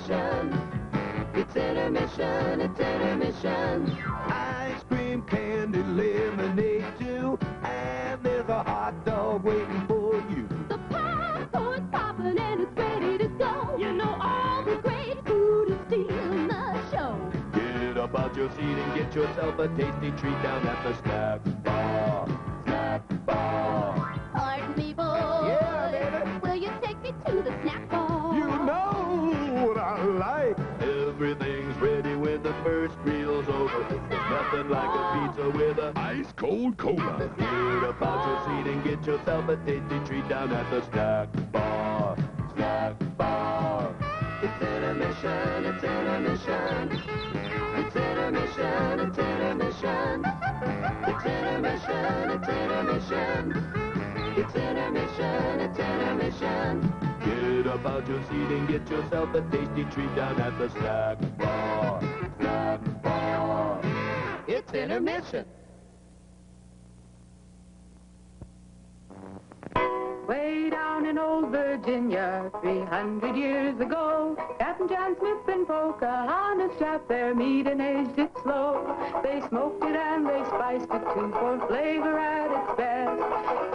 intermission. It's intermission, it's intermission. Ice cream, candy, lemonade too. And there's a hot dog waiting for you. The popcorn's popping and it's ready to go. You know all the great food is stealing the show. Get up out your seat and get yourself a tasty treat down at the snack bar. Snack bar. Pardon me, boy. Yeah, baby. Will you take me to the snack bar? You know what I like. Everything's ready when the first meal's over. There's nothing like a pizza with a ice-cold cola. Get up out your seat and get yourself a tasty treat down at the snack bar. Snack bar. It's intermission, it's intermission. It's intermission, it's intermission. It's intermission, it's intermission. It's intermission, it's intermission. Get up out your seat and get yourself a tasty treat down at the snack bar. Snack bar. It's intermission. Way down in old Virginia, 300 years ago, Captain John Smith and Pocahontas trapped their meat and aged it slow. They smoked it and they spiced it too for flavor at its best.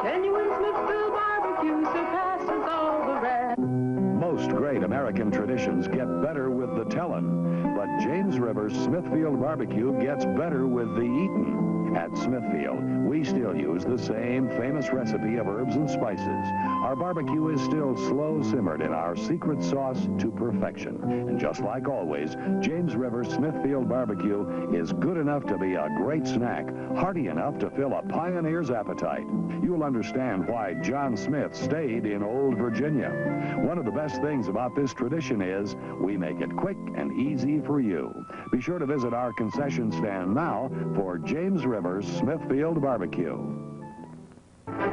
Genuine Smithville barbecue surpasses all the rest. Most great American traditions get better with the tellin', but James River's Smithfield barbecue gets better with the eatin'. At Smithfield, we still use the same famous recipe of herbs and spices. Our barbecue is still slow simmered in our secret sauce to perfection. And just like always, James River's Smithfield barbecue is good enough to be a great snack, hearty enough to fill a pioneer's appetite. You'll understand why John Smith stayed in old Virginia. One of the best things about this tradition is we make it quick and easy for you. Be sure to visit our concession stand now for James River's Smithfield barbecue.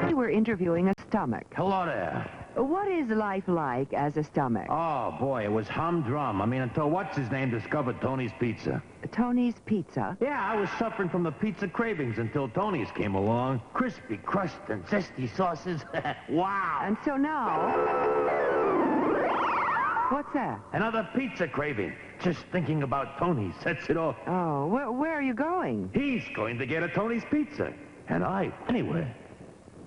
You were interviewing a stomach. Hello there. What is life like as a stomach? Oh, boy, it was humdrum. I mean, until what's-his-name discovered Tony's Pizza. Tony's Pizza? Yeah, I was suffering from the pizza cravings until Tony's came along. Crispy crust and zesty sauces. Wow. And so now... What's that? Another pizza craving. Just thinking about Tony sets it off. Oh, where are you going? He's going to get a Tony's Pizza. And I, anyway.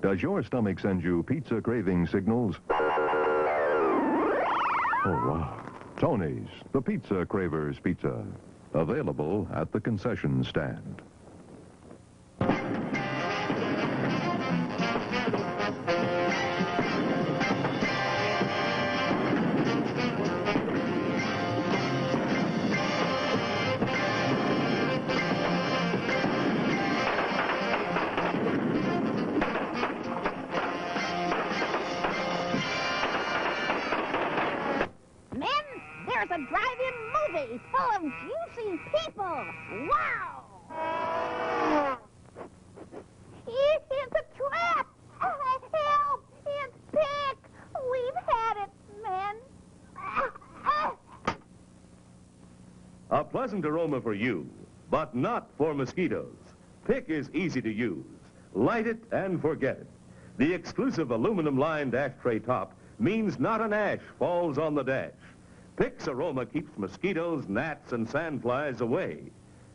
Does your stomach send you pizza craving signals? Oh, wow. Tony's, the Pizza Cravers Pizza. Available at the concession stand. There's a drive-in movie full of juicy people. Wow! It's a trap! Help! It's Pick! We've had it, men. A pleasant aroma for you, but not for mosquitoes. Pick is easy to use. Light it and forget it. The exclusive aluminum-lined ashtray top means not an ash falls on the dash. Pick's aroma keeps mosquitoes, gnats, and sandflies away.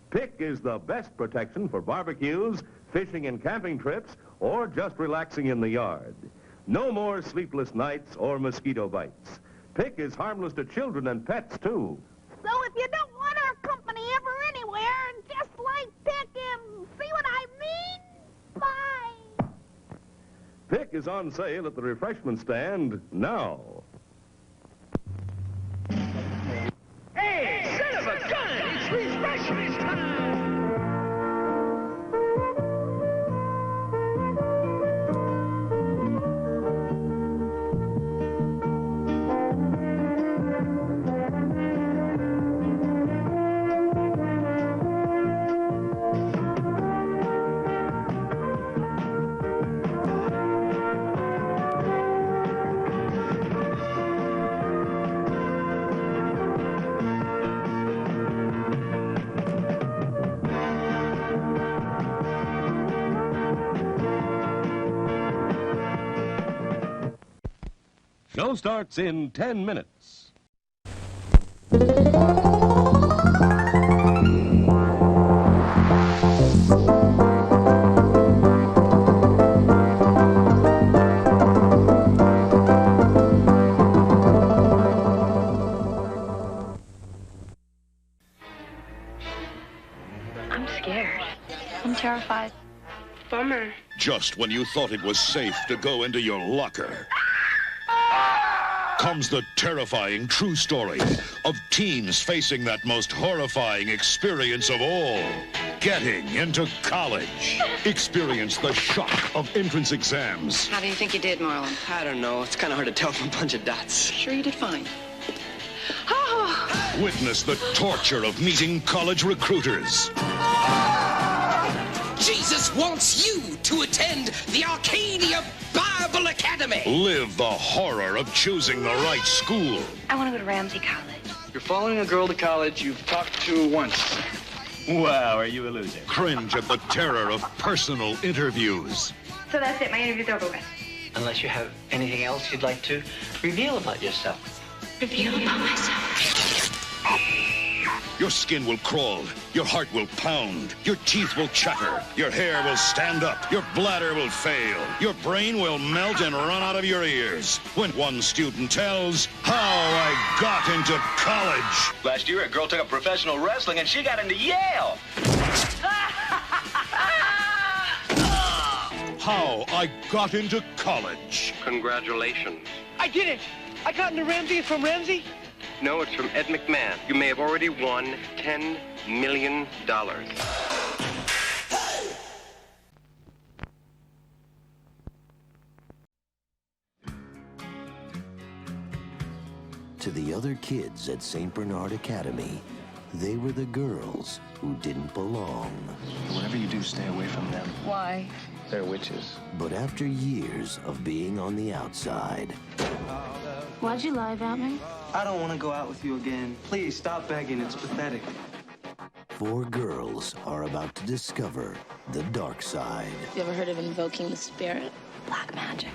Pick is the best protection for barbecues, fishing and camping trips, or just relaxing in the yard. No more sleepless nights or mosquito bites. Pick is harmless to children and pets, too. So if you don't want our company ever anywhere, just like Pick him, see what I mean? Bye! Pick is on sale at the refreshment stand now. Hey, son of a gun! It's refreshment time! Show starts in 10 minutes. Bummer. Just when you thought it was safe to go into your locker, comes the terrifying true story of teens facing that most horrifying experience of all, getting into college. Experience the shock of entrance exams. How do you think you did, Marlon? I don't know. It's kind of hard to tell from a bunch of dots. Sure you did fine. Witness the torture of meeting college recruiters. Jesus wants you to attend the Arcadia Bible Academy. Live the horror of choosing the right school. I want to go to Ramsey College. You're following a girl to college you've talked to once. Wow, are you a loser? Cringe at the terror of personal interviews. So that's it. My interview's over with. Unless you have anything else you'd like to reveal about yourself. Reveal about myself. Your skin will crawl, your heart will pound, your teeth will chatter, your hair will stand up, your bladder will fail, your brain will melt and run out of your ears when one student tells how I got into college. Last year, a girl took up professional wrestling and she got into Yale. How I got into college. Congratulations. I did it! I got into Ramsey. It's from Ramsey? No, it's from Ed McMahon. You may have already won $10 million. To the other kids at St. Bernard Academy, they were the girls who didn't belong. Whatever you do, stay away from them. Why? They're witches. But after years of being on the outside, Why'd you lie about me? I don't want to go out with you again. Please, stop begging. It's pathetic. 4 girls are about to discover the dark side. You ever heard of invoking the spirit? Black magic.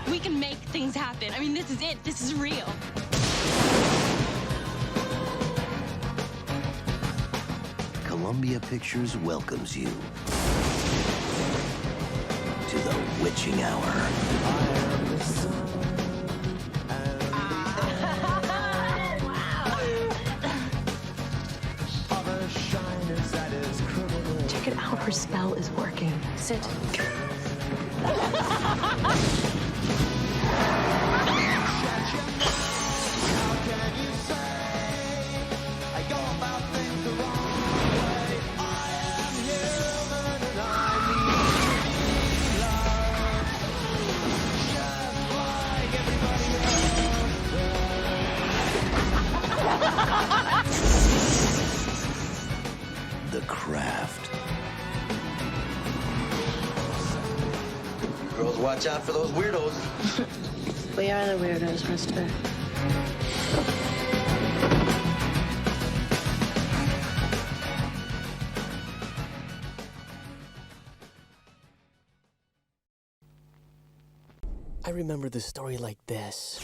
We can make things happen. I mean, this is it. This is real. Columbia Pictures welcomes you to the witching hour. Check it out. Her spell is working. Sit. The Craft. Girls, watch out for those weirdos. We are the weirdos, mister. I remember the story like this.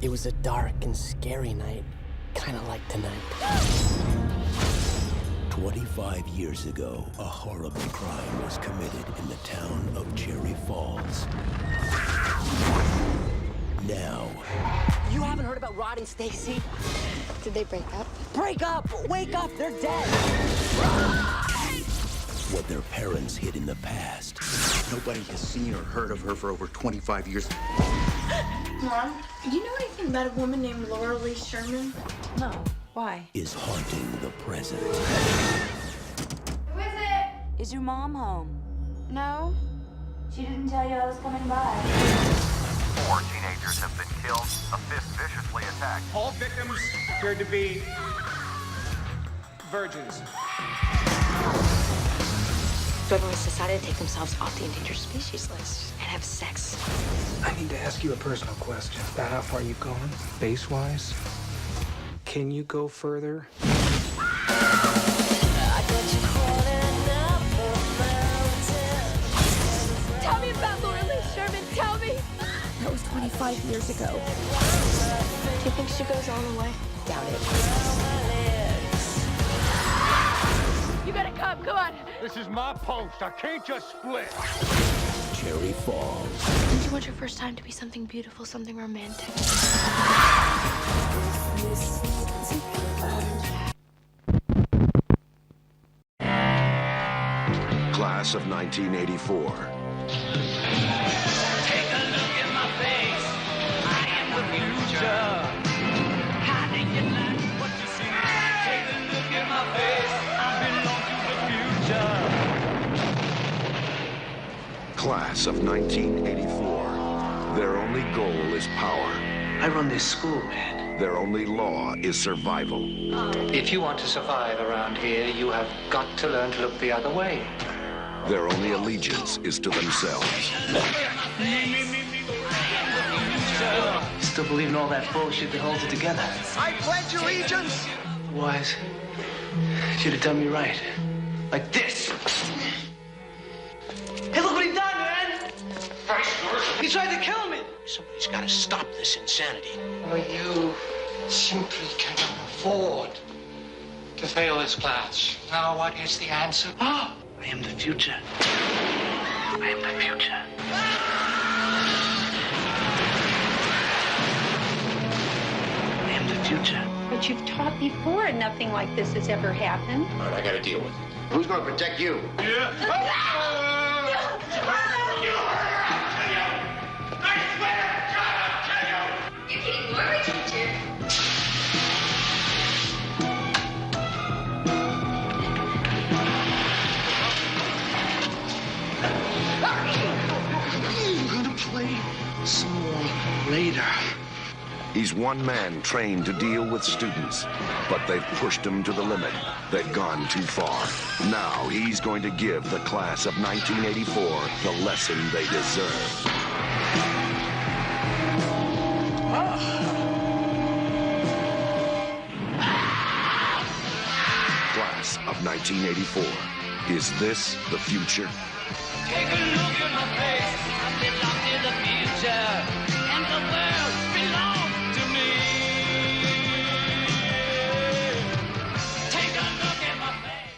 It was a dark and scary night, kind of like tonight. 25 years ago, a horrible crime was committed in the town of Cherry Falls. Now, You haven't heard about Rod and Stacy? Did they break up? Break up! Wake up! They're dead! what their parents hid in the past. Nobody has seen or heard of her for over 25 years. Mom, do you know anything about a woman named Laura Lee Sherman? No. Why? Is haunting the present. Who is it? Is your mom home? No. She didn't tell you I was coming by. 4 teenagers have been killed, a 5th viciously attacked. All victims appeared to be virgins. Whoever has decided to take themselves off the endangered species list and have sex. I need to ask you a personal question about how far you've gone, base-wise. Can you go further? Tell me about Laura Lee Sherman. Tell me. That was 25 years ago. Do you think she goes all the way? Doubt it. You gotta come. Come on. This is my post. I can't just split. Cherry Falls. Don't you want your first time to be something beautiful, something romantic? Class of 1984. Take a look at my face. I am the future. How do you like what you see? Take a look at my face. I belong to the future. Class of 1984. Their only goal is power. I run this school, man. Their only law is survival. If you want to survive around here, you have got to learn to look the other way. Their only allegiance is to themselves. Still believe in all that bullshit that holds it together. I pledge allegiance. Wise. Should have done me right. Like this. Hey, look what he done, man! He tried to kill me! Somebody's got to stop this insanity. Well, you simply cannot afford to fail this class. Now, what is the answer? I am the future. I am the future. I am the future. But you've taught before and nothing like this has ever happened. All right, I got to deal with it. Who's going to protect you? You're getting worried, teacher. I'm going to play some more later. He's one man trained to deal with students, but they've pushed him to the limit. They've gone too far. Now he's going to give the class of 1984 the lesson they deserve. Class of 1984. Is this the future? Take a look at my face. I belong to the future. And the world belongs to me. Take a look at my face.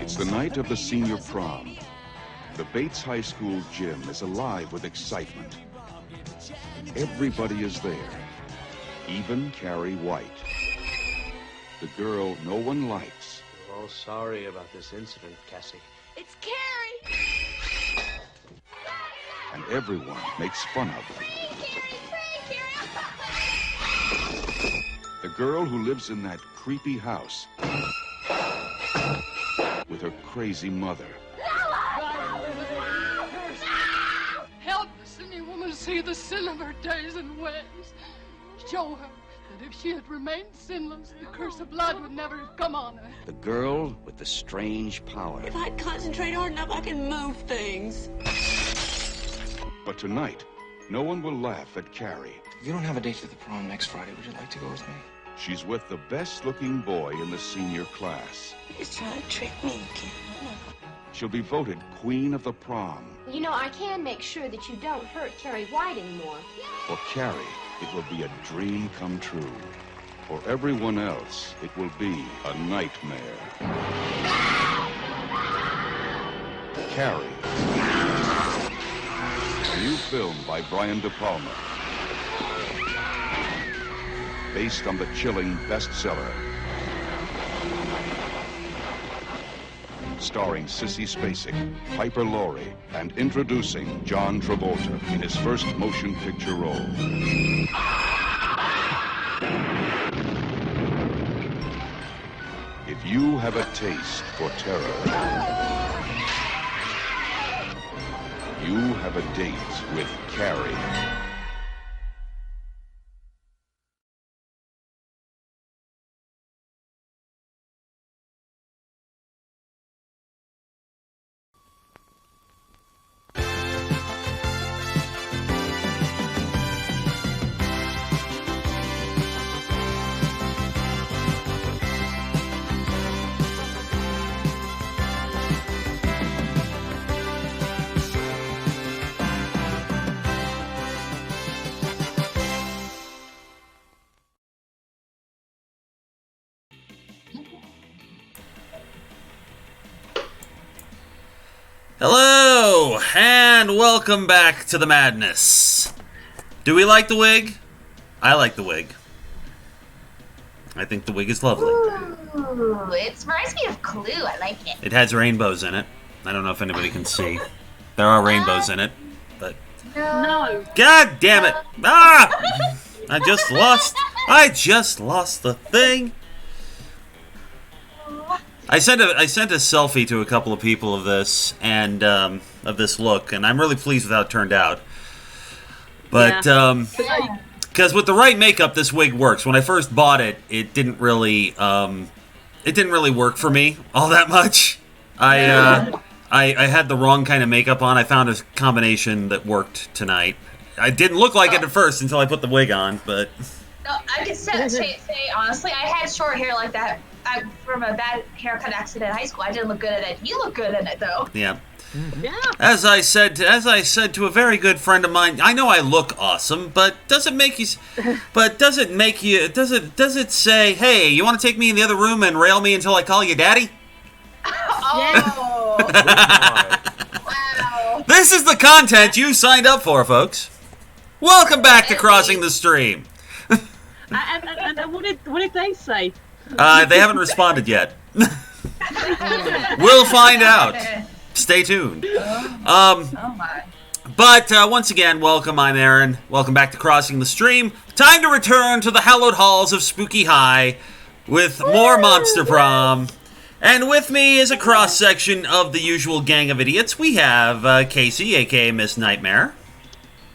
It's the night of the senior prom. The Bates High School gym is alive with excitement. Everybody is there, even Carrie White. The girl no one likes. We're all sorry about this incident, Cassie. It's Carrie! And everyone makes fun of. The girl who lives in that creepy house with her crazy mother. Help the sinning woman see the sin of her days and ways. Show her that if she had remained sinless, the curse of blood would never have come on her. The girl with the strange power. If I concentrate hard enough, I can move things. But tonight, no one will laugh at Carrie. You don't have a date for the prom next Friday. Would you like to go with me? She's with the best-looking boy in the senior class. He's trying to trick me again. She'll be voted queen of the prom. You know, I can make sure that you don't hurt Carrie White anymore. For Carrie, it will be a dream come true. For everyone else, it will be a nightmare. Carrie. New film by Brian De Palma. Based on the chilling bestseller. Starring Sissy Spacek, Piper Laurie, and introducing John Travolta in his first motion picture role. If you have a taste for terror, you have a date with Carrie. Hello, and welcome back to the madness. Do we like the wig? I like the wig. I think the wig is lovely. Ooh, it reminds me of Clue. I like it. It has rainbows in it. I don't know if anybody can see. There are rainbows in it, but... No. God damn it! Ah! I just lost the thing. I sent a selfie to a couple of people of this and of this look, and I'm really pleased with how it turned out. But because with the right makeup, this wig works. When I first bought it, it didn't really work for me all that much. I had the wrong kind of makeup on. I found a combination that worked tonight. I didn't look like it at first until I put the wig on, but... No, I can say honestly, I had short hair like that from a bad haircut accident in high school. I didn't look good in it. You look good in it, though. Yeah. Yeah. As I said to a very good friend of mine, I know I look awesome, but does it say, hey, you want to take me in the other room and rail me until I call you daddy? Oh. Wow. This is the content you signed up for, folks. Welcome back to Crossing the Stream. And what did they say? They haven't responded yet. We'll find out. Stay tuned. But once again, welcome. I'm Aaron. Welcome back to Crossing the Stream. Time to return to the hallowed halls of Spooky High with more Monster Prom. And with me is a cross-section of the usual gang of idiots. We have Casey, a.k.a. Miss Nightmare.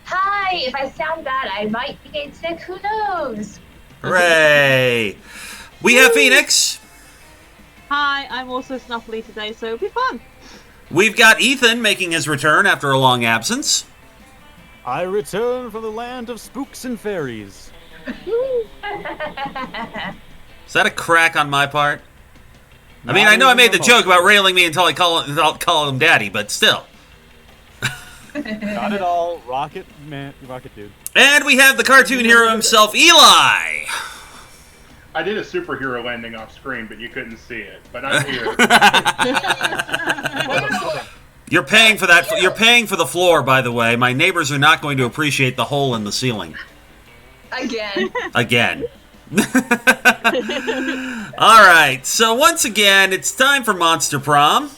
Hi, if I sound bad, I might be getting sick. Who knows? Hooray! We have Phoenix. Hi, I'm also snuffly today, so it'll be fun. We've got Ethan making his return after a long absence. I return from the land of spooks and fairies. Is that a crack on my part? I mean, I know I made the joke about railing me until I call him daddy, but still. Not at all. Rocket dude. And we have the cartoon hero himself, Eli. I did a superhero landing off screen, but you couldn't see it. But I'm here. You're paying for that. You're paying for the floor, by the way. My neighbors are not going to appreciate the hole in the ceiling. Again. All right. So once again, it's time for Monster Prom.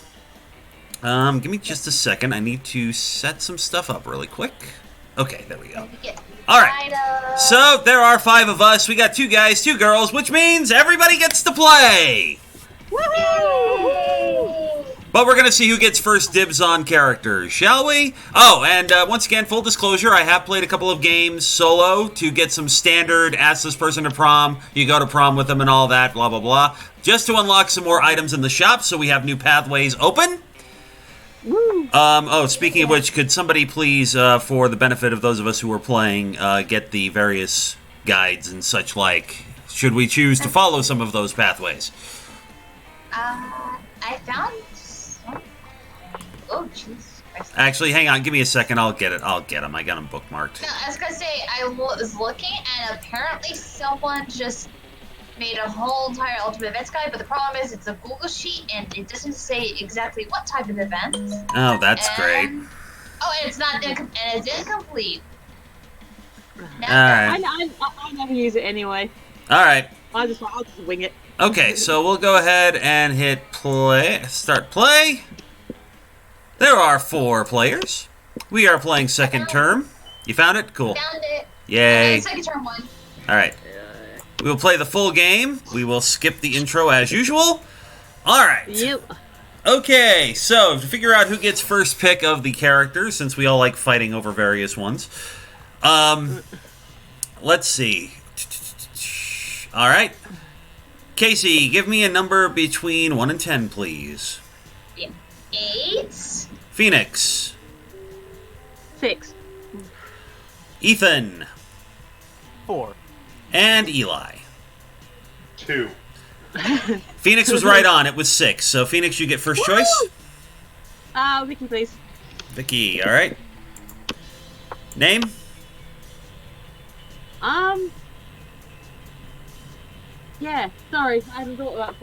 Give me just a second. I need to set some stuff up really quick. Okay, there we go. All right. So there are 5 of us. We got 2 guys, 2 girls, which means everybody gets to play. Woohoo! But we're going to see who gets first dibs on characters, shall we? Oh, and once again, full disclosure, I have played a couple of games solo to get some standard ask this person to prom, you go to prom with them and all that, blah, blah, blah. Just to unlock some more items in the shop so we have new pathways open. Speaking of which, could somebody please, for the benefit of those of us who are playing, get the various guides and such like, should we choose to follow some of those pathways? I found some... Oh, Jesus Christ. Actually, hang on, give me a second, I'll get them. I got them bookmarked. No, I was gonna say, I was looking, and apparently someone just made a whole entire Ultimate Events guide, but the problem is it's a Google sheet, and it doesn't say exactly what type of events. Oh, that's great. Oh, and it's not, and it's incomplete. Alright. I never use it anyway. Alright. I'll just wing it. Okay, so we'll go ahead and hit play. Start play. There are 4 players. We are playing second term. You found it? Cool. Found it. Yay. Second term 1. Alright. We will play the full game. We will skip the intro as usual. Alright. Yep. Okay, so to figure out who gets first pick of the characters, since we all like fighting over various ones. Let's see. Alright. Casey, give me a number between 1 and 10, please. 8. Phoenix. 6. Ethan. 4. And Eli. 2. Phoenix was right on. It was 6. So, Phoenix, you get first choice. Vicky, please. Vicky, all right. Name? Yeah, sorry, I hadn't thought of that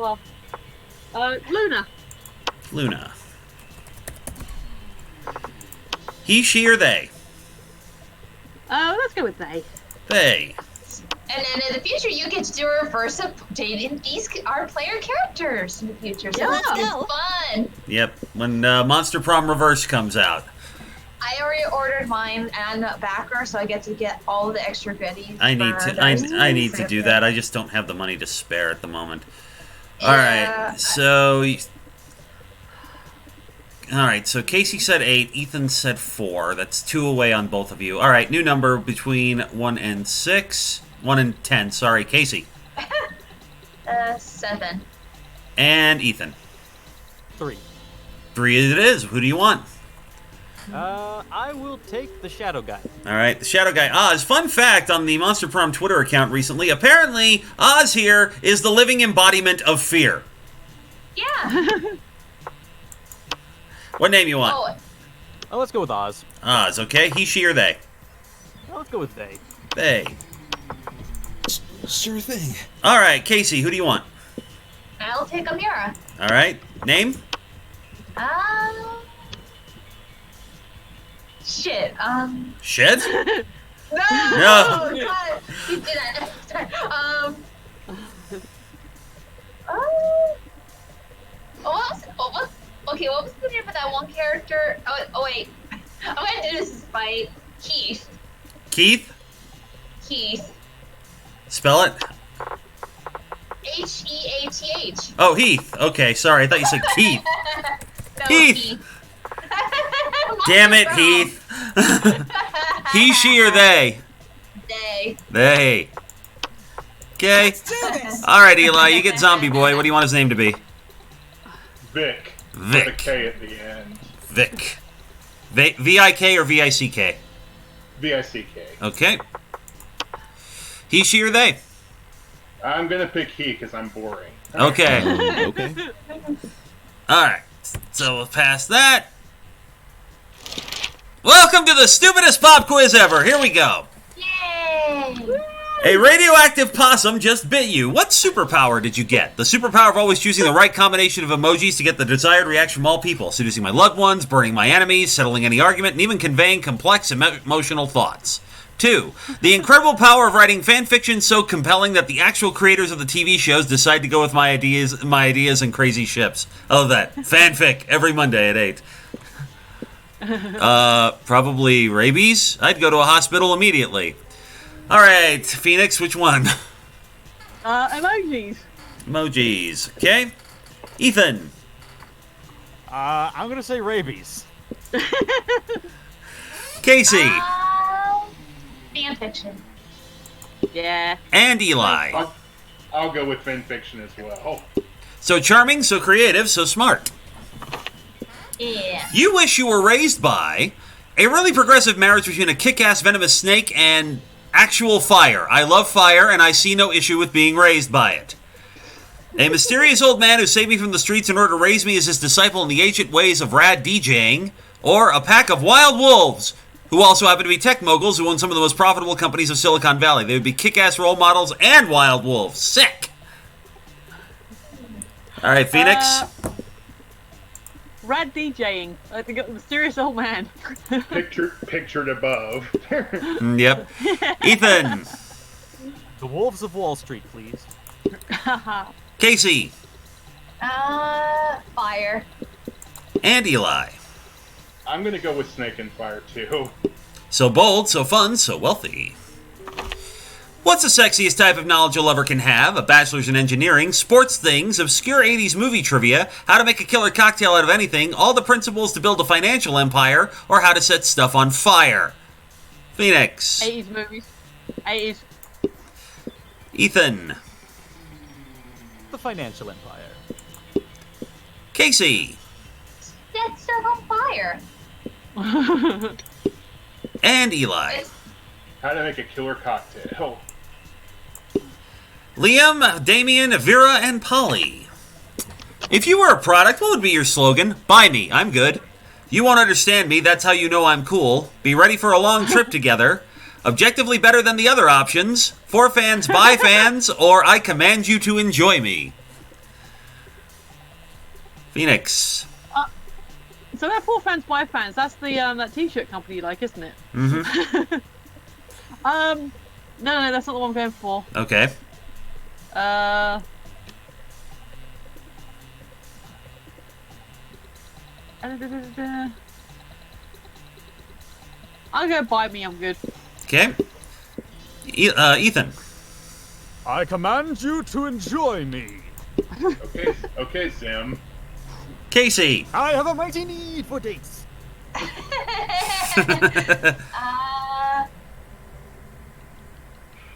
far. Luna. Luna. He, she, or they? Let's go with they. They. And then in the future, you get to do a reverse of dating our player characters in the future. So it's fun. Yep, when Monster Prom Reverse comes out. I already ordered mine and backer, so I get to get all the extra goodies. I need to do that. I just don't have the money to spare at the moment. All right, so Casey said 8, Ethan said 4. That's 2 away on both of you. All right, new number between 1 and 6. 1 and 10. Sorry, Casey. 7. And Ethan. 3. 3 it is. Who do you want? I will take the Shadow Guy. All right, the Shadow Guy, Oz. Fun fact on the Monster Prom Twitter account recently, apparently Oz here is the living embodiment of fear. Yeah. What name you want? Oh, let's go with Oz. Oz, okay. He, she, or they? Oh, let's go with they. They. Sure thing. All right, Casey, who do you want? I'll take Amira. All right, name? Shit. Shit? No! No. God, you did that next time. What was the name of that one character? Oh wait. I'm gonna do this fight. Keith. Keith? Keith. Spell it? Heath. Oh, Heath. Okay, sorry. I thought you said Keith. No, Heath. Damn it, Heath. He, she, or they? They. They. Okay. All right, Eli, you get Zombie Boy. What do you want his name to be? Vic. Vic. With a K at the end. Vic. V-I-K or V-I-C-K? V-I-C-K. Okay. He, she, or they? I'm going to pick he because I'm boring. Okay. Okay. All right. So we'll pass that. Welcome to the stupidest pop quiz ever. Here we go. Yay! A radioactive possum just bit you. What superpower did you get? The superpower of always choosing the right combination of emojis to get the desired reaction from all people. Seducing my loved ones, burning my enemies, settling any argument, and even conveying complex emotional thoughts. 2. The incredible power of writing fan fiction so compelling that the actual creators of the TV shows decide to go with my ideas and crazy ships. I love that. Fanfic every Monday at 8. Probably rabies. I'd go to a hospital immediately. All right, Phoenix, which one? Emojis. Emojis. Okay. Ethan. I'm gonna say rabies. Casey. Fan fiction. Yeah. And Eli. I'll go with fan fiction as well. So charming, so creative, so smart. Yeah. You wish you were raised by a really progressive marriage between a kick-ass venomous snake and actual fire. I love fire, and I see no issue with being raised by it. A mysterious old man who saved me from the streets in order to raise me as his disciple in the ancient ways of rad DJing, or a pack of wild wolves who also happen to be tech moguls who own some of the most profitable companies of Silicon Valley. They would be kick-ass role models and wild wolves. Sick! All right, Phoenix. Rad DJing. I think it was mysterious old man. Pictured above. Yep. Ethan. The Wolves of Wall Street, please. Casey. Fire. And Eli. I'm gonna go with Snake and Fire too. So bold, so fun, so wealthy. What's the sexiest type of knowledge a lover can have? A bachelor's in engineering, sports things, obscure 80s movie trivia, how to make a killer cocktail out of anything, all the principles to build a financial empire, or how to set stuff on fire. Phoenix. 80s movies. 80s. Ethan. The financial empire. Casey. Set stuff on fire. And Eli. How to make a killer cocktail. Liam, Damien, Vera, and Polly. If you were a product, what would be your slogan? Buy me, I'm good. You won't understand me, that's how you know I'm cool. Be ready for a long trip together. Objectively better than the other options. For fans, by fans, or I command you to enjoy me. Phoenix. So they're for fans, by fans. That's the that t-shirt company you like, isn't it? Mm-hmm. No, that's not the one I'm going for. Okay. I'll go Bite Me, I'm good. Okay. Ethan. I command you to enjoy me. Okay, Sam. Casey. I have a mighty need for dates.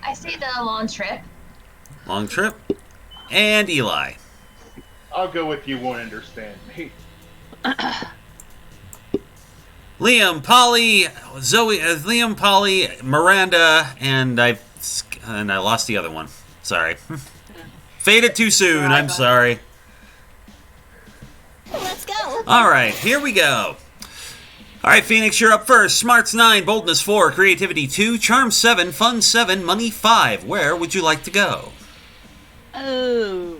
I say the long trip. Long trip. And Eli. I'll go with You Won't Understand Me. Liam, Polly, Zoe, Liam, Polly, Miranda, and I lost the other one. Sorry. Faded too soon. I'm sorry. Let's go. All right, here we go. All right, Phoenix, you're up first. Smarts 9, Boldness 4, Creativity 2, Charm 7, Fun 7, Money 5. Where would you like to go? Oh.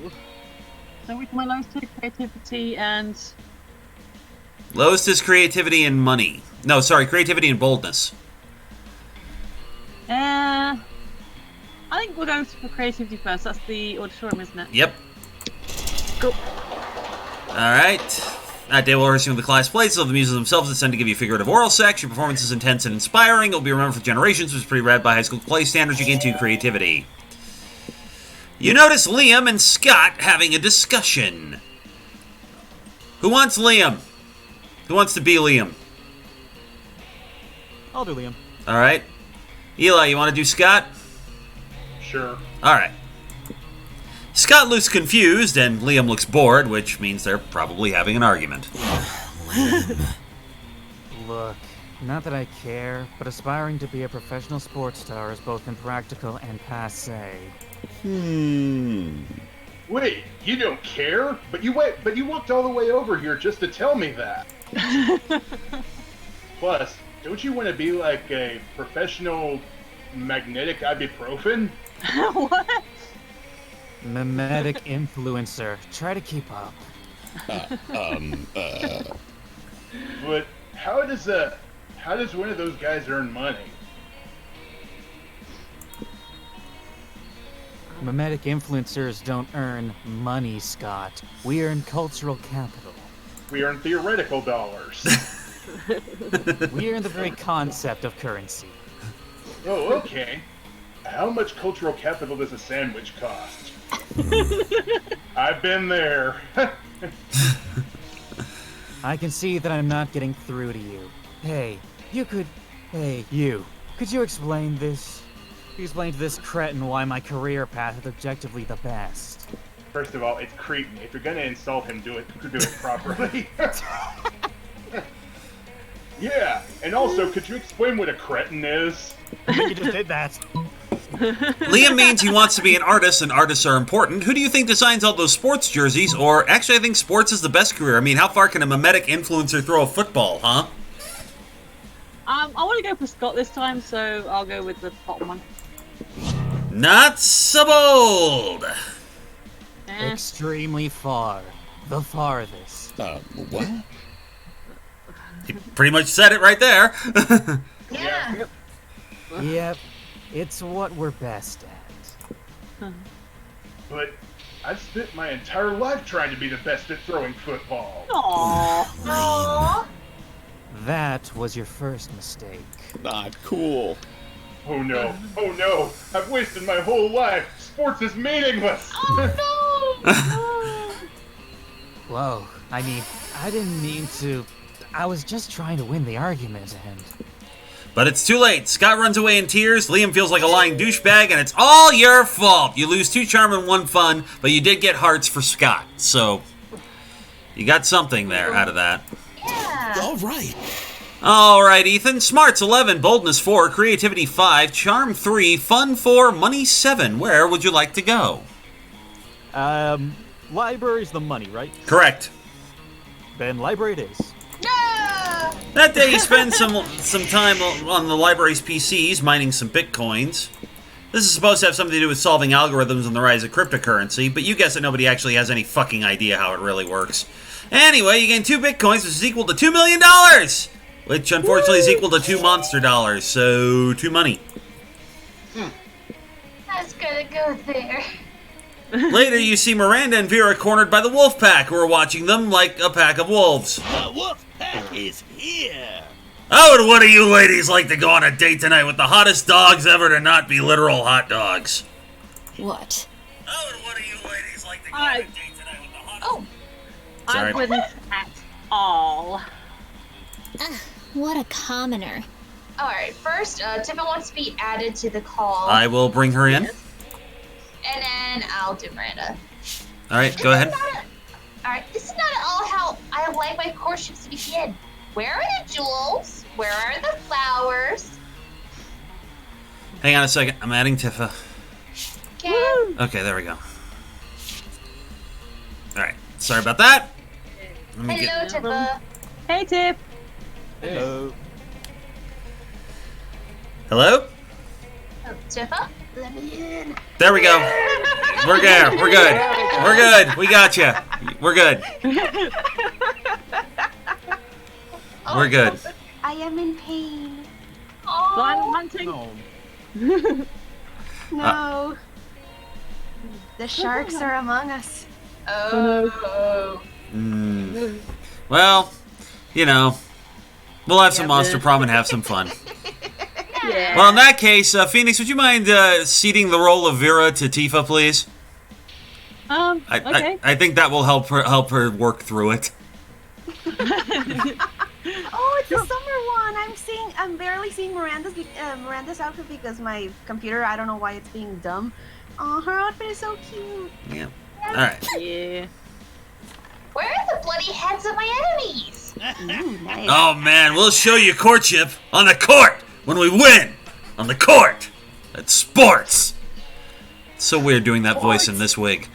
So which my lowest two, Creativity and... Lowest is Creativity and Money. No, sorry, Creativity and Boldness. I think we'll go for Creativity first. That's the auditorium, isn't it? Yep. Cool. All right. That day, while rehearsing with the class plays, so the muses themselves tend to give you figurative oral sex. Your performance is intense and inspiring. It'll be remembered for generations, which is pretty rad by high school play standards. You gain 2 creativity. You notice Liam and Scott having a discussion. Who wants Liam? Who wants to be Liam? I'll do Liam. All right. Eli, you want to do Scott? Sure. All right. Scott looks confused, and Liam looks bored, which means they're probably having an argument. Look, not that I care, but aspiring to be a professional sports star is both impractical and passé. Wait, you don't care? But you walked all the way over here just to tell me that. Plus, don't you want to be like a professional magnetic ibuprofen? What? Mimetic influencer. Try to keep up. But how does one of those guys earn money? Mimetic influencers don't earn money, Scott. We earn cultural capital. We earn theoretical dollars. We earn the very concept of currency. Oh, okay. How much cultural capital does a sandwich cost? I've been there. I can see that I'm not getting through to you. Hey, could you explain this? Explain to this cretin why my career path is objectively the best. First of all, it's cretin. If you're gonna insult him, do it properly. Yeah, and also, could you explain what a cretin is? You just did that. Liam means he wants to be an artist, and artists are important. Who do you think designs all those sports jerseys? Or, actually, I think sports is the best career. I mean, how far can a mimetic influencer throw a football, huh? I want to go for Scott this time, so I'll go with the bottom one. Not so bold! Extremely far. The farthest. What? He pretty much said it right there. Yeah. Yep. It's what we're best at. But I've spent my entire life trying to be the best at throwing football. Aww. That was your first mistake. Not cool. Oh no. Oh no. I've wasted my whole life. Sports is meaningless. Oh no. Whoa. I mean, I didn't mean to. I was just trying to win the argument, and... But it's too late. Scott runs away in tears. Liam feels like a lying douchebag, and it's all your fault. You lose 2 charm and 1 fun, but you did get hearts for Scott. So, you got something there out of that. Yeah. All right. All right, Ethan. Smarts 11, Boldness 4, Creativity 5, Charm 3, Fun 4, Money 7. Where would you like to go? Library's the money, right? Correct. Then library it is. Yeah. That day, you spend some time on the library's PCs, mining some bitcoins. This is supposed to have something to do with solving algorithms and the rise of cryptocurrency, but you guess that nobody actually has any fucking idea how it really works. Anyway, you gain 2 bitcoins, which is equal to $2 million! Which, unfortunately, is equal to 2 monster dollars, so 2 money. was gonna go there. Later, you see Miranda and Vera cornered by the wolf pack, who are watching them like a pack of wolves. The wolf pack is here. How would one of you ladies like to go on a date tonight with the hottest dogs ever to not be literal hot dogs? What? How would one of you ladies like to go on a date tonight with the hottest... Oh. I wouldn't at all. What a commoner. Alright, first, Tifa wants to be added to the call. I will bring her in. And then I'll do Miranda. Alright, go ahead. Alright, this is not at all how I like my courtships to begin. Where are the jewels? Where are the flowers? Hang on a second. I'm adding Tifa. Okay. Okay, there we go. Alright, sorry about that. Let me Hello, Tifa. Hey, Tip. Hello. Hello? Oh, Tifa? Let me in. There we go. We're good. We're good. We're good. We got you. We're good. We're good. I am in pain. Blind hunting. No. The sharks are among us. Oh. Well, you know, we'll have some Monster Prom and have some fun. Yeah. Well, in that case, Phoenix, would you mind ceding the role of Vera to Tifa, please? Okay. I think that will help her work through it. Oh, it's the summer one. I'm barely seeing Miranda's outfit because my computer, I don't know why it's being dumb. Oh, her outfit is so cute. Yeah. All right. Yeah. Where are the bloody heads of my enemies? Ooh, nice. Oh man, we'll show you courtship on the court when we win on the court. That's sports. It's so weird doing that voice in this wig.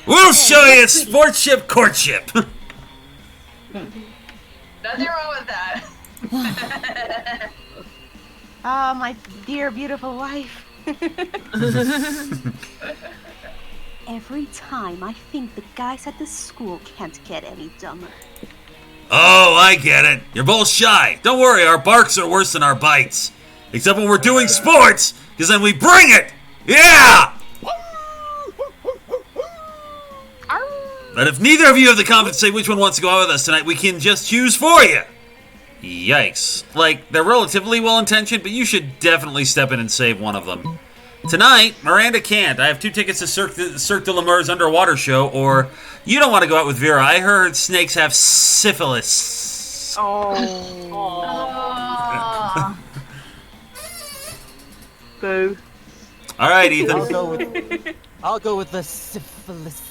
We'll show you sportship courtship. Nothing wrong with that. Oh, my dear, beautiful wife. Every time I think the guys at the school can't get any dumber. Oh, I get it. You're both shy. Don't worry, our barks are worse than our bites. Except when we're doing sports, because then we bring it. Yeah! But if neither of you have the confidence to say which one wants to go out with us tonight, we can just choose for you. Yikes. Like, they're relatively well-intentioned, but you should definitely step in and save one of them. Tonight, Miranda can't. I have 2 tickets to Cirque de la Mer's underwater show, or you don't want to go out with Vera. I heard snakes have syphilis. Oh. Boo. All right, Ethan. I'll go with the syphilis.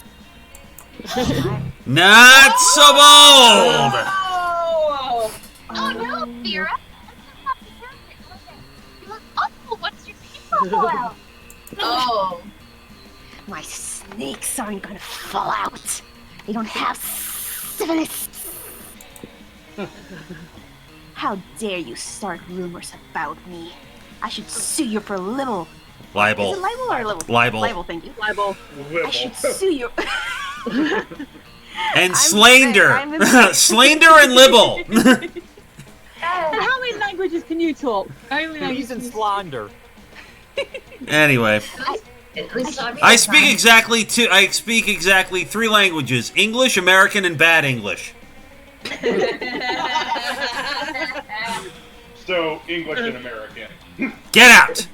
Not so bold! Oh no, Vera! Oh, what's your profile? Oh. My snakes aren't gonna fall out. They don't have syphilis. How dare you start rumors about me? I should sue you for libel. Libel. Is it libel or libel? Libel. Libel, thank you. Libel. I should sue you. And slander. I'm Slander and libel. How many languages can you talk? Please and slander. Anyway. I speak exactly 3 languages: English, American, and bad English. So, English and American. Get out!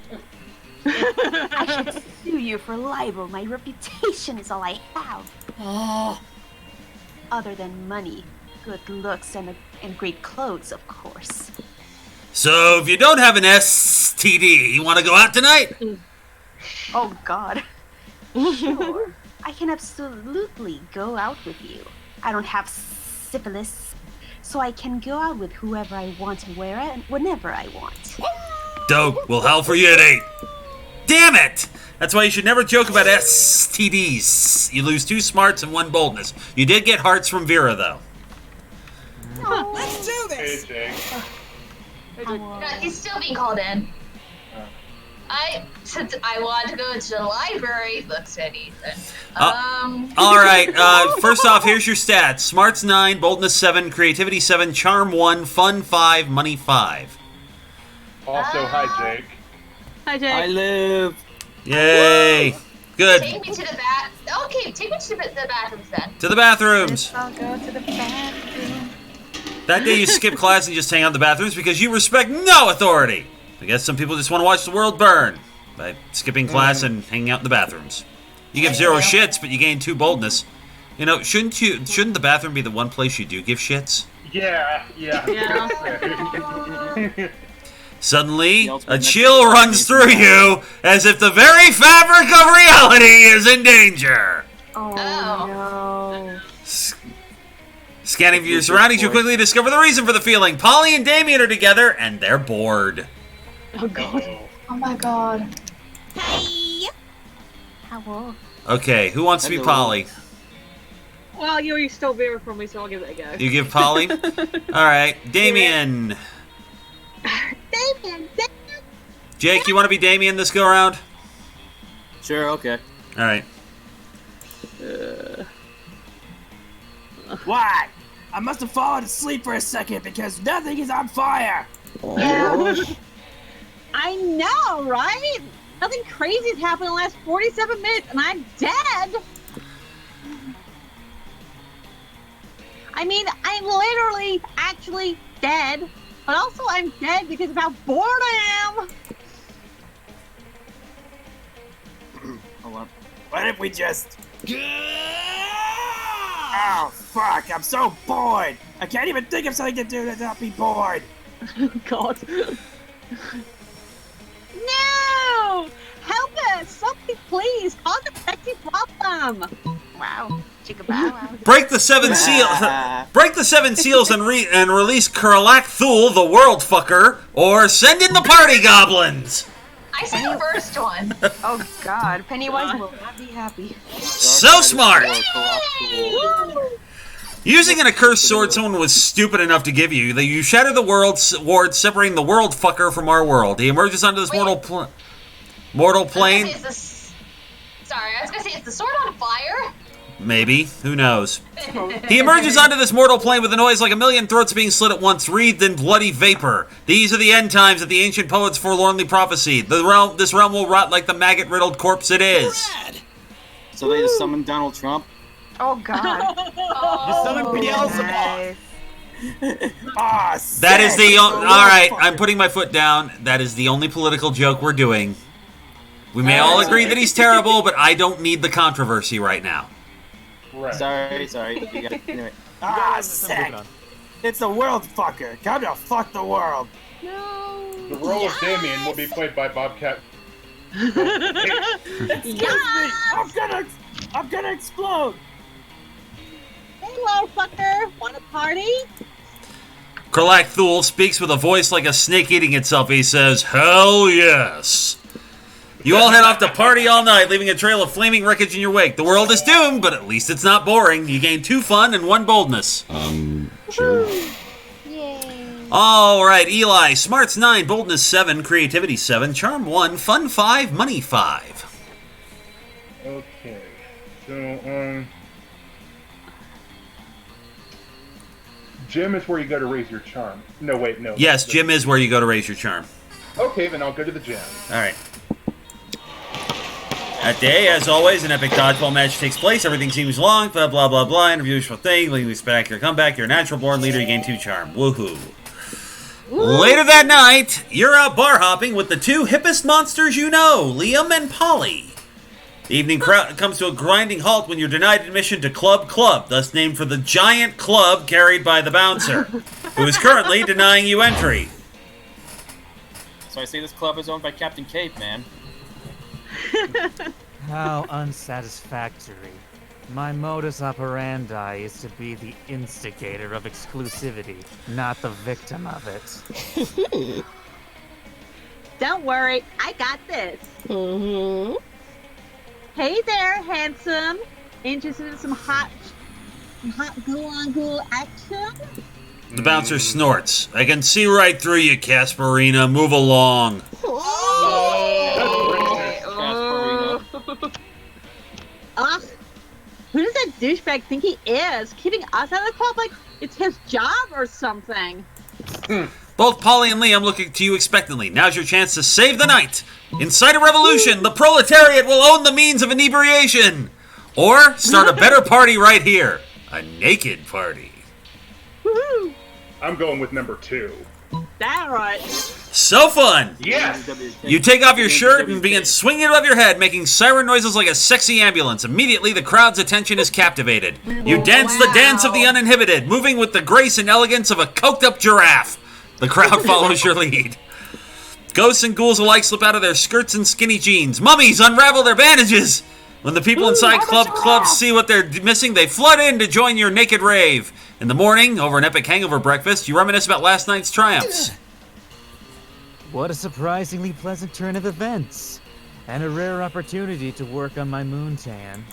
I should sue you for libel. My reputation is all I have. Oh. Other than money, good looks, and great clothes, of course. So, if you don't have an STD, you want to go out tonight? Oh, God. Sure. I can absolutely go out with you. I don't have syphilis, so I can go out with whoever I want and whenever I want. Dope. We'll howl for you at 8. Damn it! That's why you should never joke about STDs. You lose 2 smarts and 1 boldness. You did get hearts from Vera, though. Oh. Let's do this. Hey, Jake. God, he's still being called in. Since I want to go to the library, looks at Ethan. All right. First off, here's your stats: smarts 9, boldness 7, creativity 7, charm 1, fun 5, money 5. Also, hi, Jake. Hi, Jake. I live. Yay! Good. Take me to the bath. Okay, take me to the bathrooms then. To the bathrooms. I'll go to the bathroom. That day you skip class and just hang out in the bathrooms because you respect no authority. I guess some people just want to watch the world burn by skipping class and hanging out in the bathrooms. You give 0 shits, but you gain 2 boldness. You know, shouldn't the bathroom be the one place you do give shits? Yeah. Suddenly, a chill runs through you as if the very fabric of reality is in danger. Oh, no. Scanning your surroundings, you quickly discover the reason for the feeling. Polly and Damien are together, and they're bored. Oh, God. Oh, my God. Hi. Hello. Okay, who wants to be Polly? Well, you already stole Vera from me, so I'll give it a go. You give Polly? Alright, Damien. Damien. Jake, you want to be Damien this go-around? Sure, okay. Alright. What? I must have fallen asleep for a second because nothing is on fire. I know, right? Nothing crazy has happened in the last 47 minutes, and I'm dead. I mean, I'm literally, actually dead, but also I'm dead because of how bored I am. Hold on. What if we just... Oh, fuck, I'm so bored. I can't even think of something to do to not be bored. God. No! Help us! Somebody please! Cause a sexy problem! Wow. Chicka bow. Break the 7 seals. Break the 7 seals and release Kurlak Thul, the world fucker, or send in the party goblins. I said the first one. Oh, God. Pennywise will not be happy. So smart. Using an accursed sword someone was stupid enough to give you, that you shatter the world's ward, separating the world fucker from our world. He emerges onto this mortal plane. Sorry, I was gonna say, is the sword on fire? Maybe. Who knows? He emerges onto this mortal plane with a noise like a million throats being slit at once, wreathed in bloody vapor. These are the end times that the ancient poets forlornly prophesied. This realm will rot like the maggot-riddled corpse it is. So they just summoned Donald Trump? Oh, God. You summoned Beelzebub. That is the... Alright, I'm putting my foot down. That is the only political joke we're doing. We may all agree that he's terrible, but I don't need the controversy right now. Right. Sorry. You got, anyway. Sick. It's the world fucker. Come to fuck the world. No. The role of Damien will be played by Bobcat. Excuse me. I'm gonna explode. Hello, fucker. Want a party? Kurlak Thul speaks with a voice like a snake eating itself. He says, "Hell yes." You all head off to party all night, leaving a trail of flaming wreckage in your wake. The world is doomed, but at least it's not boring. You gain 2 fun and 1 boldness. Sure. Yay. All right, Eli. Smarts 9, boldness 7, creativity 7, charm 1, fun 5, money 5. Okay. So, Gym is where you go to raise your charm. No, wait, no. Yes, gym is where you go to raise your charm. Okay, then I'll go to the gym. All right. That day, as always, an epic dodgeball match takes place. Everything seems long, blah, blah, blah, blah. Interviews for thing, leading to a spectacular comeback. You're a natural born leader. You gain 2 charm. Woohoo. Later that night, you're out bar hopping with the 2 hippest monsters you know, Liam and Polly. The evening comes to a grinding halt when you're denied admission to Club, thus named for the giant club carried by the bouncer, who is currently denying you entry. So I see this club is owned by Captain Caveman. How unsatisfactory. My modus operandi is to be the instigator of exclusivity, not the victim of it. Don't worry, I got this. Hey there, handsome. Interested in some hot ghoul-on-ghoul action? The bouncer snorts. I can see right through you, Casperina. Move along. Ugh. Who does that douchebag think he is? Keeping us out of the club like it's his job or something? Both Polly and Liam look to you expectantly. Now's your chance to save the night. Incite a revolution. The proletariat will own the means of inebriation. Or start a better party right here. A naked party. Woohoo! I'm going with number 2. That right. So fun! Yes! You take off your shirt and begin swinging it above your head, making siren noises like a sexy ambulance. Immediately, the crowd's attention is captivated. You dance the dance of the uninhibited, moving with the grace and elegance of a coked-up giraffe. The crowd follows your lead. Ghosts and ghouls alike slip out of their skirts and skinny jeans. Mummies unravel their bandages. When the people inside clubs see what they're missing, they flood in to join your naked rave. In the morning, over an epic hangover breakfast, you reminisce about last night's triumphs. What a surprisingly pleasant turn of events. And a rare opportunity to work on my moon tan.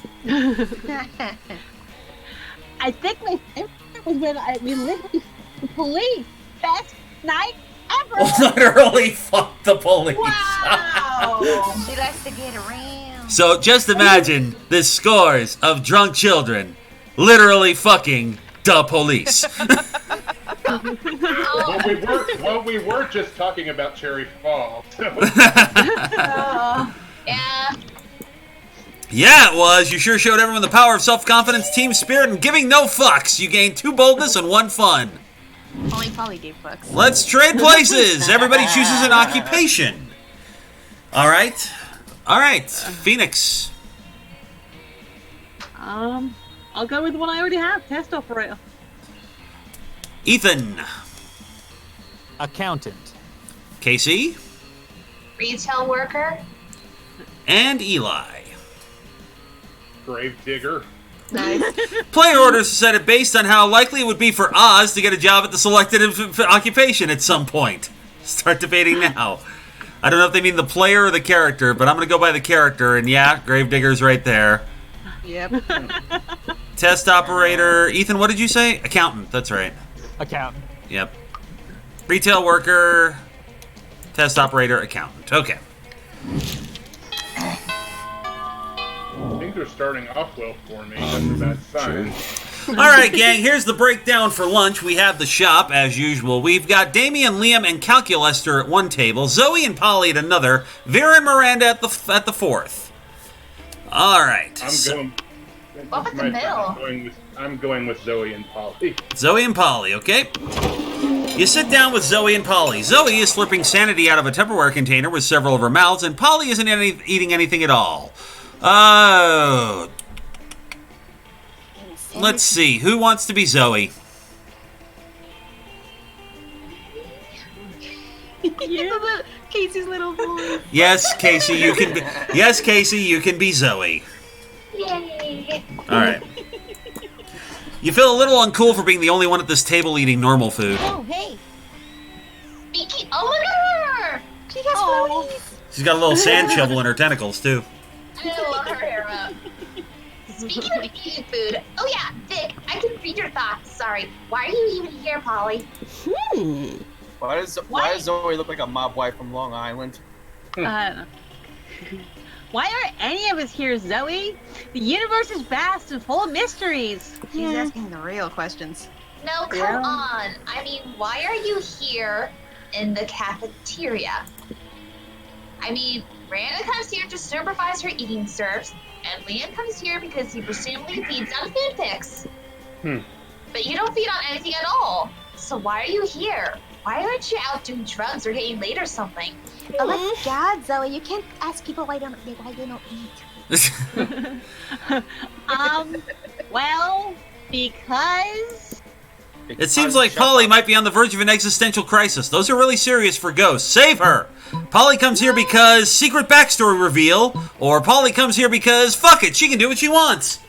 I think my favorite was when we literally fucked the police. Best night ever! Literally fuck the police. Wow! She likes to get around. So just imagine the scores of drunk children literally fucking the police. Well, we were just talking about Cherry Falls. So. Yeah. Yeah, it was. You sure showed everyone the power of self-confidence, team spirit, and giving no fucks. You gained 2 boldness and 1 fun. Only Polly gave fucks. Let's trade places. Everybody chooses an occupation. All right. Phoenix. I'll go with the one I already have. Test operator. Ethan. Accountant. Casey. Retail worker. And Eli. Grave digger. Nice. Player orders to set it based on how likely it would be for Oz to get a job at the selected occupation at some point. Start debating now. I don't know if they mean the player or the character, but I'm going to go by the character, and yeah, Gravedigger's right there. Yep. Test operator. Ethan, what did you say? Accountant, that's right. Accountant. Yep. Retail worker, test operator, accountant. Okay. Things are starting off well for me. That's a bad sign. All right, gang, here's the breakdown for lunch. We have the shop, as usual. We've got Damien, Liam, and Calculester at one table, Zoe and Polly at another, Vera and Miranda at the fourth. All right. What about the middle? I'm going with Zoe and Polly. Zoe and Polly, okay? You sit down with Zoe and Polly. Zoe is slurping Sanity out of a Tupperware container with several of her mouths, and Polly isn't eating anything at all. Let's see. Who wants to be Zoe? Casey's little voice. Yes, Casey, you can be. Yes, Casey, you can be Zoe. Yay! All right. You feel a little uncool for being the only one at this table eating normal food. Oh, hey. Speaking. Oh, look at her! She has floaties. She's got a little sand shovel in her tentacles too. I love her hair up. Speaking of eating food, oh yeah, Vic, I can read your thoughts. Sorry. Why are you even here, Polly? Why does Zoe look like a mob wife from Long Island? Why are any of us here, Zoe? The universe is vast and full of mysteries. She's asking the real questions. No, come on. I mean, why are you here in the cafeteria? I mean, Miranda comes here to supervise her eating serves, and Liam comes here because he presumably feeds on fanfics. But you don't feed on anything at all. So why are you here? Why aren't you out doing drugs or getting laid or something? Oh my God, Zoe, you can't ask people why they don't eat. Well, because... It seems like Polly might be on the verge of an existential crisis. Those are really serious for ghosts. Save her! Polly comes here because secret backstory reveal, or Polly comes here because fuck it, she can do what she wants.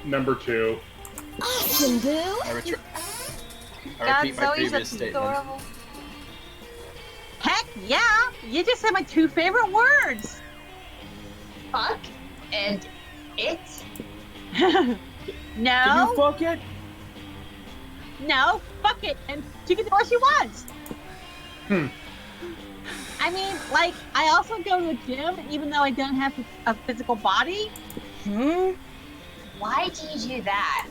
Number 2. Awesome, dude. I repeat my previous statement. Heck yeah! You just said my 2 favorite words. Fuck and it. No. Can you fuck it? No, fuck it, and she can do what she wants. I mean, like, I also go to the gym, even though I don't have a physical body. Why do you do that?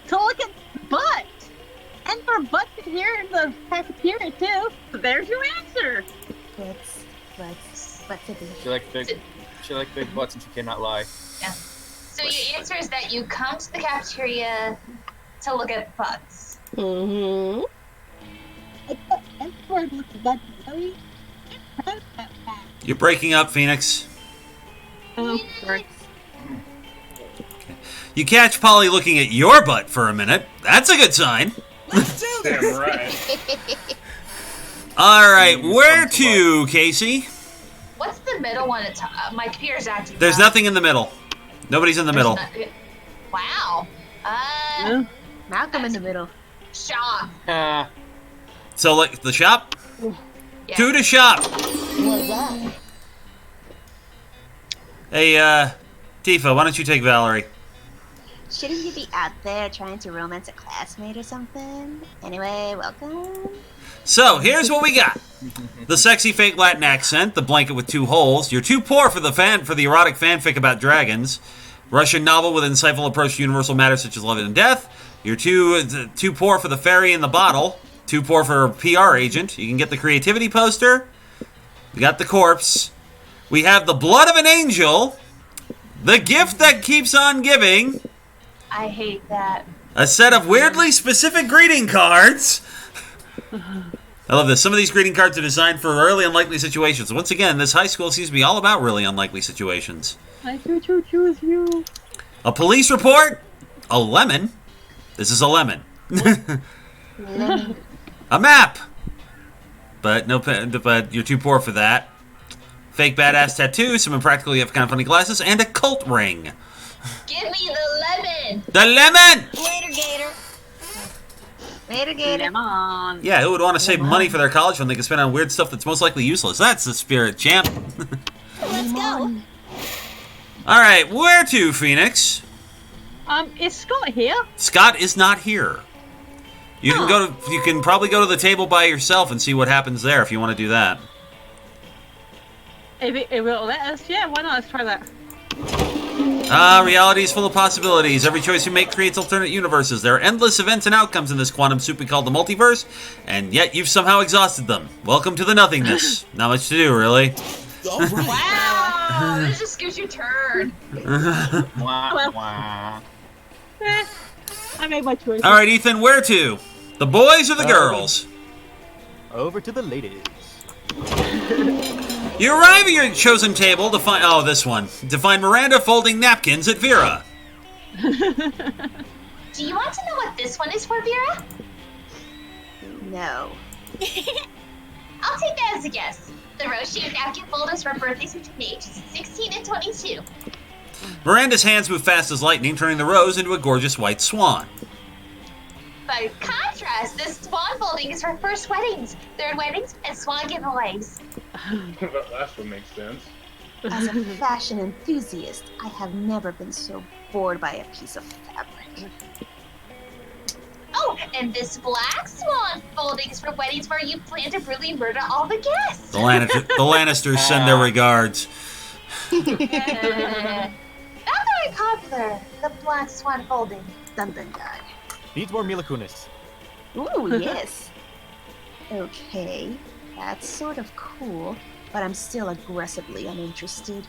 To look at butt And there are butts in here in the cafeteria too. So there's your answer. Butts. She like big butts and she cannot lie. Yeah. So your answer is that you come to the cafeteria to look at butts. Mm-hmm. You're breaking up, Phoenix. Oh, sorry. You catch Polly looking at your butt for a minute. That's a good sign. Let's do this. Damn right. All right, where to, Casey? What's the middle one? My computer's acting. There's nothing in the middle. Nobody's in the middle. Wow. Malcolm in the middle. Shop. So, like, the shop? Yeah. To the shop. What's that? Hey, Tifa, why don't you take Valerie? Shouldn't you be out there trying to romance a classmate or something? Anyway, welcome. So, here's what we got. The sexy fake Latin accent, the blanket with 2 holes, you're too poor for the erotic fanfic about dragons, Russian novel with insightful approach to universal matters such as love and death, you're too poor for the fairy in the bottle, too poor for a PR agent, you can get the creativity poster, we got the corpse, we have the blood of an angel, the gift that keeps on giving, I hate that. a set of weirdly specific greeting cards. I love this. Some of these greeting cards are designed for really unlikely situations. Once again, this high school seems to be all about really unlikely situations. I choose you. A police report? A lemon? This is a lemon. A map! But you're too poor for that. Fake badass tattoo, some impractical yet kind of funny glasses, and a cult ring. Give me the lemon. The lemon! Later, Gator. Later, Gator. Lemon. Yeah, who would want to save money for their college when they can spend on weird stuff that's most likely useless? That's the spirit, champ. Let's go. All right, where to, Phoenix? Is Scott here? Scott is not here. You can probably go to the table by yourself and see what happens there if you want to do that. If it will let us, yeah, why not? Let's try that. Reality is full of possibilities. Every choice you make creates alternate universes. There are endless events and outcomes in this quantum soup we call the multiverse, and yet you've somehow exhausted them. Welcome to the nothingness. Not much to do, really. Wow, this just gives you a turn. I made my choice. All right, Ethan, where to? The boys or the girls? Over to the ladies. You arrive at your chosen table to find... Oh, this one. To find Miranda folding napkins at Vera. Do you want to know what this one is for, Vera? No. I'll take that as a guess. The rose-shaped napkin folders for birthdays between ages 16 and 22. Miranda's hands move fast as lightning, turning the rose into a gorgeous white swan. By contrast, this swan folding is for first weddings, third weddings, and swan giveaways. That last one makes sense. As a fashion enthusiast, I have never been so bored by a piece of fabric. Oh, and this black swan folding is for weddings where you plan to brutally murder all the guests. The Lannisters send their regards. Not very popular, the black swan folding. Dun dun dun. Needs more Mila Kunis. Ooh, yes. Okay, that's sort of cool, but I'm still aggressively uninterested.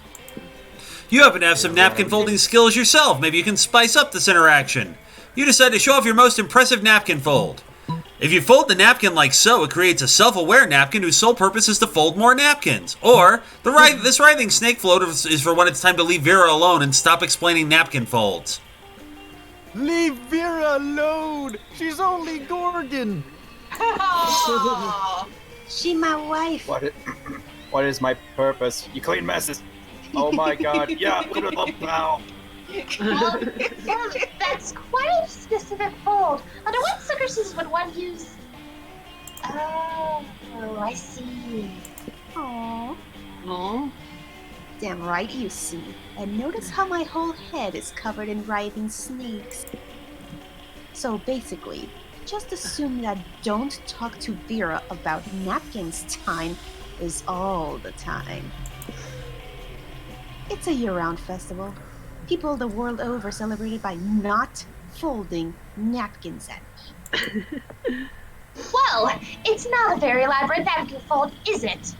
You happen to have some napkin folding skills yourself. Maybe you can spice up this interaction. You decide to show off your most impressive napkin fold. If you fold the napkin like so, it creates a self-aware napkin whose sole purpose is to fold more napkins. Or, this writhing snake float is for when it's time to leave Vera alone and stop explaining napkin folds. Leave Vera alone! She's only Gorgon! She my wife. What is my purpose? You clean messes. Oh my god, yeah, look at the bow. Well, that's quite a specific fold. Under what circumstances would one use... Oh, I see. Aww. Damn right you see. And notice how my whole head is covered in writhing snakes. So basically, just assume that don't talk to Vera about napkins time is all the time. It's a year-round festival. People the world over celebrated by not folding napkins at Well, it's not a very elaborate napkin fold, is it?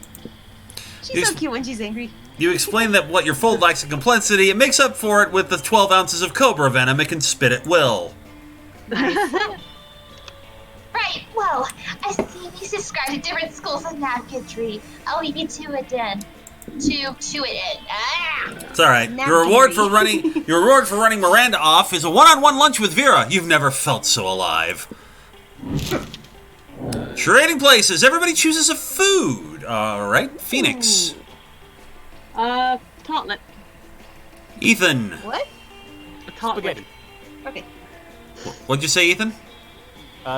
She's so cute when she's angry. You explain that what your fold lacks in complexity, it makes up for it with the 12 ounces of cobra venom it can spit at will. Right, well, I see you subscribe to different schools of napkinry. I'll leave you to it then. To it in. It's alright. Your reward for running Miranda off is a one-on-one lunch with Vera. You've never felt so alive. Trading places. Everybody chooses a food. Alright. Phoenix. Tartlet. Ethan. What? Spaghetti. Okay. What'd you say, Ethan?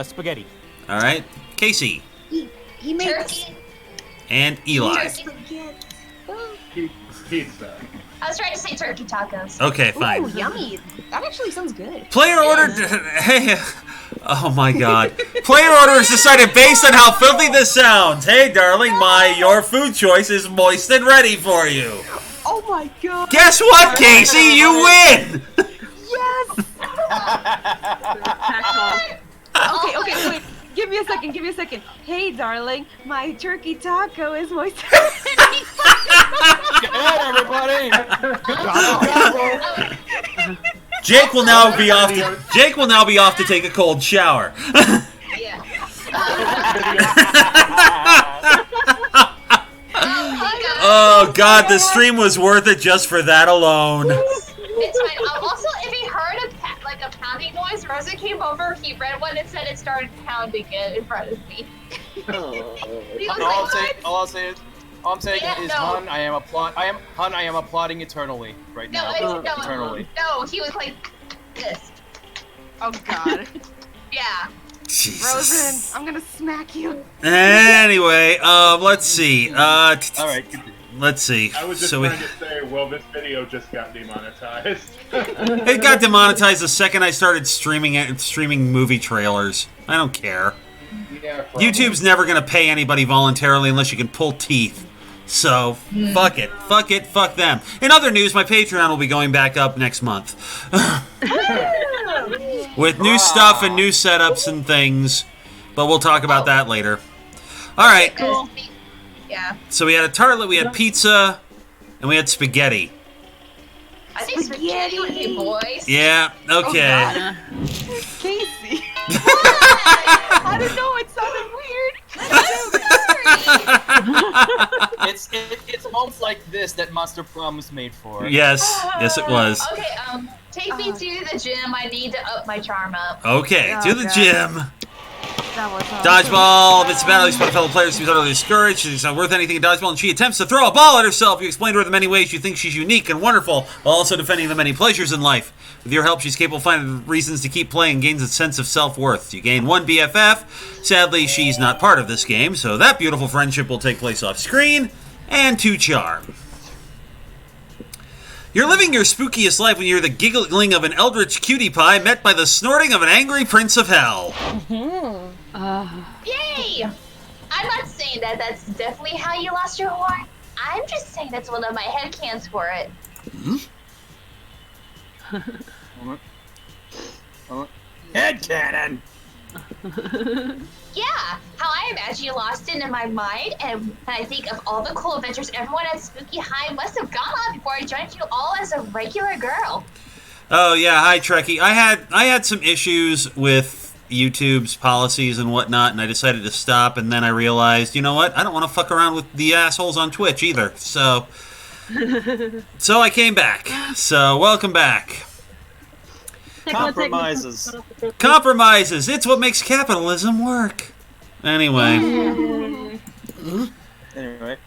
Spaghetti. Alright. Casey. He made turkey. And Eli. Pizza. I was trying to say turkey tacos. Okay, fine. Ooh, yummy. That actually sounds good. Player order. Hey. Oh my god. Player order is decided based on how filthy this sounds. Hey, darling, your food choice is moist and ready for you. Oh my god. Guess what, Casey? You win! Yes! Okay, wait. Give me a second. Hey, darling, my turkey taco is moist. Good, everybody! Jake will now be off to take a cold shower. Yeah. Oh god, the stream was worth it just for that alone. It's fine. Also, if he heard a pounding noise, Rosa came over, he read one and said it started pounding it in front of me. He was All I'm saying is, hun, I am applauding eternally right now. Eternally. No, he was like this. Oh god. Yeah. Jesus. Rosen, I'm gonna smack you. Anyway, let's see. Alright. Let's see. I was just trying to say, well, this video just got demonetized. It got demonetized the second I started streaming movie trailers. I don't care. Yeah, probably. YouTube's never gonna pay anybody voluntarily unless you can pull teeth. So, fuck it. Fuck them. In other news, my Patreon will be going back up next month. With new stuff and new setups and things. But we'll talk about that later. Alright. Cool. Yeah. So we had a tartlet, we had pizza, and we had spaghetti. I think spaghetti would be moist. Yeah, okay. Oh, Casey. I don't know, it sounded weird. It's moments like this that Monster Prom was made for. Yes, it was. Okay, take me to the gym. I need to up my charm up. Okay, to the gym. That was Dodgeball. If it's a battle, you spot a fellow player seems utterly discouraged. She's not worth anything in dodgeball, and she attempts to throw a ball at herself. You explain to her the many ways you think she's unique and wonderful, while also defending the many pleasures in life. With your help, she's capable of finding reasons to keep playing and gains a sense of self-worth. You gain one BFF. Sadly, she's not part of this game, so that beautiful friendship will take place off screen. And 2 charm. You're living your spookiest life when you're the giggling of an eldritch cutie pie met by the snorting of an angry prince of hell. Yay! I'm not saying that that's definitely how you lost your horn. I'm just saying that's one of my headcanons for it. Headcanon! Yeah, how I imagine you lost it in my mind, and I think of all the cool adventures everyone at Spooky High must have gone on before I joined you all as a regular girl. Oh yeah, hi Trekkie. I had some issues with YouTube's policies and whatnot, and I decided to stop. And then I realized, you know what? I don't want to fuck around with the assholes on Twitch either. So I came back. So welcome back. Compromises. Compromises. It's what makes capitalism work. Anyway. Anyway.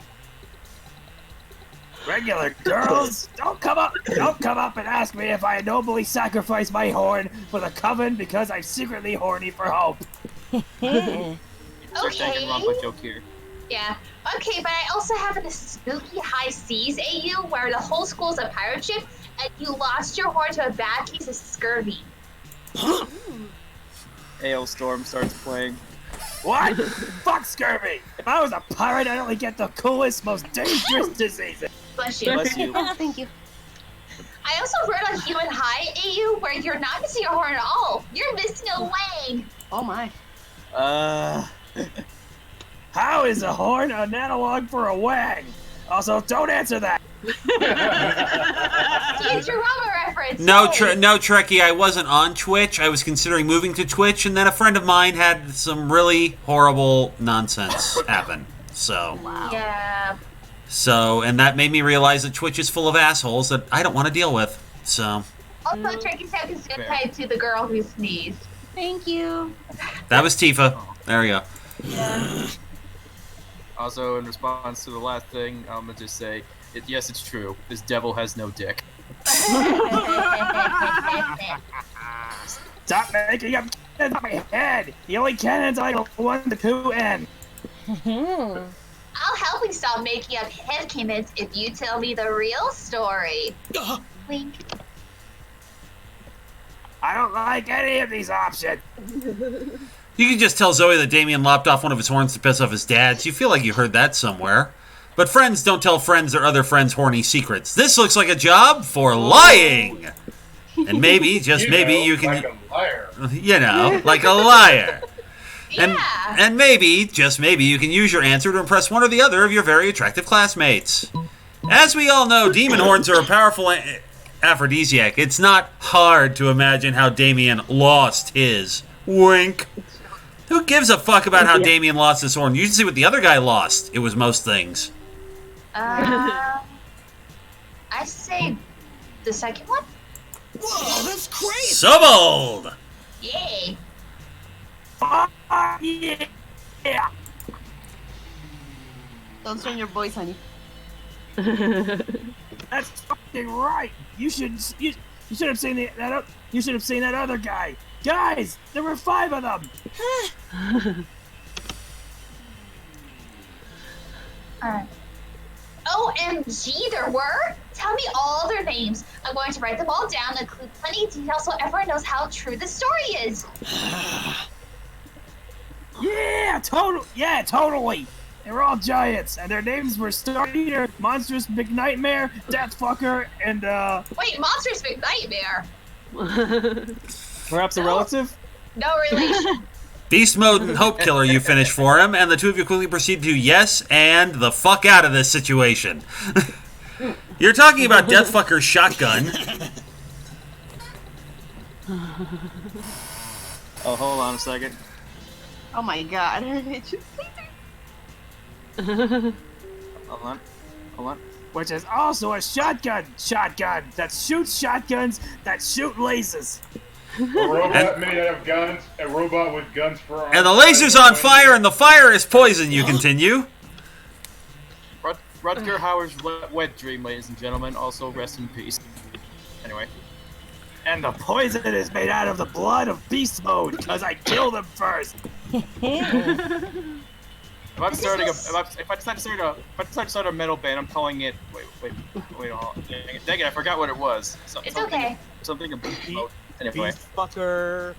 Regular girls, don't come up and ask me if I nobly sacrificed my horn for the coven because I'm secretly horny for hope. Okay. Joke here. Yeah. Okay, but I also have a Spooky High Seas AU where the whole school's a pirate ship and you lost your horn to a bad case of scurvy. Hailstorm starts playing. What? Fuck scurvy! If I was a pirate, I'd only get the coolest, most dangerous diseases. Bless you. Bless you. Thank you. I also wrote on Human High AU where you're not missing a horn at all. You're missing a leg. Oh my. How is a horn an analog for a wang? Also, don't answer that. Futurama reference. No, Trekkie, I wasn't on Twitch. I was considering moving to Twitch, and then a friend of mine had some really horrible nonsense happen. So, Yeah. and that made me realize that Twitch is full of assholes that I don't want to deal with. So, Also, Trekkie said is tied to the girl who sneezed. Thank you. that was Tifa. There we go. Yeah. Also, in response to the last thing, I'm gonna just say, yes, it's true. This devil has no dick. Stop making up in my head. The only canon's like a 1 to 2 N. I'll help you stop making up headcanons if you tell me the real story. Wink. I don't like any of these options. You can just tell Zoe that Damien lopped off one of his horns to piss off his dad. You feel like you heard that somewhere. But friends don't tell friends or other friends horny secrets. This looks like a job for lying. And maybe, just maybe, you can... Like a liar. You know, like a liar. Yeah. And maybe, just maybe, you can use your answer to impress one or the other of your very attractive classmates. As we all know, demon horns are a powerful aphrodisiac. It's not hard to imagine how Damien lost his. Wink. Who gives a fuck about how Damien lost his horn? You should see what the other guy lost. It was most things. I say the second one. Whoa, that's crazy! So bold! Yay! Yeah. Don't strain your voice, honey. That's fucking right. You should have seen that. You should have seen that other guy. Guys, there were 5 of them. OMG, there were? Tell me all their names. I'm going to write them all down and include plenty of details so everyone knows how true the story is. Yeah, totally. They were all giants, and their names were Star Eater, Monstrous Big Nightmare, Deathfucker, and Wait, Monsters Big Nightmare? Perhaps a relative? No relation. Beast Mode and Hope Killer you finished for him, and the two of you quickly proceed to yes and the fuck out of this situation. You're talking about Deathfucker's shotgun. Oh, hold on a second. Oh my god. Hold on. which is also a shotgun that shoots shotguns that shoot lasers. A robot made out of guns, a robot with guns for arms. And the laser's on fire, and the fire is poison. You continue. Rutger Hauer's wet dream, ladies and gentlemen. Also, rest in peace. Anyway. And the poison is made out of the blood of Beast Mode, because I killed him first. If I decide to start a metal band, I'm calling it. Wait, hold on. Dang it, I forgot what it was. It's okay. Something of Beast Mode. Anyway. Beast Fucker,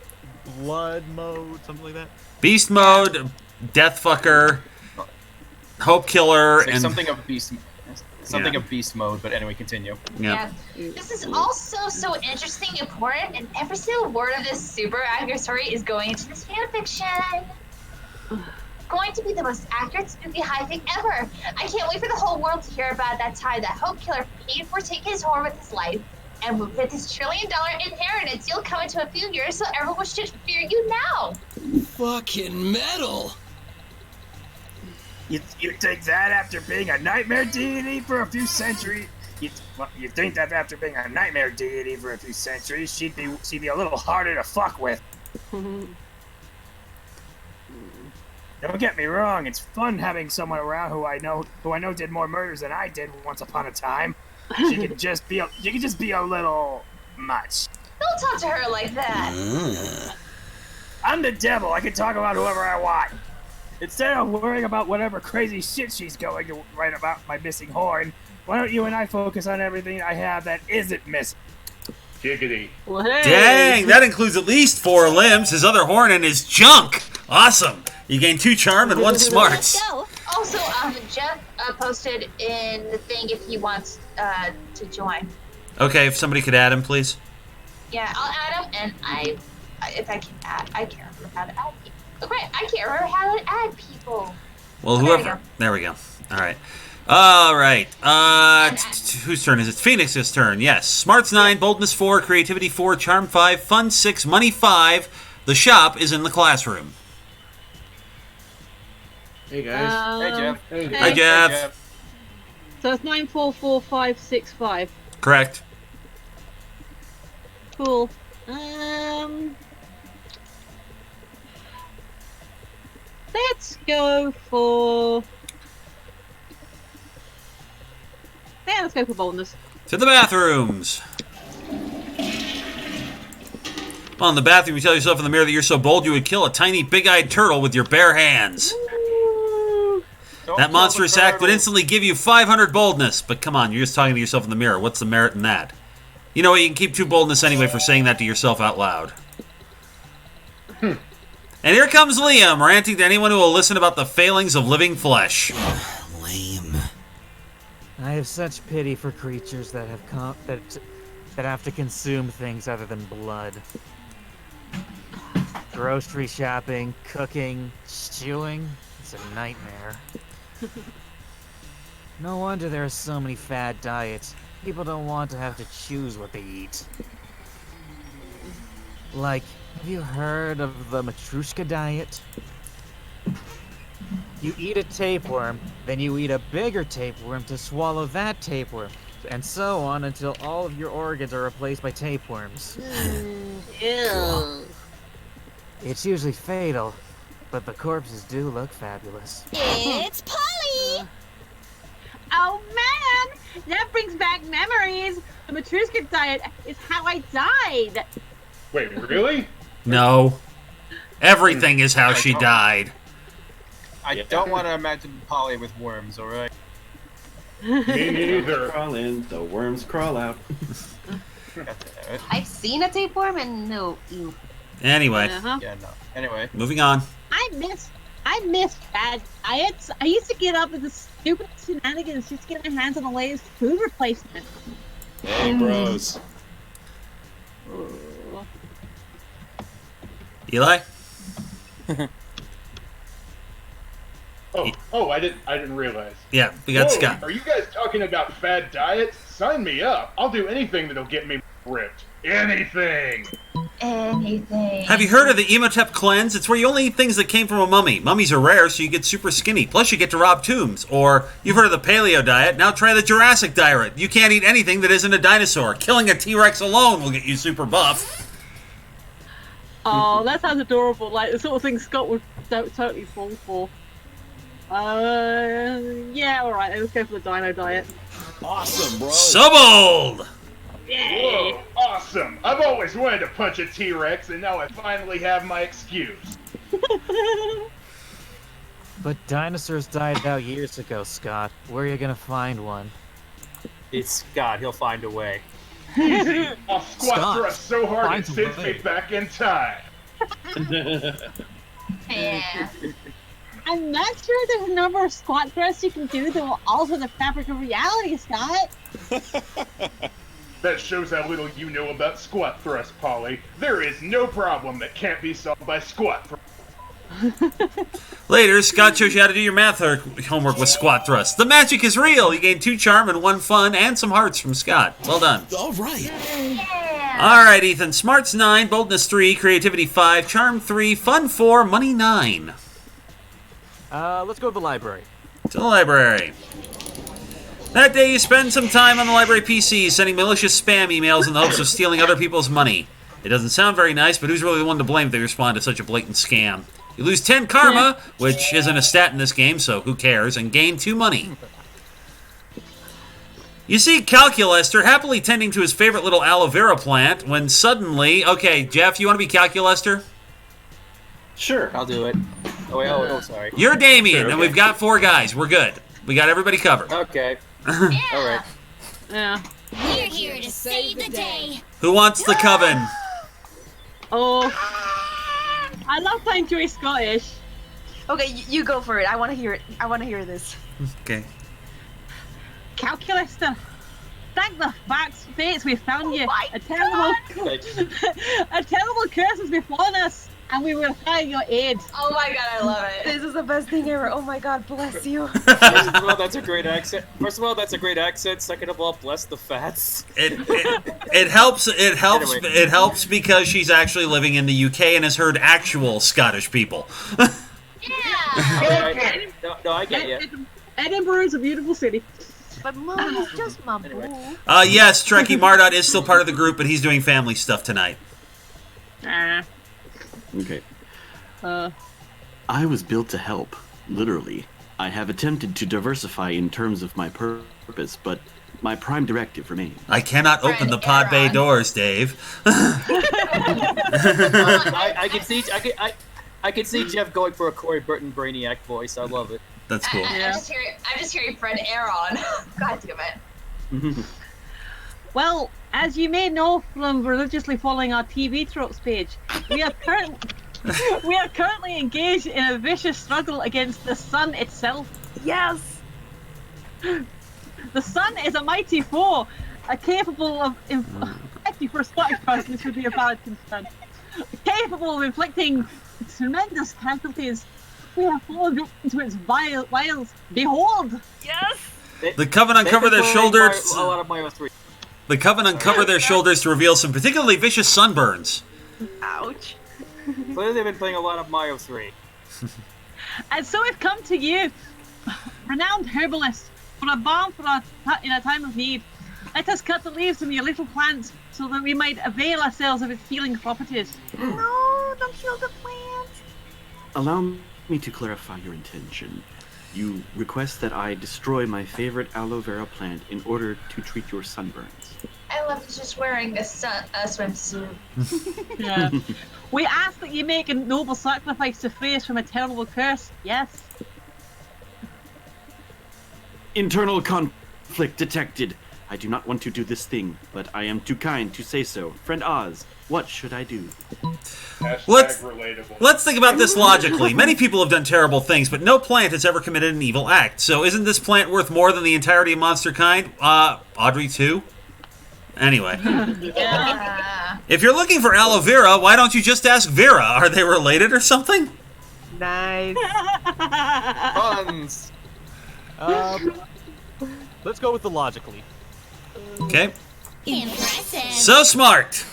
Blood Mode, something like that. Beast Mode, Deathfucker, Hope Killer, and something of Beast. Something of Beast Mode, but anyway, continue. Yeah. This is also so interesting, important, and every single word of this super accurate story is going into this fanfiction. Going to be the most accurate spooky high thing ever. I can't wait for the whole world to hear about that time that Hope Killer paid for taking his horn with his life. And with this $1 trillion inheritance, you'll come into a few years, so everyone should fear you now. Fucking metal. You think that after being a nightmare deity for a few centuries? You think that after being a nightmare deity for a few centuries, she'd be a little harder to fuck with? Don't get me wrong, it's fun having someone around who I know did more murders than I did once upon a time. She can just be a little much. Don't talk to her like that. I'm the devil. I can talk about whoever I want. Instead of worrying about whatever crazy shit she's going to write about my missing horn, why don't you and I focus on everything I have that isn't missing? Giggity. Dang, that includes at least 4 limbs, his other horn, and his junk. Awesome. You gain 2 charm and 1 smarts. Also, Jeff posted in the thing if he wants to join. Okay, if somebody could add him, please. Yeah, I'll add him, and I if I can add, I can't remember how to add people. Right, I can't remember how to add people. Well, Oh, whoever. There we go. All right. All right. Whose turn is it? Phoenix's turn. Yes. Smarts 9, boldness 4, creativity 4, charm 5, fun 6, money 5. The shop is in the classroom. Hey guys. Hey Jeff. Hi, Jeff. So it's 944565. Correct. Cool. Let's go for. Yeah, let's go for boldness. To the bathrooms. Well, in the bathroom, you tell yourself in the mirror that you're so bold you would kill a tiny, big-eyed turtle with your bare hands. That monstrous act would instantly give you 500 boldness. But come on, you're just talking to yourself in the mirror. What's the merit in that? You know what? You can keep 2 boldness anyway for saying that to yourself out loud. And here comes Liam, ranting to anyone who will listen about the failings of living flesh. Lame. I have such pity for creatures that have that have to consume things other than blood. Grocery shopping, cooking, stewing. It's a nightmare. No wonder there are so many fad diets. People don't want to have to choose what they eat. Like, have you heard of the Matrushka diet? You eat a tapeworm, then you eat a bigger tapeworm to swallow that tapeworm, and so on until all of your organs are replaced by tapeworms. Ew. It's usually fatal, but the corpses do look fabulous. It's Polly! Oh man! That brings back memories! The Matrushka diet is how I died! Wait, really? No. Everything is how she died. I don't want to imagine Polly with worms, alright? Me neither. Crawl in, the worms crawl out. I've seen a tapeworm and no, ew. Anyway. Yeah, no. Anyway. Moving on. I miss bad diets. I used to get up with the stupid shenanigans just to get my hands on the latest food replacement. Hey, bros. Eli? I didn't realize. Yeah, we got Whoa, Scott. Are you guys talking about fad diets? Sign me up. I'll do anything that'll get me ripped. Anything. Anything. Have you heard of the Emotep cleanse? It's where you only eat things that came from a mummy. Mummies are rare, so you get super skinny. Plus, you get to rob tombs. Or, you've heard of the paleo diet. Now try the Jurassic diet. You can't eat anything that isn't a dinosaur. Killing a T-Rex alone will get you super buff. Oh, that sounds adorable. Like the sort of thing Scott would totally fall for. Yeah, alright, let's go for the dino diet. Awesome, bro. So bold! Whoa, awesome. I've always wanted to punch a T-Rex, and now I finally have my excuse. But dinosaurs died out years ago, Scott. Where are you gonna find one? It's Scott. He'll find a way. Easy. I'll squat Scott, thrust so hard it find a sends way. me back in time. Yeah. I'm not sure there's a number of squat thrusts you can do that will alter the fabric of reality, Scott. That shows how little you know about squat thrust, Polly. There is no problem that can't be solved by squat thrust. Later, Scott shows you how to do your math homework with squat thrust. The magic is real. You gain 2 charm and 1 fun and some hearts from Scott. Well done. All right. All right, Ethan. Smarts 9, boldness 3, creativity 5, charm 3, fun 4, money 9. Let's go to the library. To the library. That day, you spend some time on the library PC sending malicious spam emails in the hopes of stealing other people's money. It doesn't sound very nice, but who's really the one to blame if they respond to such a blatant scam? You lose 10 karma, which isn't a stat in this game, so who cares, and gain 2 money. You see Calculester happily tending to his favorite little aloe vera plant when suddenly... Okay, Jeff, you want to be Calculester? Sure. I'll do it. Oh, wait, oh sorry. You're Damien, Sure, okay. and we've got 4 guys. We're good. We got everybody covered. Okay. All right. Yeah. We're here to save the day. Who wants the coven? Oh. I love playing Joey Scottish. Okay, you go for it. I want to hear it. I want to hear this. Okay. Calculus. Thank the fates we found you. A terrible curse has befallen us, and we will hire your aid. Oh my god, I love it. This is the best thing ever. Oh my god, bless you. First of all, that's a great accent. Second of all, bless the fats. It helps. Anyway. It helps because she's actually living in the UK and has heard actual Scottish people. No, I get you. Edinburgh is a beautiful city. But Mom is just my boo. Yes, Trekkie Mardot is still part of the group, but he's doing family stuff tonight. Okay. I was built to help, literally. I have attempted to diversify in terms of my purpose, but my prime directive remains. I cannot open the pod bay doors, Dave. I can see Jeff going for a Corey Burton Brainiac voice. I love it. That's cool. I'm just hearing Fred Aaron. God damn it. Well, as you may know from religiously following our TV tropes page, we are currently engaged in a vicious struggle against the sun itself. Yes! The sun is a mighty foe, capable of... Actually, for a Scottish person, this would be a valid concern. Capable of inflicting tremendous casualties. We have fallen into its wiles. Behold! Yes! The Coven uncover their shoulders. A lot of Mario 3. The Coven uncover their shoulders to reveal some particularly vicious sunburns. Ouch. Clearly, they've been playing a lot of Mario 3. And so we've come to you, renowned herbalist, for a balm in a time of need. Let us cut the leaves from your little plant so that we might avail ourselves of its healing properties. No, don't kill the plant. Allow me to clarify your intention. You request that I destroy my favorite aloe vera plant in order to treat your sunburns. I love just wearing a swimsuit. Yeah. We ask that you make a noble sacrifice to free us from a terrible curse. Yes. Internal conflict detected. I do not want to do this thing, but I am too kind to say so. Friend Oz, what should I do? Let's think about this logically. Many people have done terrible things, but no plant has ever committed an evil act. So isn't this plant worth more than the entirety of monster kind? Audrey too? Anyway. Yeah. If you're looking for aloe vera, why don't you just ask Vera? Are they related or something? Nice. Buns. Let's go with the logically. Okay. Impressive. So smart.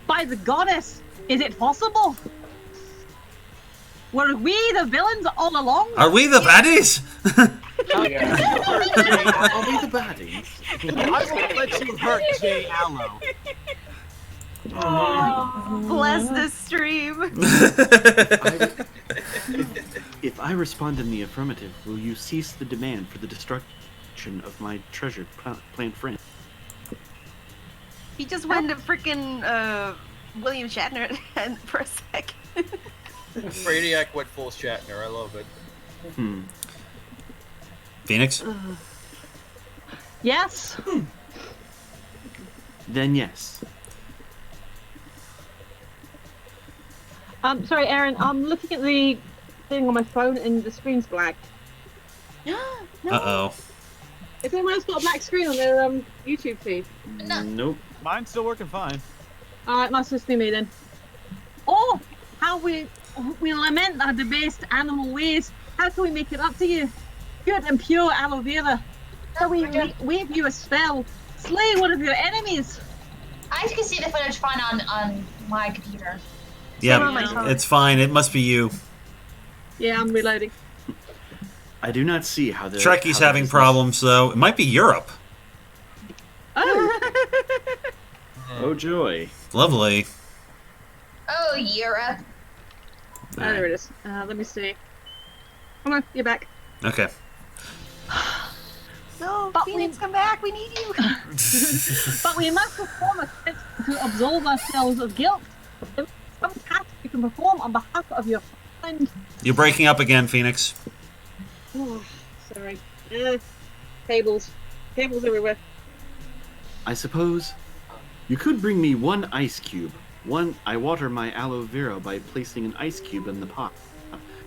By the goddess, is it possible? Were we the villains all along? Are we the baddies? Are we the baddies? I won't let you hurt J. Aloe. Bless the stream. If I respond in the affirmative, will you cease the demand for the destruction of my treasured plant friend? He just went to freaking William Shatner for a second. Brainiac went full Shatner. I love it. Phoenix? Yes. Then yes. Sorry, Aaron. I'm looking at the thing on my phone and the screen's black. Uh-oh. Has anyone else got a black screen on their YouTube feed? Nope. Mine's still working fine. Alright, must just be me then. Oh, how we lament our debased animal ways. How can we make it up to you? Good and pure aloe vera. So we wave you a spell. Slay one of your enemies. I can see the footage fine on my computer. Yeah, it's fine. It must be you. Yeah, I'm reloading. I do not see how the Trekkie's having problems, though. It might be Europe. Oh. Oh, joy. Lovely. Oh, Europe. There it is. Let me see. Come on, you're back. Okay. No, Phoenix, come back. We need you. But we must perform a test to absolve ourselves of guilt. Some task you can perform on behalf of your friend. You're breaking up again, Phoenix. Oh, sorry. Cables. Cables everywhere. I suppose you could bring me one ice cube. I water my aloe vera by placing an ice cube in the pot,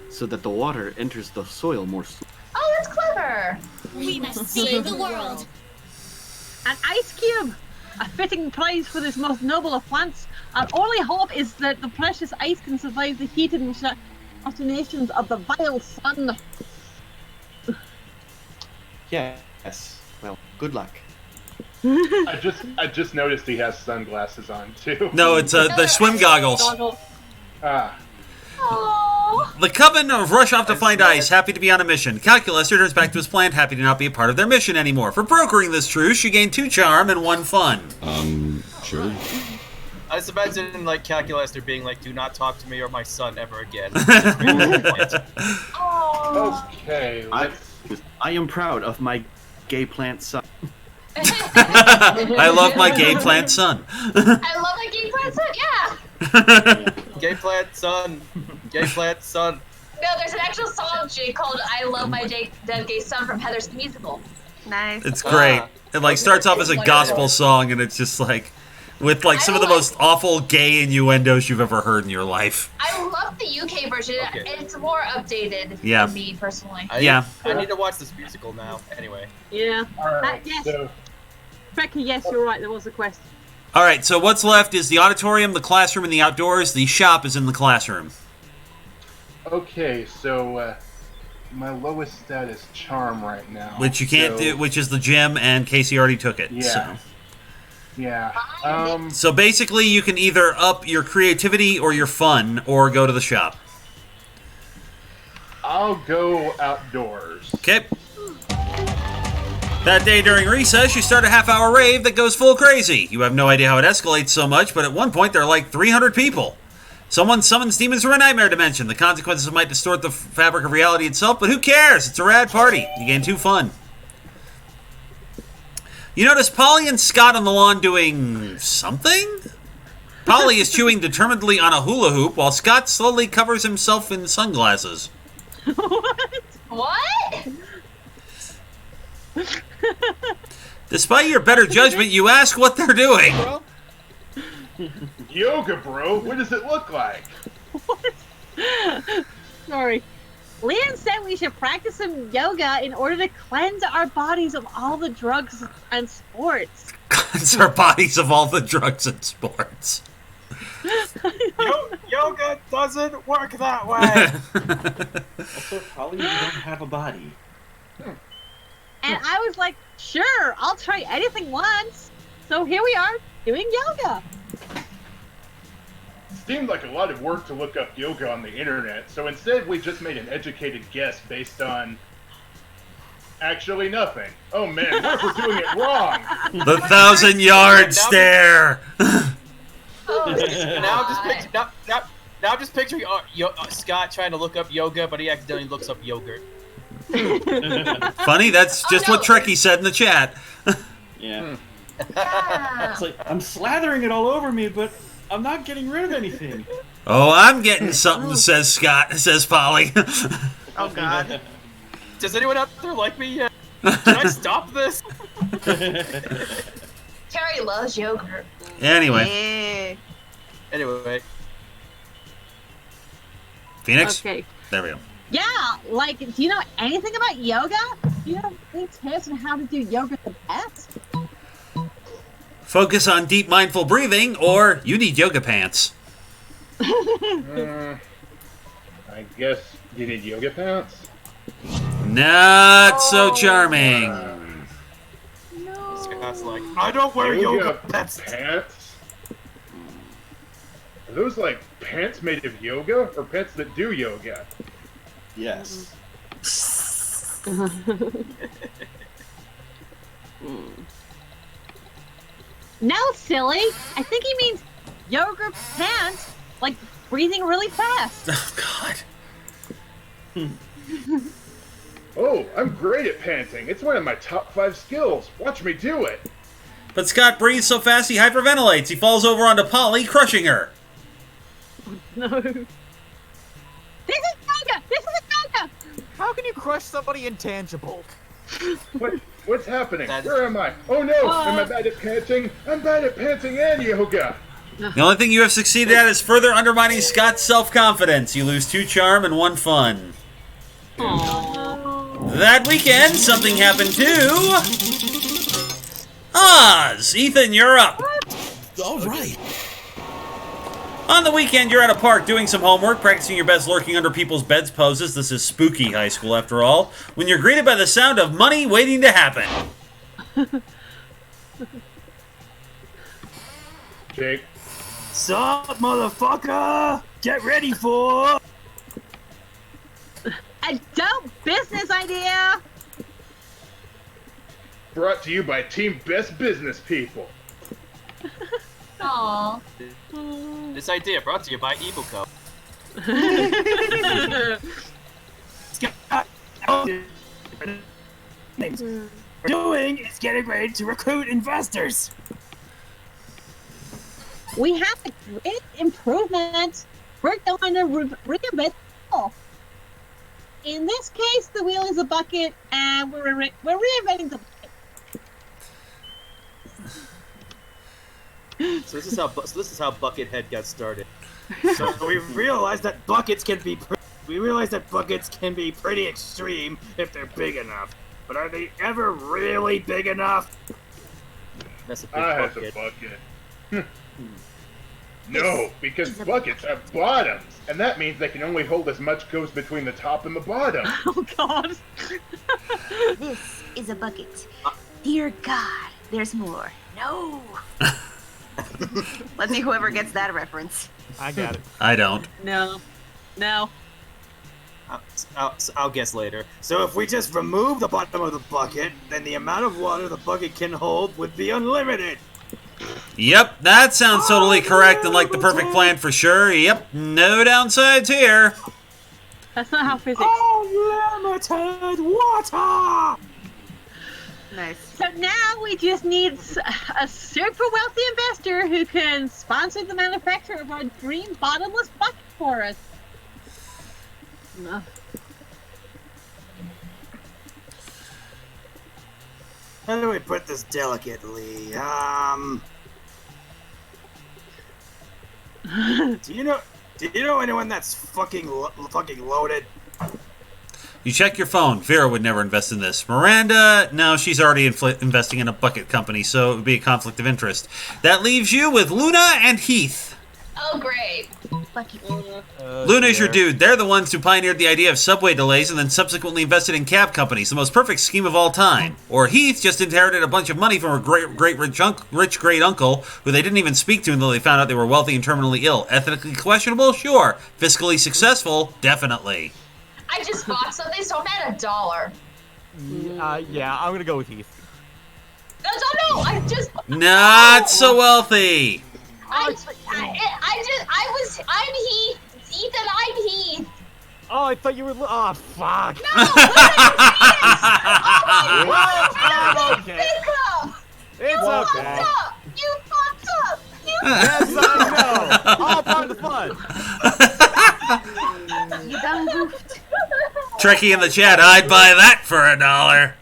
so that the water enters the soil more slowly. Oh, that's clever. We must save the world. An ice cube! A fitting prize for this most noble of plants. Our only hope is that the precious ice can survive the heat and machinations of the vile sun. Yes. Well, good luck. I just noticed he has sunglasses on too. No, it's the swim goggles. Ah. The Coven rush off to find ice, happy to be on a mission. Calculus returns back to his plant, happy to not be a part of their mission anymore. For brokering this truce, you gain 2 charm and 1 fun. Sure. I just imagine like Calculus being like, "Do not talk to me or my son ever again." Okay. I am proud of my gay plant son. I love my gay plant son. I love my gay plant son, yeah! Gay plant son. Gay plant son. No, there's an actual song called I Love My Dead Gay Son from Heather's the Musical. Nice. It's great. It like starts off as a gospel song, and it's just like with like some of the most awful gay innuendos you've ever heard in your life. I love the UK version. Okay. It's more updated Yeah. for me personally. Yeah. I need to watch this musical now. Anyway. Yeah. Alright, Yes. so Becky, yes, you're right. There was a question. All right, so what's left is the auditorium, the classroom, and the outdoors. The shop is in the classroom. okay, so my lowest stat is charm right now. Which you can't so- do, which is the gym, and Casey already took it. Yeah. Yeah. So basically, you can either up your creativity or your fun, or go to the shop. I'll go outdoors. Okay. That day during recess, you start a half-hour rave that goes full crazy. You have no idea how it escalates so much, but at one point there are like 300 people. Someone summons demons from a nightmare dimension. The consequences might distort the fabric of reality itself, but who cares? It's a rad party. You gain 2 fun. You notice Polly and Scott on the lawn doing something? Polly is chewing determinedly on a hula hoop, while Scott slowly covers himself in sunglasses. What? Despite your better judgment, you ask what they're doing. Yoga, bro. What does it look like? Sorry. Leon said we should practice some yoga in order to cleanse our bodies of all the drugs and sports. Cleanse our bodies of all the drugs and sports. Yoga doesn't work that way. Also, probably you don't have a body. And I was like, sure, I'll try anything once. So here we are, doing yoga. Seemed like a lot of work to look up yoga on the internet, so instead we just made an educated guess based on actually nothing. Oh man, what if we're doing it wrong? The 1,000-yard stare. Now I'm just picturing Scott trying to look up yoga, but he accidentally looks up yogurt. Funny, that's just what Trekkie said in the chat. Yeah. It's like, I'm slathering it all over me, but I'm not getting rid of anything. Oh, I'm getting something, says Scott, says Polly. Oh, God. Does anyone out there like me yet? Can I stop this? Terry loves yogurt. Anyway. Anyway. Phoenix? Okay. There we go. Yeah, like, do you know anything about yoga? Do you have any tips on how to do yoga the best? Focus on deep mindful breathing, or you need yoga pants. I guess you need yoga pants? Not so charming. Scott's like, I don't wear yoga pants. Are those like pants made of yoga, or pants that do yoga? Yes. No, silly. I think he means yoga pants, like breathing really fast. Oh, God. Oh, I'm great at panting. It's one of my top 5 skills. Watch me do it. But Scott breathes so fast he hyperventilates. He falls over onto Polly, crushing her. No. This is yoga! This is yoga! How can you crush somebody intangible? What's happening? Where am I? Oh no! Am I bad at panting? I'm bad at panting and yoga! The only thing you have succeeded at is further undermining Scott's self-confidence. You lose 2 charm and 1 fun. That weekend, something happened to... Oz! Ethan, you're up. All right. On the weekend, you're at a park doing some homework, practicing your best lurking under people's beds poses. This is spooky high school, after all. When you're greeted by the sound of money waiting to happen. Jake. Sup, motherfucker? Get ready for... A dope business idea! Brought to you by Team Best Business People. Aww. This idea brought to you by Ebuco. We're doing is getting ready to recruit investors. We have a great improvement. We're going to reinvent the wheel. In this case, the wheel is a bucket, and we're reinventing the bucket. So this is how Buckethead got started. So we realized that buckets can be pretty extreme if they're big enough. But are they ever really big enough? That's a big I have bucket. a bucket. No, because buckets have bottoms, and that means they can only hold as much goes between the top and the bottom. Oh, God. This is a bucket. Dear God, there's more. No. Let's see whoever gets that reference. I got it. I don't. No. I'll guess later. So if we just remove the bottom of the bucket, then the amount of water the bucket can hold would be unlimited. Yep, that sounds totally correct and like the perfect plan for sure. Yep, no downsides here. That's not how physics. Unlimited water! Nice. So now we just need a super wealthy investor who can sponsor the manufacture of our dream bottomless bucket for us. No. How do we put this delicately? Do you know anyone that's fucking loaded? You check your phone. Vera would never invest in this. Miranda, no, she's already investing in a bucket company, so it would be a conflict of interest. That leaves you with Luna and Heath. Oh, great. Luna's your dude. They're the ones who pioneered the idea of subway delays and then subsequently invested in cab companies. The most perfect scheme of all time. Or Heath just inherited a bunch of money from a great rich great uncle who they didn't even speak to until they found out they were wealthy and terminally ill. Ethically questionable? Sure. Fiscally successful? Definitely. I just bought something, so I'm at $1. Yeah, I'm gonna go with Heath. No, I just... Not so wealthy. I'm Heath. Ethan, I'm Heath. Oh, I thought you were. Oh, fuck. No, Okay. It's You okay. fucked up. You fucked up. Yes, I know. All part of the fun. You done goofed. Trekkie in the chat, I'd buy that for $1.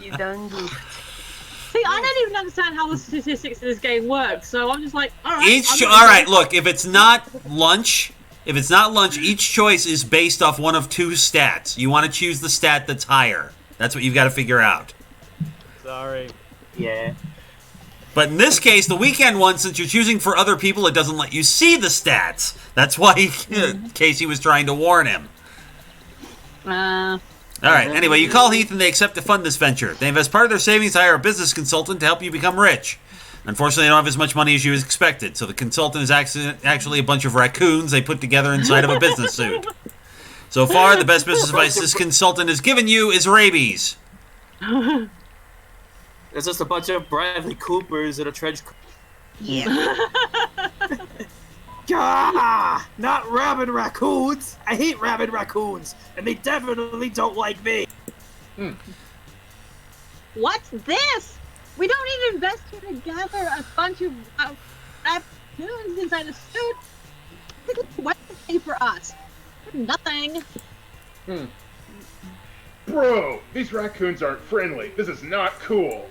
You done goofed. See, I don't even understand how the statistics of this game work, so I'm just like, alright. All right, look, if it's not lunch, each choice is based off one of two stats. You want to choose the stat that's higher. That's what you've got to figure out. Sorry. Yeah. But in this case, the weekend one, since you're choosing for other people, it doesn't let you see the stats. That's why Casey was trying to warn him. All right, anyway, you call Heath and they accept to fund this venture. They invest part of their savings to hire a business consultant to help you become rich. Unfortunately, they don't have as much money as you expected, so the consultant is actually a bunch of raccoons they put together inside of a business suit. So far, the best business advice this consultant has given you is rabies. It's just a bunch of Bradley Coopers in a trench coat. Yeah. Gah! Not rabid raccoons! I hate rabid raccoons, and they definitely don't like me! What's this? We don't need investors to gather a bunch of raccoons inside a suit. What to pay for us? Nothing. Bro, these raccoons aren't friendly. This is not cool.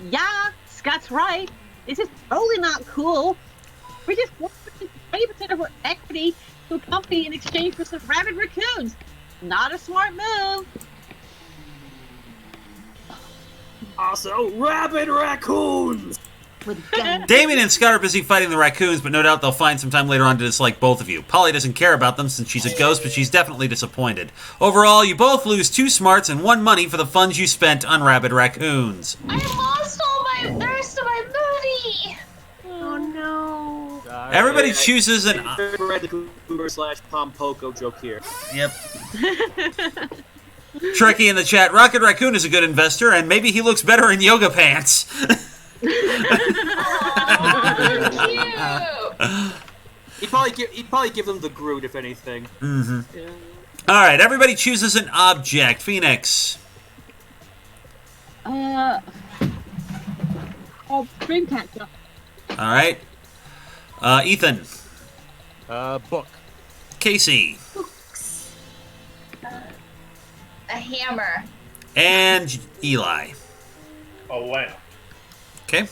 Yeah, Scott's right. This is totally not cool. We just want 20% of our equity to a company in exchange for some rabid raccoons. Not a smart move. Also, rabid raccoons! Damien and Scott are busy fighting the raccoons, but no doubt they'll find some time later on to dislike both of you. Polly doesn't care about them since she's a ghost, but she's definitely disappointed. Overall, you both lose 2 smarts and 1 money for the funds you spent on rabid raccoons. I lost all the rest of my money! Oh no. Everybody chooses an... /Pompoko joke here. Yep. Tricky in the chat. Rocket Raccoon is a good investor, and maybe he looks better in yoga pants. He'd probably give them the Groot if anything. Mm-hmm. Yeah. All right, everybody chooses an object. Phoenix. Dreamcatcher. All right. Ethan. Book. Casey. A hammer. And Eli. A lamp. Okay.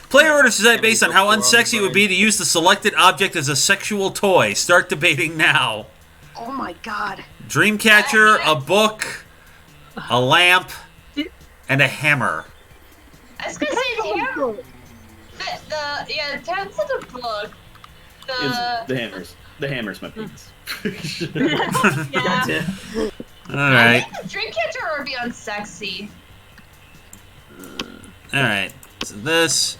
Player orders decide based on how unsexy it would be to use the selected object as a sexual toy. Start debating now. Oh my god. Dreamcatcher, a book, a lamp, and a hammer. I was gonna say the hammer. That's the book. The hammer's my penis. Yeah. All right. I think the Dreamcatcher would be unsexy. All right. So this.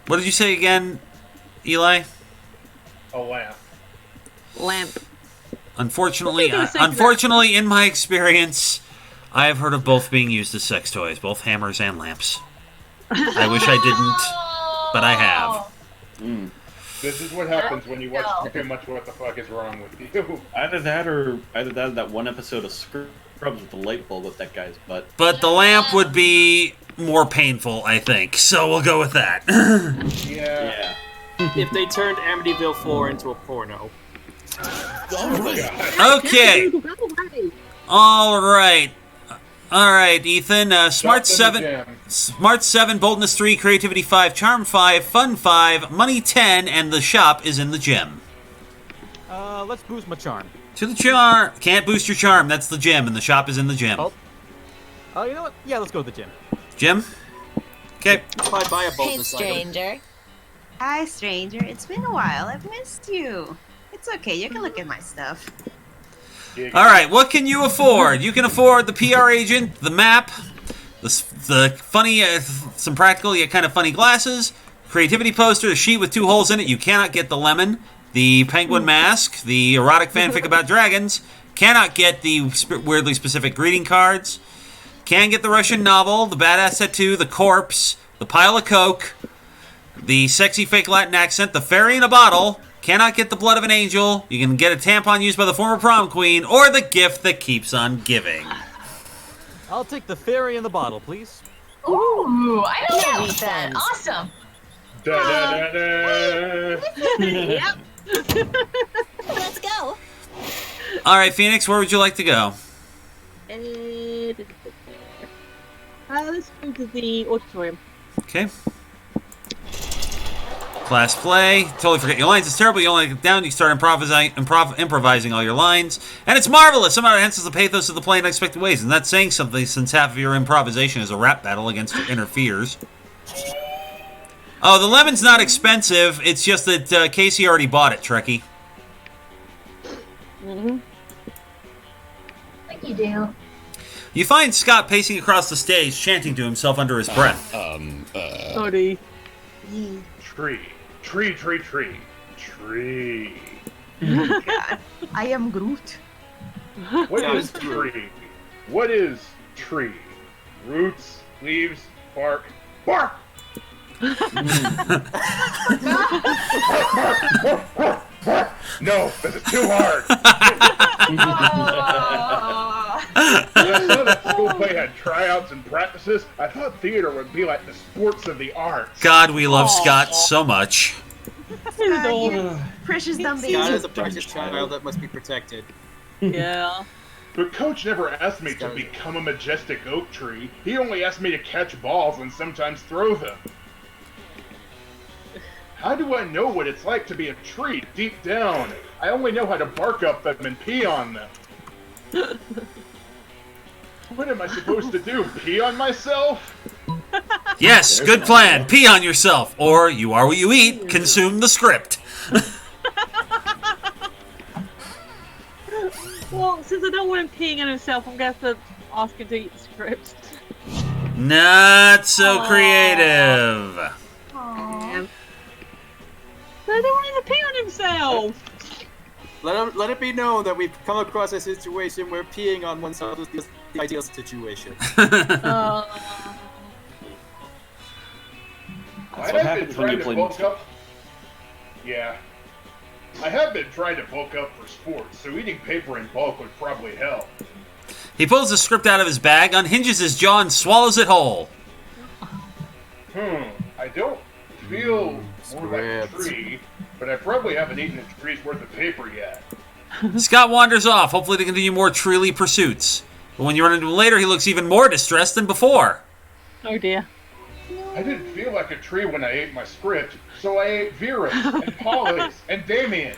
What did you say again, Eli? A lamp. Lamp. Unfortunately, in my experience, I have heard of both being used as sex toys, both hammers and lamps. I wish I didn't, but I have. This is what happens when you watch too much What the Fuck Is Wrong With You. Either that one episode of Scrubs with the light bulb up that guy's butt. But the lamp would be more painful, I think. So we'll go with that. Yeah. If they turned Amityville 4 into a porno. Okay. All right. All right, Ethan. Smart 7, boldness 3, creativity 5, charm 5, fun 5, money 10, and the shop is in the gym. Let's boost my charm. To the charm. Can't boost your charm. That's the gym, and the shop is in the gym. Oh, you know what? Yeah, let's go to the gym. Gym? Okay. Hey, stranger. Hi, stranger. It's been a while. I've missed you. It's okay. You can look at my stuff. All right, what can you afford? You can afford the PR agent, the map, the funny, some practical yet kind of funny glasses, creativity poster, a sheet with 2 holes in it. You cannot get the lemon, the penguin mask, the erotic fanfic about dragons. Cannot get the weirdly specific greeting cards. Can get the Russian novel, the badass tattoo, the corpse, the pile of coke, the sexy fake Latin accent, the fairy in a bottle. Cannot get the blood of an angel. You can get a tampon used by the former prom queen, or the gift that keeps on giving. I'll take the fairy in the bottle, please. Ooh, I know that then. Awesome. Yep. Let's go. All right, Phoenix, where would you like to go? Let's go to the auditorium. Okay. Class play. Totally forget your lines. It's terrible. You only get down. You start improvising all your lines. And it's marvelous. Somehow it enhances the pathos of the play in unexpected ways. And that's saying something since half of your improvisation is a rap battle against your inner fears. Oh, the lemon's not expensive. It's just that Casey already bought it, Trekkie. Mm-hmm. Like you do. You find Scott pacing across the stage, chanting to himself under his breath. Sorry. Tree. Tree, tree, tree. Tree. God. I am Groot. What is tree? What is tree? Roots, leaves, bark. Bark! No, this is too hard. When I saw that school play had tryouts and practices, I thought theater would be like the sports of the arts. God, we love Scott so much. Precious dumb baby. Scott is a precious child that must be protected. Yeah. But Coach never asked me to become a majestic oak tree. He only asked me to catch balls and sometimes throw them. How do I know what it's like to be a tree deep down? I only know how to bark up them and pee on them. What am I supposed to do? Pee on myself? Yes, good plan. Pee on yourself, or you are what you eat. Consume the script. Well, since I don't want him peeing on himself, I'm going to have to ask him to eat the script. Not so creative. Aww. I don't want him to pee on himself. Let it be known that we've come across a situation where peeing on oneself is the ideal situation. I have been trying to bulk up. Yeah. I have been trying to bulk up for sports, so eating paper in bulk would probably help. He pulls the script out of his bag, unhinges his jaw, and swallows it whole. I don't feel more like a tree, but I probably haven't eaten a tree's worth of paper yet. Scott wanders off, hopefully to continue more treely pursuits. But when you run into him later, he looks even more distressed than before. Oh dear. I didn't feel like a tree when I ate my script, so I ate Vera's and Polly's and Deviant.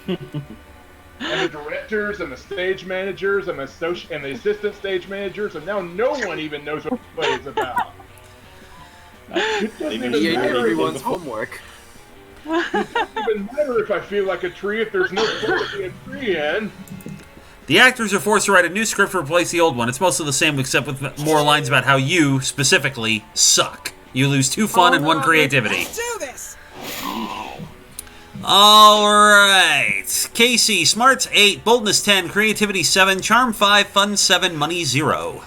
And the directors and the stage managers and the assistant stage managers, and now no one even knows what the play is about. It doesn't even He ate matter. everyone's homework. It doesn't even matter if I feel like a tree if there's no point to be a tree in. The actors are forced to write a new script to replace the old one. It's mostly the same, except with more lines about how you, specifically, suck. You lose 2 fun and 1 creativity. Let's do this. Alright. Casey, smarts 8, boldness 10, creativity 7, charm 5, fun 7, money 0.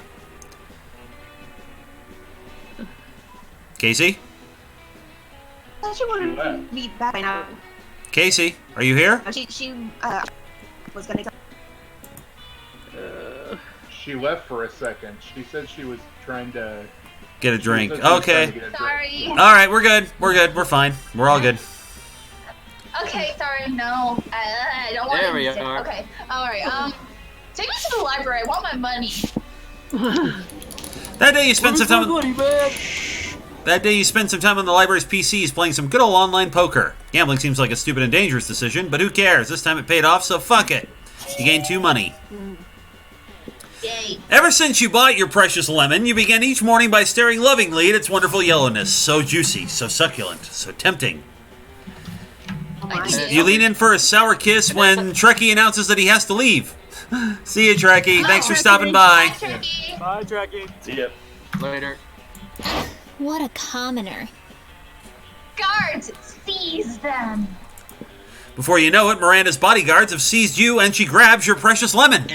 Casey? I thought she wanted to be back by now. Casey, are you here? She was gonna go. She left for a second. She said she was trying to Get a drink. She was trying Okay. to get a drink. Sorry. All right, we're good. We're good. We're fine. We're all good. Okay, sorry, no. I don't want There to we use it. are. Okay, alright, take me to the library. I want my money. That day you spent some time. That day you spent some time on the library's PCs playing some good old online poker. Gambling seems like a stupid and dangerous decision, but who cares? This time it paid off, so fuck it. You gained 2 money. Yay. Ever since you bought your precious lemon, you began each morning by staring lovingly at its wonderful yellowness. So juicy, so succulent, so tempting. You lean in for a sour kiss when Trekkie announces that he has to leave. See you, Trekkie. Thanks for stopping by. Bye, Trekkie. See ya. Later. What a commoner. Guards, seize them. Before you know it, Miranda's bodyguards have seized you and she grabs your precious lemon.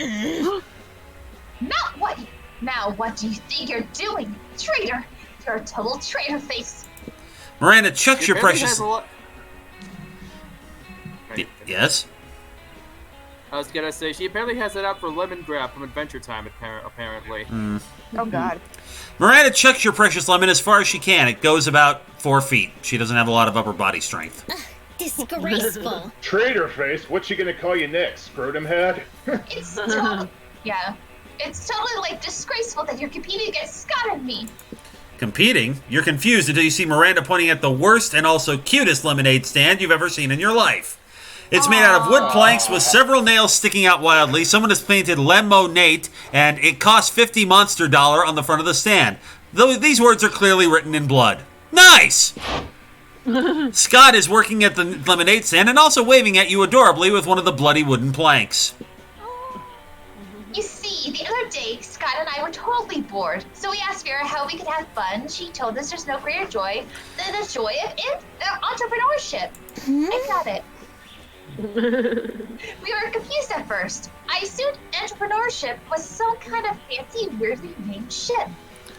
Not what? Now, what do you think you're doing? Traitor! You're a total traitor face. Miranda chucks your Apparently precious... has a lot- Yes? I was gonna say, she apparently has it out for lemon grab from Adventure Time, apparently. Oh god. Miranda chucks your precious lemon as far as she can. It goes about 4 feet. She doesn't have a lot of upper body strength. Disgraceful. Traitor face, what's she gonna call you next? Scrotum head? It's totally, yeah. It's totally, like, disgraceful that you're competing against Scott and me. Competing? You're confused until you see Miranda pointing at the worst and also cutest lemonade stand you've ever seen in your life. It's made out of wood planks with several nails sticking out wildly. Someone has painted Lemonade, and it costs 50 Monster dollar on the front of the stand. Though these words are clearly written in blood. Nice! Scott is working at the lemonade stand and also waving at you adorably with one of the bloody wooden planks. You see, the other day, Scott and I were totally bored, so we asked Vera how we could have fun. She told us there's no greater joy than the joy of entrepreneurship. I got it. We were confused at first. I assumed entrepreneurship was some kind of fancy, weirdly named ship.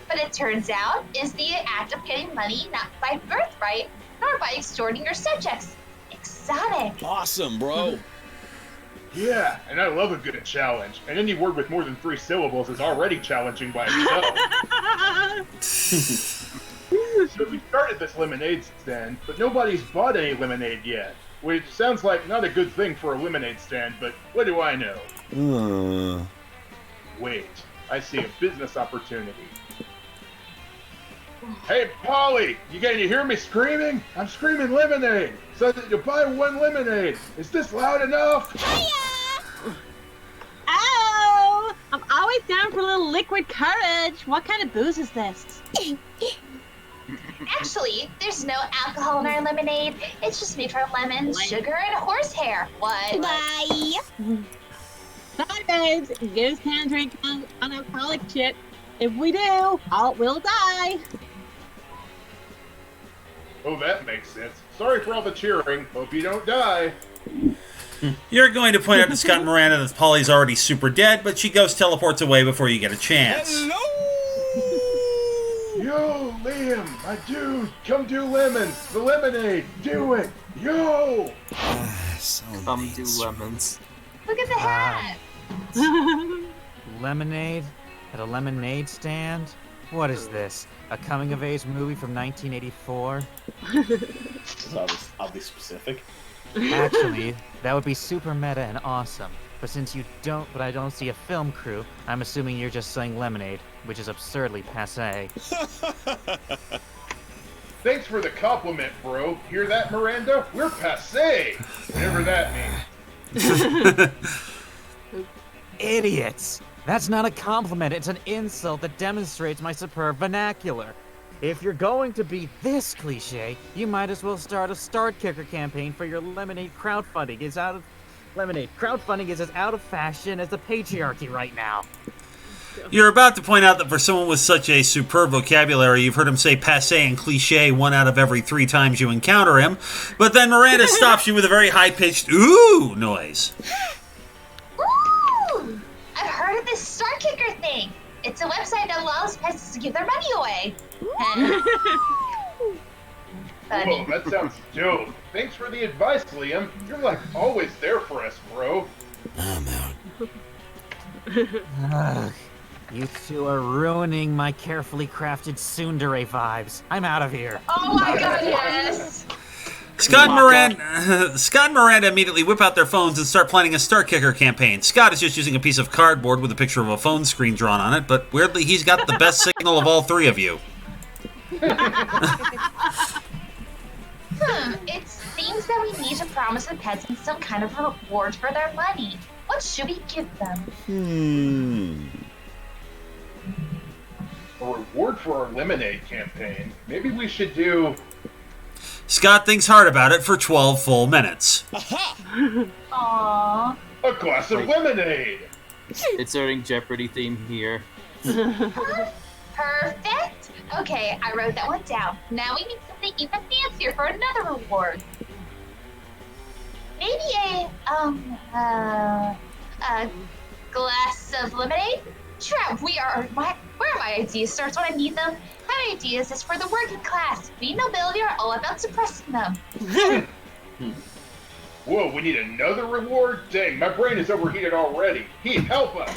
But it turns out is the act of getting money not by birthright, nor by extorting your subjects. Exotic. Awesome, bro. Yeah, and I love a good challenge. And any word with more than 3 syllables is already challenging by itself. So we started this lemonade stand, but nobody's bought any lemonade yet. Which sounds like not a good thing for a lemonade stand, but what do I know? Wait, I see a business opportunity. Hey, Polly, can you hear me screaming? I'm screaming lemonade, so that you buy 1 lemonade. Is this loud enough? Ow! always down for a little liquid courage. What kind of booze is this? Actually, there's no alcohol in our lemonade. It's just made from lemons, sugar, and horsehair. What? Bye. Sorry, babes. You just can't drink unalcoholic shit. If we do, we'll die. Oh, that makes sense. Sorry for all the cheering. Hope you don't die. You're going to point out to Scott and Miranda that Polly's already super dead, but she ghost teleports away before you get a chance. Yo, Liam, my dude, come do lemons. The lemonade. Do it. Yo. Come do lemons. Look at the hat. Lemonade? At a lemonade stand? What is this? A coming-of-age movie from 1984? It's oddly specific. Actually, that would be super meta and awesome. But since I don't see a film crew, I'm assuming you're just selling lemonade, which is absurdly passé. Thanks for the compliment, bro. Hear that, Miranda? We're passé. Whatever that means. Idiots! That's not a compliment, it's an insult that demonstrates my superb vernacular. If you're going to be this cliche, you might as well start a Start Kicker campaign for your lemonade crowdfunding. Crowdfunding is as out of fashion as the patriarchy right now. You're about to point out that for someone with such a superb vocabulary, you've heard him say passé and cliché 1 out of every 3 times you encounter him, but then Miranda stops you with a very high-pitched ooh noise. Ooh! I've heard of this Star Kicker thing. It's a website that allows pets to give their money away. Funny. Whoa, that sounds dope. Thanks for the advice, Liam. You're like always there for us, bro. I'm out. Ugh, you two are ruining my carefully crafted tsundere vibes. I'm out of here. Oh my god, yes! Scott and Miranda immediately whip out their phones and start planning a Start Kicker campaign. Scott is just using a piece of cardboard with a picture of a phone screen drawn on it, but weirdly he's got the best signal of all 3 of you. It seems that we need to promise the pets some kind of reward for their money. What should we give them? A reward for our lemonade campaign. Maybe we should do... Scott thinks hard about it for 12 full minutes. Aww. A glass of lemonade! Inserting Jeopardy theme here. Perfect! Okay, I wrote that one down. Now we need something even fancier for another reward. Maybe a glass of lemonade? Sure, where my ideas starts when I need them. My ideas is for the working class. We nobility are all about suppressing them. Whoa, we need another reward? Dang, my brain is overheated already. Heat, help us!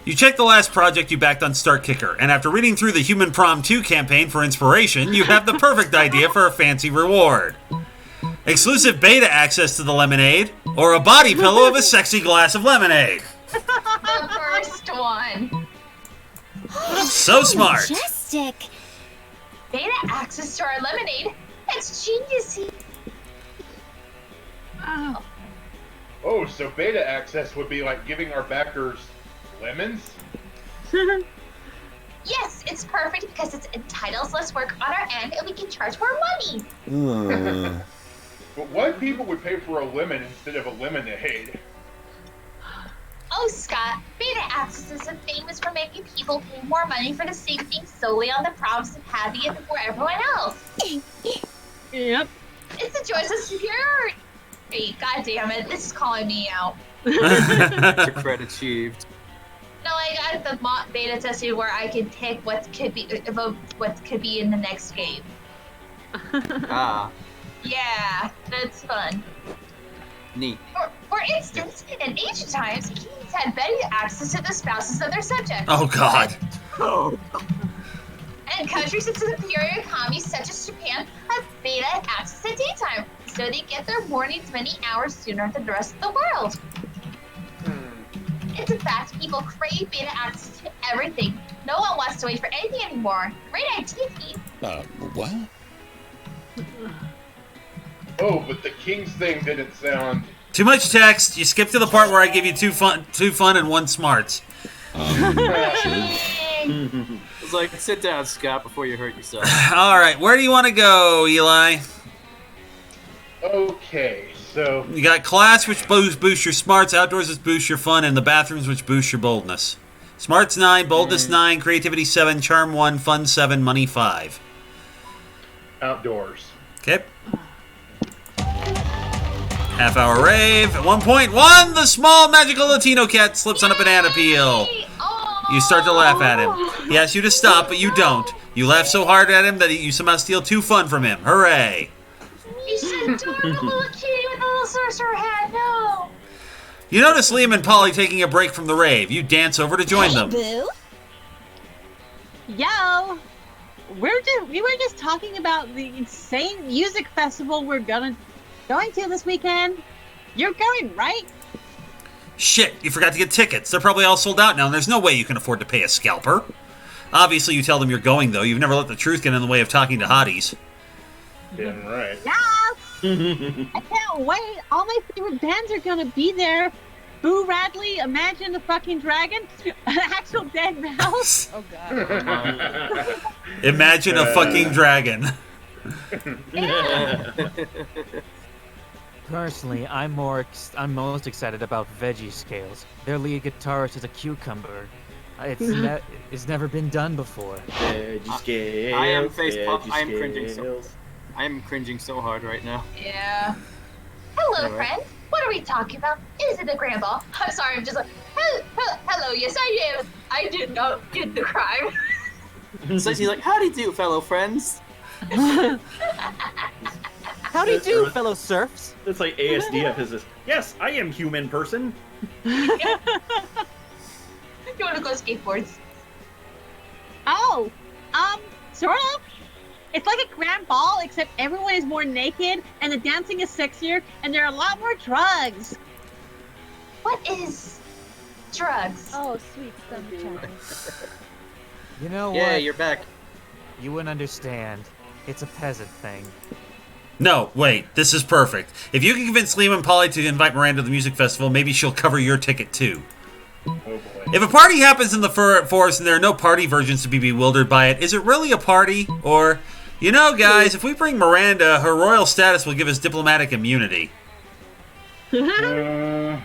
You check the last project you backed on Start Kicker, and after reading through the Human Prom 2 campaign for inspiration, you have the perfect idea for a fancy reward. Exclusive beta access to the lemonade, or a body pillow of a sexy glass of lemonade. The first one. So smart. Majestic. Beta access to our lemonade? That's geniusy. Oh, so beta access would be like giving our backers lemons? Yes, it's perfect because it entitles less work on our end and we can charge more money. But why people would pay for a lemon instead of a lemonade? Oh, Scott, beta access is famous for making people pay more money for the same thing solely on the promise of having it before everyone else. Yep. It's the choice of superiority. God damn it, this is calling me out. Credit achieved. No, I got the beta tested where I can pick what could be in the next game. Ah. Yeah, that's fun. Neat. For instance, in ancient times, kings had better access to the spouses of their subjects. Oh, God. Oh. And countries with superior economies such as Japan have beta access at daytime, so they get their mornings many hours sooner than the rest of the world. It's a fact people crave beta access to everything. No one wants to wait for anything anymore. Great idea, Pete. What? Oh, but the Kings thing didn't sound... Too much text. You skip to the part where I give you two fun and one smarts. It's like, sit down, Scott, before you hurt yourself. All right, where do you want to go, Eli? Okay, so You got class, which boosts your smarts, outdoors, which boosts your fun, and the bathrooms, which boosts your boldness. Smarts 9, boldness 9, creativity 7, charm 1, fun 7, money 5. outdoors. Okay. Half-hour rave. At 1.1, the small magical Latino cat slips on a banana peel. You start to laugh at him. He asks you to stop, but you don't. You laugh so hard at him that you somehow steal 2 fun from him. Hooray! He's adorable little kitty with a little sorcerer hat. No. You notice Liam and Polly taking a break from the rave. You dance over to join them. Boo. Yo, we were just talking about the insane music festival we're going to this weekend. You're going, right? Shit, you forgot to get tickets. They're probably all sold out now, and there's no way you can afford to pay a scalper. Obviously, you tell them you're going, though. You've never let the truth get in the way of talking to hotties. Damn right. Yeah. I can't wait. All my favorite bands are going to be there. Boo Radley, Imagine the Fucking Dragon, Actual Dead Mouse. Oh, God. Imagine a fucking dragon. Personally, I'm most excited about Veggie Scales. Their lead guitarist is a cucumber. It's never been done before. Veggie Scales. I am cringing so hard right now. Yeah. Hello, Alright. friend. What are we talking about? Is it a grand ball? I'm sorry, I'm just like, hello, yes, I am. I did not get the crime. So he's like, howdy do, fellow friends. Howdy do, fellow serfs. It's like ASDF is this. Yes, I am human person. You want to go skateboards? Oh, sort of. It's like a grand ball, except everyone is more naked, and the dancing is sexier, and there are a lot more drugs. What is drugs? Oh, sweet sunshine. You know what? Yeah, you're back. You wouldn't understand. It's a peasant thing. No, wait, this is perfect. If you can convince Liam and Polly to invite Miranda to the music festival, maybe she'll cover your ticket too. Oh boy. If a party happens in the forest and there are no party virgins to be bewildered by it, is it really a party? Or, you know, guys, if we bring Miranda, her royal status will give us diplomatic immunity. Shit.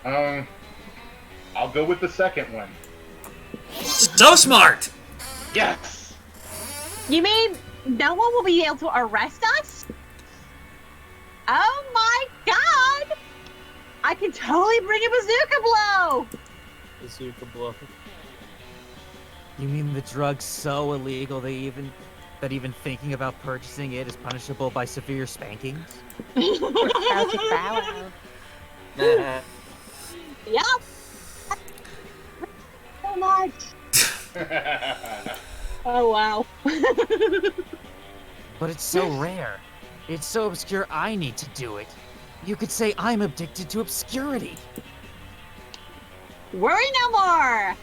I'll go with the second one. So smart! Yes! You mean no one will be able to arrest us? Oh my god! I can totally bring a bazooka blow! Bazooka blow. You mean the drug's so illegal that even thinking about purchasing it is punishable by severe spankings? Celtic bow wow. Yup! So much! Oh wow. But it's so rare. It's so obscure I need to do it. You could say I'm addicted to obscurity. Worry no more!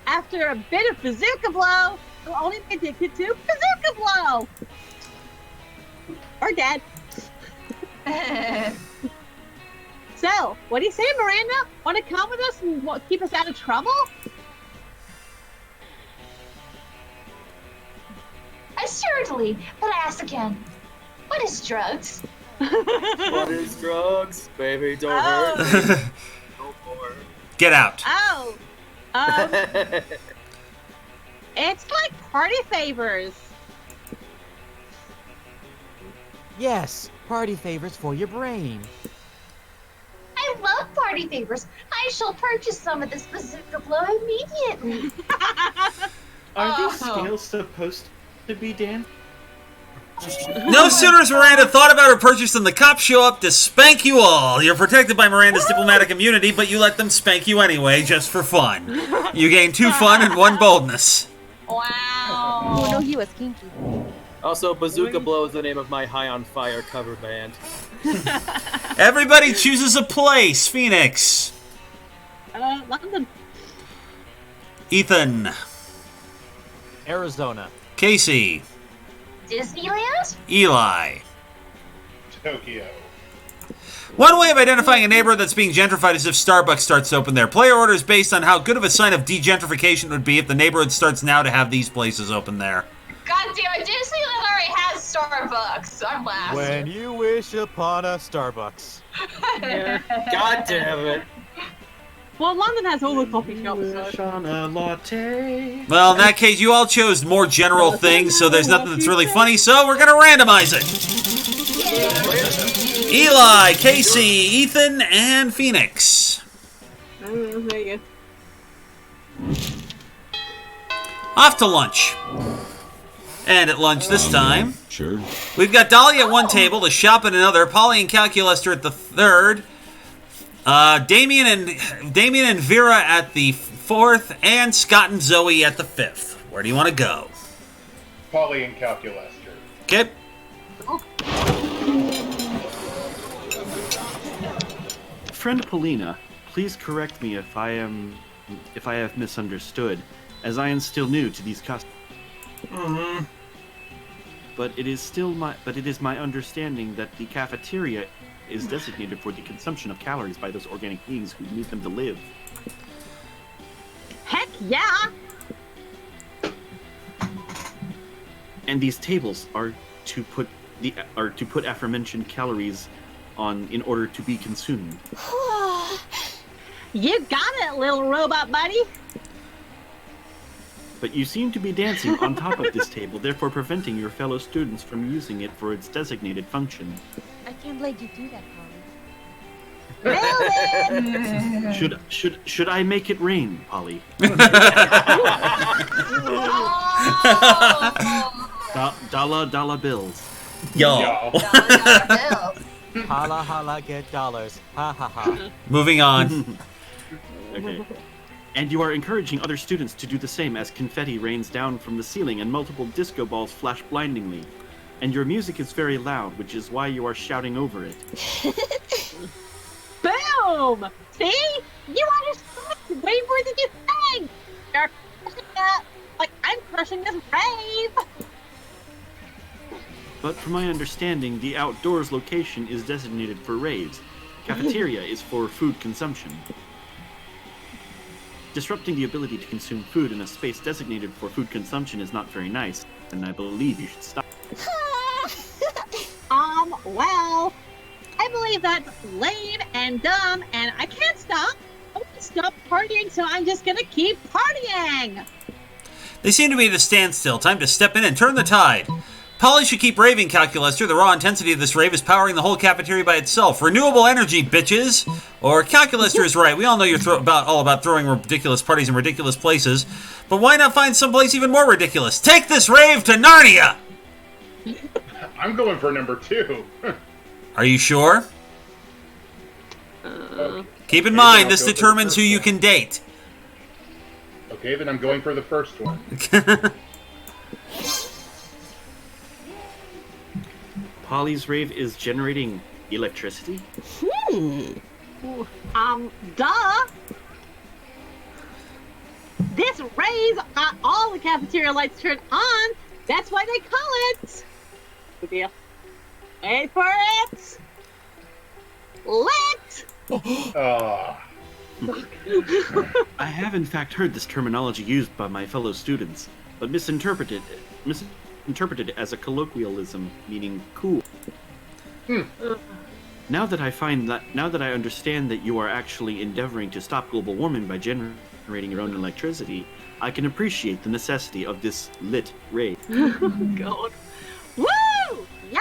After a bit of bazooka blow, you'll only be addicted to bazooka blow! Or dead. So, what do you say, Miranda? Want to come with us and keep us out of trouble? Assuredly, but I ask again, what is drugs? What is drugs? Baby, don't Oh. hurt me. Go for it. Get out. Oh! It's like party favors. Yes, party favors for your brain. I love party favors. I shall purchase some of this bazooka blow immediately. Are these scales supposed to be Dan? No sooner has Miranda thought about her purchase than the cops show up to spank you all. You're protected by Miranda's diplomatic immunity, but you let them spank you anyway, just for fun. You gain 2 fun and 1 boldness. Oh Wow. no, he was kinky. Also, Bazooka Blow is the name of my High on Fire cover band. Everybody chooses a place. Phoenix. London. Ethan. Arizona. Casey. Disneyland? Eli. Tokyo. One way of identifying a neighborhood that's being gentrified is if Starbucks starts to open there. Player orders based on how good of a sign of degentrification it would be if the neighborhood starts now to have these places open there. God damn it, Disneyland already has Starbucks. I'm last. When you wish upon a Starbucks. God damn it. Well, London has all the coffee shops. So. On a latte. Well, in that case, you all chose more general things, so there's nothing that's really funny, so we're gonna randomize it. Eli, Casey, Ethan, and Phoenix. There you go. Off to lunch. And at lunch this time, Sure. we've got Dolly at one table, the shop at another, Polly and Calculester at the third, Damien and Vera at the fourth, and Scott and Zoe at the fifth. Where do you want to go? Polly and Calculester. Okay. Friend Polina, please correct me if I have misunderstood, as I am still new to these customs. Mm-hmm. But it is my understanding that the cafeteria is designated for the consumption of calories by those organic beings who need them to live. Heck yeah! And these tables are to put aforementioned calories on in order to be consumed. You got it, little robot buddy. But you seem to be dancing on top of this table, therefore preventing your fellow students from using it for its designated function. I can't let you do that, Polly. Should I make it rain, Polly? Dollar bills. Yo. Holla holla get dollars. Ha ha ha. Moving on. Okay. And you are encouraging other students to do the same as confetti rains down from the ceiling and multiple disco balls flash blindingly. And your music is very loud, which is why you are shouting over it. Boom! See? You understand way more than you think! You're crushing it like I'm crushing this rave! But from my understanding, the outdoors location is designated for raves. Cafeteria is for food consumption. Disrupting the ability to consume food in a space designated for food consumption is not very nice, and I believe you should stop. Well, I believe that's lame and dumb, and I can't stop. I want to stop partying, so I'm just gonna keep partying! They seem to be at a standstill. Time to step in and turn the tide. Polly should keep raving, Calculester. The raw intensity of this rave is powering the whole cafeteria by itself. Renewable energy, bitches! Or Calculester is right. We all know you're all about throwing ridiculous parties in ridiculous places. But why not find someplace even more ridiculous? Take this rave to Narnia! I'm going for number 2. Are you sure? Keep in mind, this determines who you can date. Okay, then I'm going for the first one. Polly's rave is generating electricity? Duh! This rave got all the cafeteria lights turned on! That's why they call it! Good deal. Wait for it! Lit! I have in fact heard this terminology used by my fellow students, but misinterpreted as a colloquialism meaning cool. Now that I understand that you are actually endeavoring to stop global warming by generating your own electricity, I can appreciate the necessity of this lit rave. God. Woo! Yeah!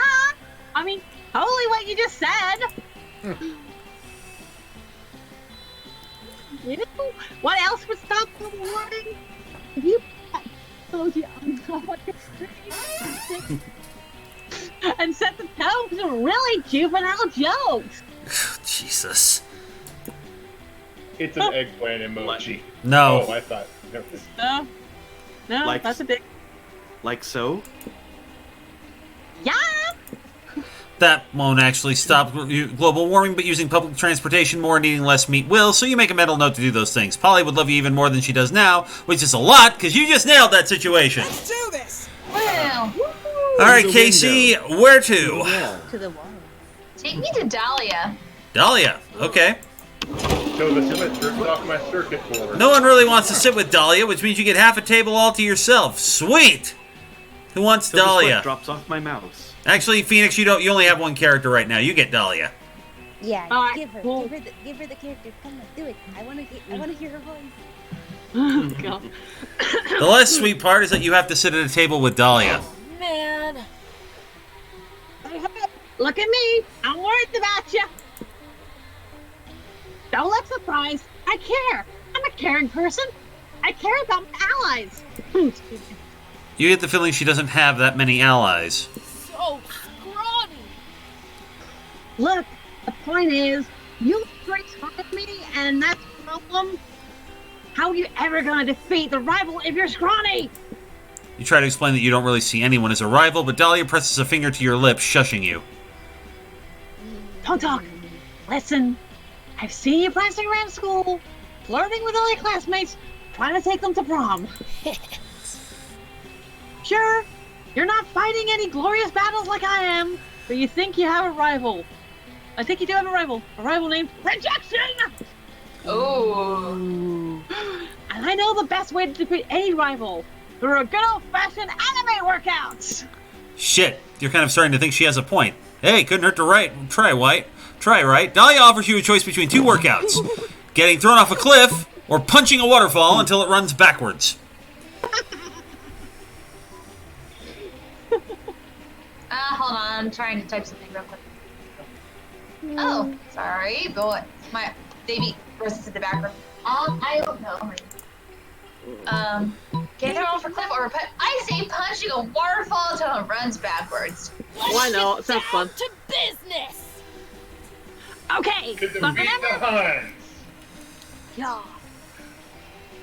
I mean, totally what you just said! You know, what else would stop global warming? If you told you on top of your street and set the tone for some really juvenile jokes! Jesus. It's an eggplant emoji. No. Oh, I thought. No, Like- that's a big... Like so? Yeah! That won't actually stop global warming, but using public transportation more and eating less meat will, so you make a mental note to do those things. Polly would love you even more than she does now, which is a lot, because you just nailed that situation. Let's do this! Wow. All right, Casey, where to? To the wall. Take me to Dahlia. Dahlia. Okay. So the symmetric's off my circuit board. No one really wants to sit with Dahlia, which means you get half a table all to yourself. Sweet. Who wants So the Dahlia? sweat drops off my mouse. Actually, Phoenix, you only have one character right now. You get Dahlia. Yeah, Alright, give her the character. Come on, do it. I want to hear her voice. Oh, God. The less sweet part is that you have to sit at a table with Dahlia. Man. Look at me. I'm worried about you. Don't look surprised. I care. I'm a caring person. I care about my allies. You get the feeling she doesn't have that many allies. So scrawny. Look, the point is, you straight with me, and that's the problem. How are you ever going to defeat the rival if you're scrawny? You try to explain that you don't really see anyone as a rival, but Dahlia presses a finger to your lips, shushing you. Don't talk. Listen, I've seen you prancing around school, flirting with other classmates, trying to take them to prom. Sure, you're not fighting any glorious battles like I am, but you think you have a rival. I think you do have a rival named Rejection! Oh. And I know the best way to defeat any rival, through a good old-fashioned anime workouts! Shit, you're kind of starting to think she has a point. Hey, couldn't hurt to try, White. Try, right? Dahlia offers you a choice between two workouts. Getting thrown off a cliff, or punching a waterfall until it runs backwards. Hold on, I'm trying to type something real quick. Oh, sorry, boy. My baby versus in the background. I don't know. Get thrown off a cliff or I say punching a waterfall until it runs backwards. Why not? Sounds fun. To business. Okay, To defeat but the remember, Huns. yeah.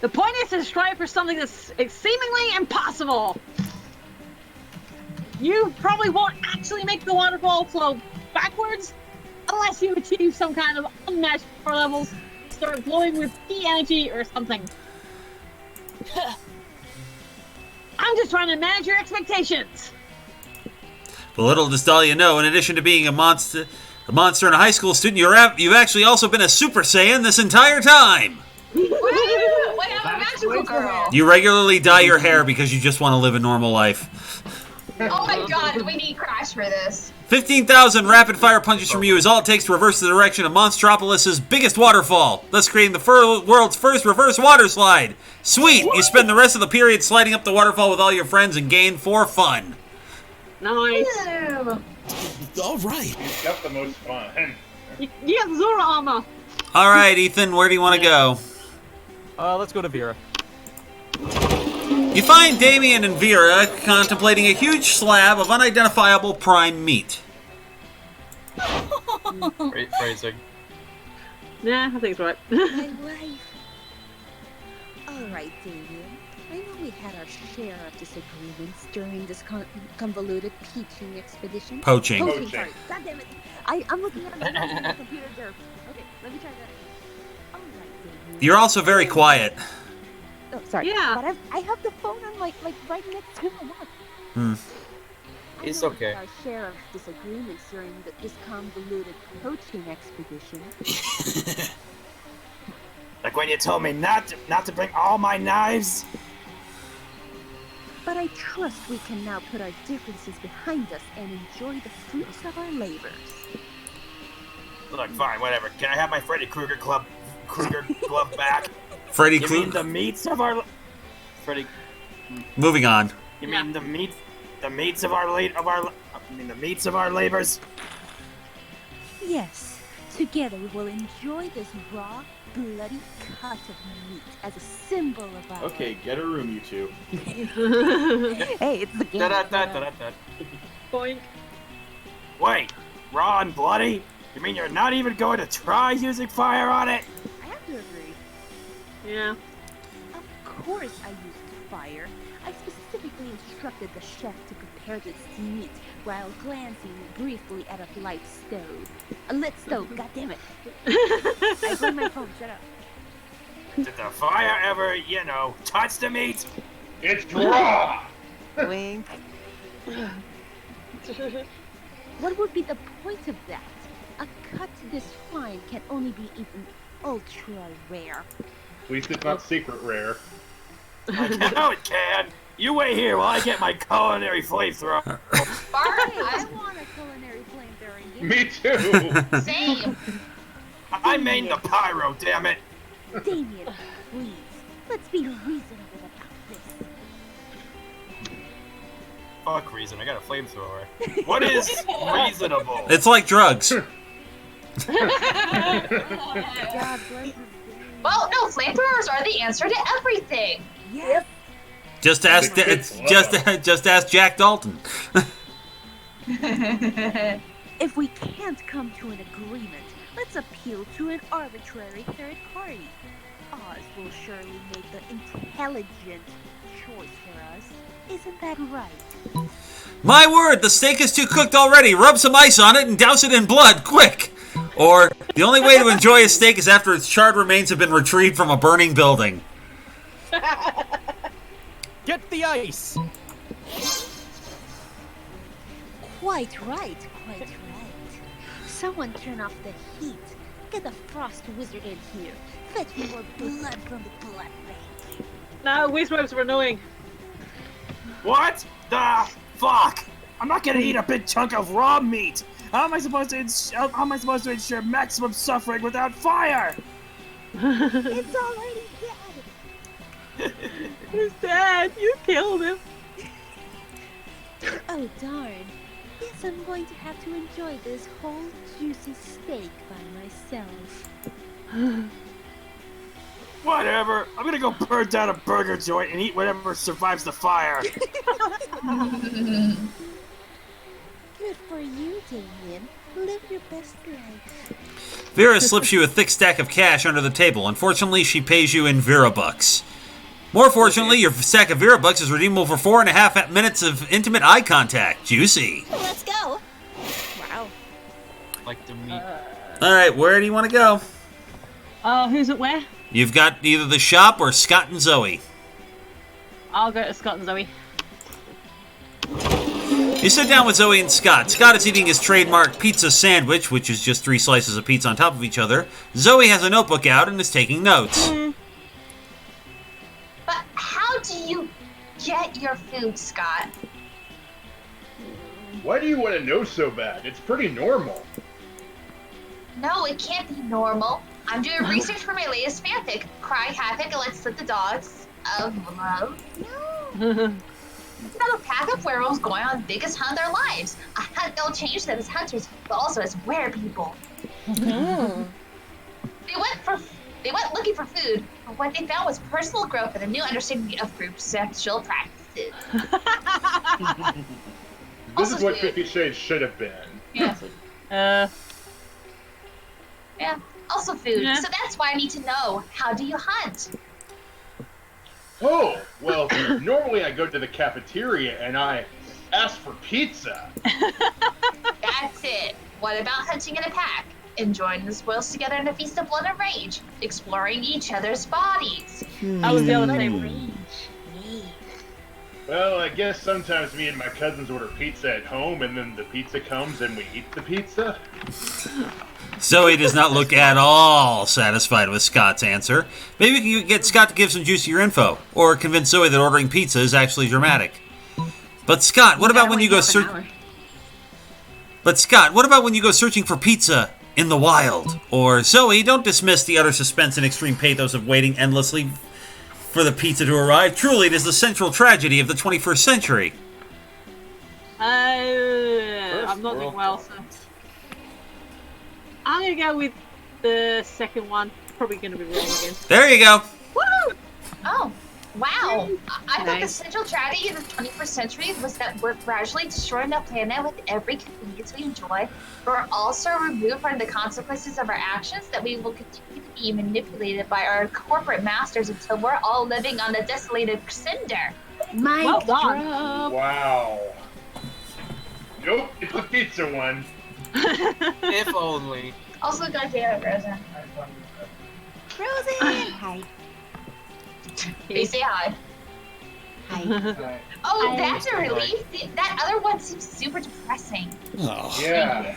The point is to strive for something that's seemingly impossible. You probably won't actually make the waterfall flow backwards unless you achieve some kind of unmatched power levels, start glowing with key energy or something. I'm just trying to manage your expectations. But little does Dahlia know, in addition to being a monster and a high school student, you've actually also been a Super Saiyan this entire time. Wait, I'm a magical girl. You regularly dye your hair because you just want to live a normal life. Oh my god, we need Crash for this. 15,000 rapid-fire punches from you is all it takes to reverse the direction of Monstropolis' biggest waterfall, thus creating the world's first reverse water slide. Sweet! You spend the rest of the period sliding up the waterfall with all your friends and gain 4 fun. Nice. All right. He's got the most fun. You have Zora armor. All right, Ethan, where do you want to go? Let's go to Vera. You find Damien and Vera contemplating a huge slab of unidentifiable prime meat. Great phrasing. Yeah, I think it's right. My wife. All right, Damien. I know we had our share of disagreements during this convoluted teaching expedition. Poaching. Sorry. God damn it. I'm looking at the computer there. Okay, let me try that. All right, Damien. You're also very quiet. Oh, sorry. Yeah. But I have the phone on like right next to my mouth. It's I know okay. we had our share of disagreements during this convoluted poaching expedition. Like when you told me not to bring all my knives. But I trust we can now put our differences behind us and enjoy the fruits of our labors. Look, fine, whatever. Can I have my Freddy Krueger glove back? Freddy You mean Krueger. the meats of our? Freddy. Moving on. You mean the meats of our the meats of our labors? Yes, together we will enjoy this raw, bloody cut of meat as a symbol of our... Okay, get a room, you two. Hey, it's the game. Boink. Wait, raw and bloody? You mean you're not even going to try using fire on it? I have to agree. Yeah. Of course I used fire. I specifically instructed the chef to prepare this meat while glancing briefly at a light stove. A lit stove, goddammit. I blame my phone, shut up. Did the fire ever, touch the meat? It's raw! Wink. What would be the point of that? A cut this fine can only be eaten ultra rare. At least it's not secret rare. I know it can. You wait here while I get my culinary flamethrower. Bart, I want a culinary flamethrower. Me too. Same. I made the pyro, damn it. Damien, please, let's be reasonable about this. Fuck reason. I got a flamethrower. What is reasonable? It's like drugs. Well, no, flamethrowers are the answer to everything. Yes. Just ask just ask Jack Dalton. If we can't come to an agreement, let's appeal to an arbitrary third party. Oz will surely make the intelligent choice for us. Isn't that right? My word, the steak is too cooked already. Rub some ice on it and douse it in blood, quick. Or the only way to enjoy a steak is after its charred remains have been retrieved from a burning building. Get the ice! Quite right, quite right. Someone turn off the heat. Get the frost wizard in here. Fetch more blood from the blood bank. No, Wizworms were annoying. What the fuck? I'm not gonna eat a big chunk of raw meat. How am I supposed to ensure maximum suffering without fire? It's already dead. He's dead. You killed him. Oh darn. Guess I'm going to have to enjoy this whole juicy steak by myself. Whatever. I'm gonna go burn down a burger joint and eat whatever survives the fire. Good for you, Damien. Live your best life. Vera slips you a thick stack of cash under the table. Unfortunately, she pays you in Vera bucks. More fortunately, your stack of Vera bucks is redeemable for 4.5 minutes of intimate eye contact. Juicy. Let's go. Wow. Like the meat. All right, where do you want to go? Oh, who's at where? You've got either the shop or Scott and Zoe. I'll go to Scott and Zoe. You sit down with Zoe and Scott. Scott is eating his trademark pizza sandwich, which is just 3 slices of pizza on top of each other. Zoe has a notebook out and is taking notes. But how do you get your food, Scott? Why do you want to know so bad? It's pretty normal. No, it can't be normal. I'm doing research for my latest fanfic, Cry Havoc and Let's Slip the Dogs of Love. It's about a pack of werewolves going on the biggest hunt of their lives. A hunt that'll change them as hunters, but also as werepeople. They went looking for food, but what they found was personal growth and a new understanding of group sexual practices. This is what 50 Shades should have been. Yeah. Yeah. Also food. Yeah. So that's why I need to know, how do you hunt? Oh, well, normally I go to the cafeteria and I ask for pizza. That's it. What about hunting in a pack? Enjoying the spoils together in a feast of blood and rage, exploring each other's bodies. I was the other same. Well, I guess sometimes me and my cousins order pizza at home and then the pizza comes and we eat the pizza. Zoe does not look at all satisfied with Scott's answer. Maybe you can get Scott to give some juicier info, or convince Zoe that ordering pizza is actually dramatic. But Scott, what about when you go searching for pizza in the wild? Or Zoe, don't dismiss the utter suspense and extreme pathos of waiting endlessly for the pizza to arrive. Truly, it is the central tragedy of the 21st century. I'm not doing well, so I'm gonna go with the second one. Probably gonna be wrong again. There you go. Woo! Oh, wow. I thought the Nice. central tragedy of the 21st century was that we're gradually destroying the planet with every convenience we enjoy. We're also removed from the consequences of our actions, that we will continue to be manipulated by our corporate masters until we're all living on a desolated cinder. Well done. Wow. Nope, it's the pizza one. If only. Also, goddamn it, Rosa. Roseanne! Hi. They say hi. Hi. Oh, that's a relief. That other one seems super depressing. Yeah.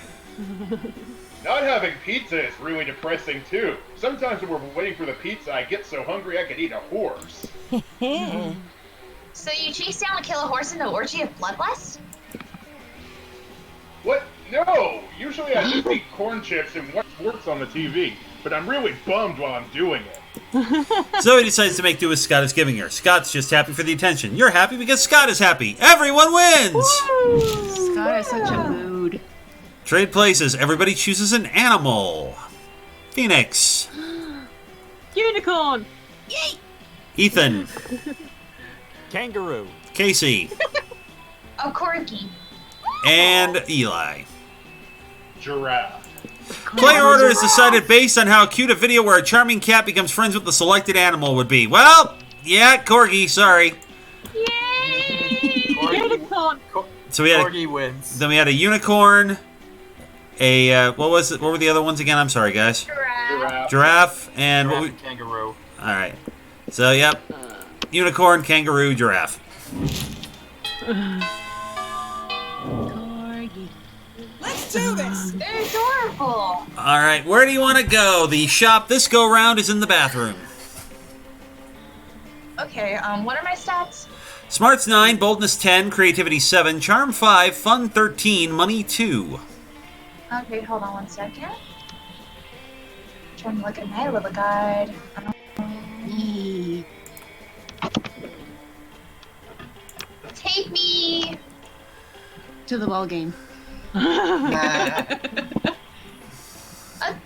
Not having pizza is really depressing too. Sometimes when we're waiting for the pizza, I get so hungry I could eat a horse. So you chase down and kill a horse in an orgy of bloodlust? What? No! Usually I just eat corn chips and watch sports on the TV, but I'm really bummed while I'm doing it. Zoe decides to make do with Scott is giving her. Scott's just happy for the attention. You're happy because Scott is happy. Everyone wins! Scott is such a mood. Trade places. Everybody chooses an animal. Phoenix. Unicorn. Yay! Ethan. Kangaroo. Casey. A corgi. And Eli. Giraffe. Player order is decided based on how cute a video where a charming cat becomes friends with the selected animal would be. Well, yeah, corgi, sorry. Yay! Unicorn. So we had corgi wins. Then we had a unicorn, a what was it? What were the other ones again? I'm sorry, guys. Giraffe, and what we... kangaroo. All right. So yep, unicorn, kangaroo, giraffe. Corgi. Let's do this. They're adorable. All right, where do you want to go? The shop this go round is in the bathroom. Okay, what are my stats? Smarts 9, boldness 10, creativity 7, charm 5, fun 13, money 2. Okay, hold on 1 second. Trying to look at my little guide. Take me to the ball game.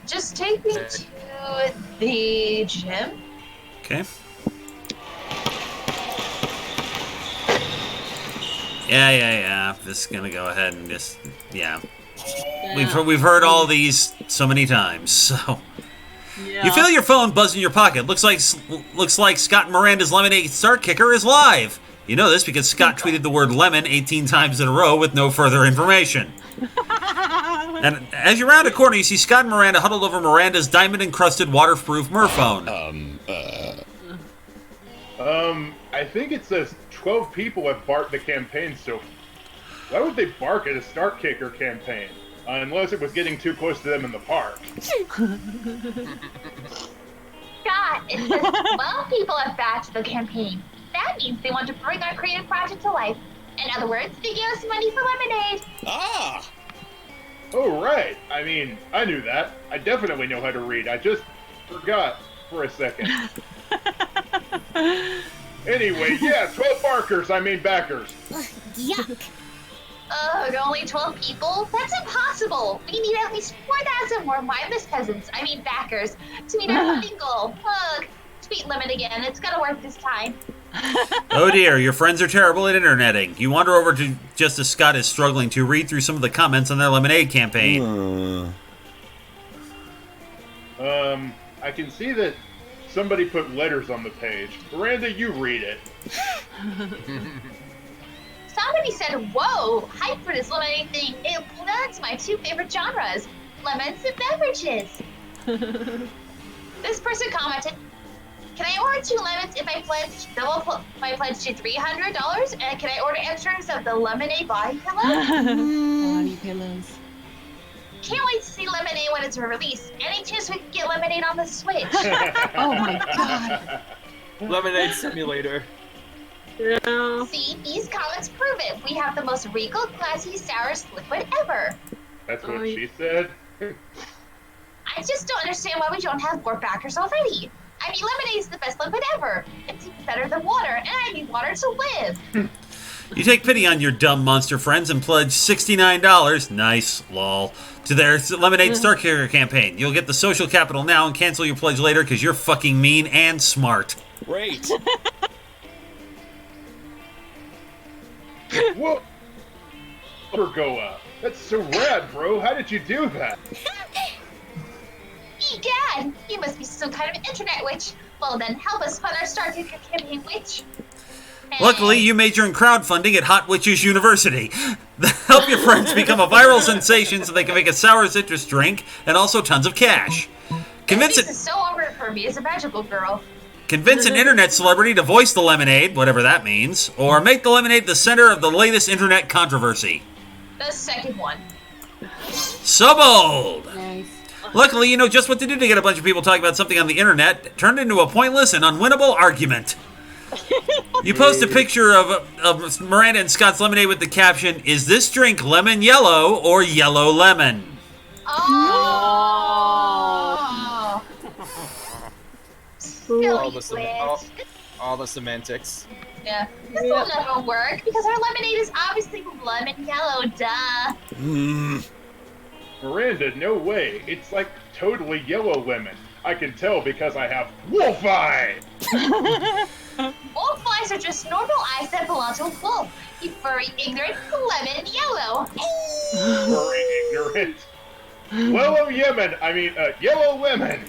Just take me to the gym. Okay. Yeah. This is gonna go ahead and just We've heard all these so many times. So you feel your phone buzz in your pocket. Looks like Scott and Miranda's Lemonade Star Kicker is live. You know this because Scott tweeted the word lemon 18 times in a row with no further information. And as you round a corner, you see Scott and Miranda huddled over Miranda's diamond-encrusted waterproof Murphone. I think it says 12 people have barked the campaign so far. Why would they bark at a Start Kicker campaign? Unless it was getting too close to them in the park. Scott, it says 12 people have backed the campaign. That means they want to bring our creative project to life. In other words, they gave us money for lemonade. Ah! Oh, right. I mean, I knew that. I definitely know how to read. I just forgot for a second. Anyway, yeah, 12 barkers, I mean backers. Yuck. Ugh, only 12 people? That's impossible! We need at least 4,000 more mindless peasants, I mean backers, to meet our funding goal. Ugh, tweet limit again, it's gonna work this time. Oh dear, your friends are terrible at interneting. You wander over to just as Scott is struggling to read through some of the comments on their lemonade campaign. I can see that somebody put letters on the page. Miranda, you read it. Somebody said, whoa, hype for this lemonade thing. It blends my two favorite genres, lemons and beverages. This person commented, can I order 2 lemons if I double my pledge to $300? And can I order extras of the lemonade body pillow? Body pillows. Can't wait to see lemonade when it's released. Any chance we can get lemonade on the Switch? Oh my god. Lemonade simulator. Yeah. See, these comments prove it. We have the most regal, classy, sourest liquid ever. That's what she said. I just don't understand why we don't have more backers already. I mean, lemonade's the best liquid ever. It's even better than water, and I need water to live. You take pity on your dumb monster friends and pledge $69, nice, lol, to their Lemonade Star Kicker campaign. You'll get the social capital now and cancel your pledge later because you're fucking mean and smart. Great. Whoa! Go up. That's so rad, bro. How did you do that? Egad, you must be some kind of internet witch. Well then, help us fund our Star Kicker campaign, witch. Luckily, you majored in crowdfunding at Hot Witches University. Help your friends become a viral sensation so they can make a sour citrus drink and also tons of cash. This is so over for me as a magical girl. Convince an internet celebrity to voice the lemonade, whatever that means, or make the lemonade the center of the latest internet controversy. The second one. so bold. Nice. Luckily, you know just what to do to get a bunch of people talking about something on the internet turned into a pointless and unwinnable argument. You post a picture of Miranda and Scott's lemonade with the caption, "Is this drink lemon yellow or yellow lemon?" Oh. All the semantics. Yeah. This will never work because our lemonade is obviously lemon yellow, duh. Miranda, no way. It's like totally yellow lemon. I can tell because I have wolf eye. Wolf eyes are just normal eyes that belong to a wolf. You furry, ignorant, lemon yellow. Furry, ignorant. Yellow lemon.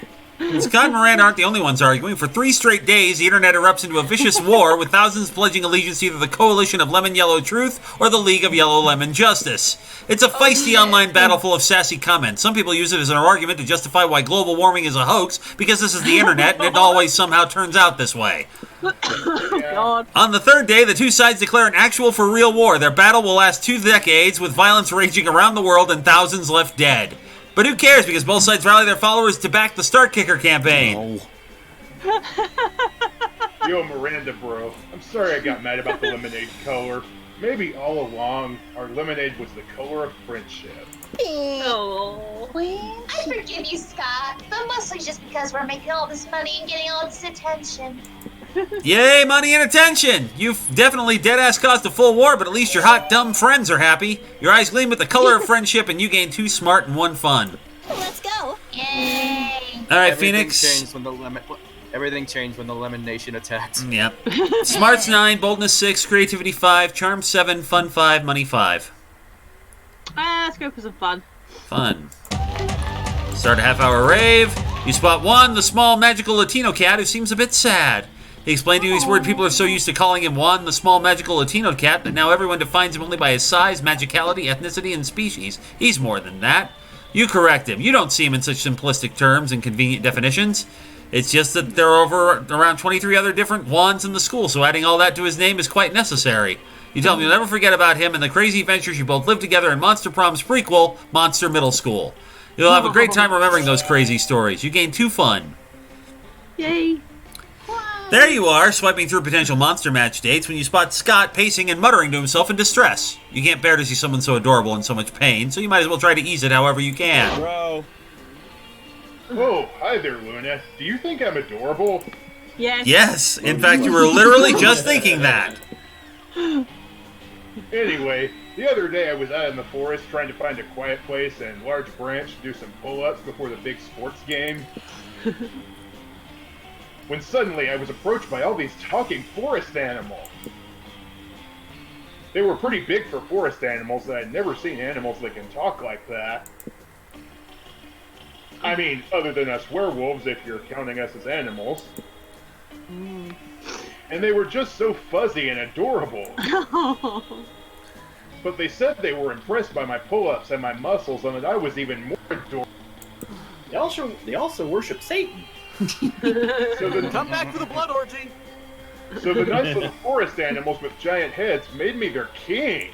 Scott and Miranda aren't the only ones arguing. For 3 straight days, the internet erupts into a vicious war, with thousands pledging allegiance to either the Coalition of Lemon Yellow Truth or the League of Yellow Lemon Justice. It's a feisty online battle full of sassy comments. Some people use it as an argument to justify why global warming is a hoax, because this is the internet and it always somehow turns out this way. God. On the 3rd day, the two sides declare an actual for real war. Their battle will last 2 decades, with violence raging around the world and thousands left dead. But who cares, because both sides rally their followers to back the Start Kicker campaign. Yo, Miranda, bro. I'm sorry I got mad about the lemonade color. Maybe all along, our lemonade was the color of friendship. Oh. I forgive you, Scott, but mostly just because we're making all this money and getting all this attention. Yay, money and attention! You've definitely dead-ass caused a full war, but at least your hot, dumb friends are happy. Your eyes gleam with the color of friendship, and you gain 2 smart and 1 fun. Let's go. Yay! All right, Everything Phoenix. Everything changed when the Lemon Nation attacked. Yep. Smarts 9, boldness 6, creativity 5, charm 7, fun 5, money 5. Let's go for some fun. Fun. Start a half-hour rave. You spot Juan, the small magical Latino cat who seems a bit sad. He explained to you he's worried people are so used to calling him Juan, the small magical Latino cat, that now everyone defines him only by his size, magicality, ethnicity, and species. He's more than that. You correct him. You don't see him in such simplistic terms and convenient definitions. It's just that there are around 23 other different Juans in the school, so adding all that to his name is quite necessary. You tell him you'll never forget about him and the crazy adventures you both lived together in Monster Prom's prequel, Monster Middle School. You'll have a great time remembering those crazy stories. You gain 2 fun. Yay. There you are, swiping through potential monster match dates when you spot Scott pacing and muttering to himself in distress. You can't bear to see someone so adorable in so much pain, so you might as well try to ease it however you can. Bro. Oh, hi there, Luna. Do you think I'm adorable? Yes. Yes, in fact, you were literally just thinking that. Anyway, the other day I was out in the forest trying to find a quiet place and large branch to do some pull-ups before the big sports game. When suddenly I was approached by all these talking forest animals. They were pretty big for forest animals, and I'd never seen animals that can talk like that. I mean, other than us werewolves, if you're counting us as animals. And they were just so fuzzy and adorable. But they said they were impressed by my pull-ups and my muscles, and that I was even more adorable. They also worship Satan. Come back for the blood orgy. So the nice little forest animals with giant heads made me their king.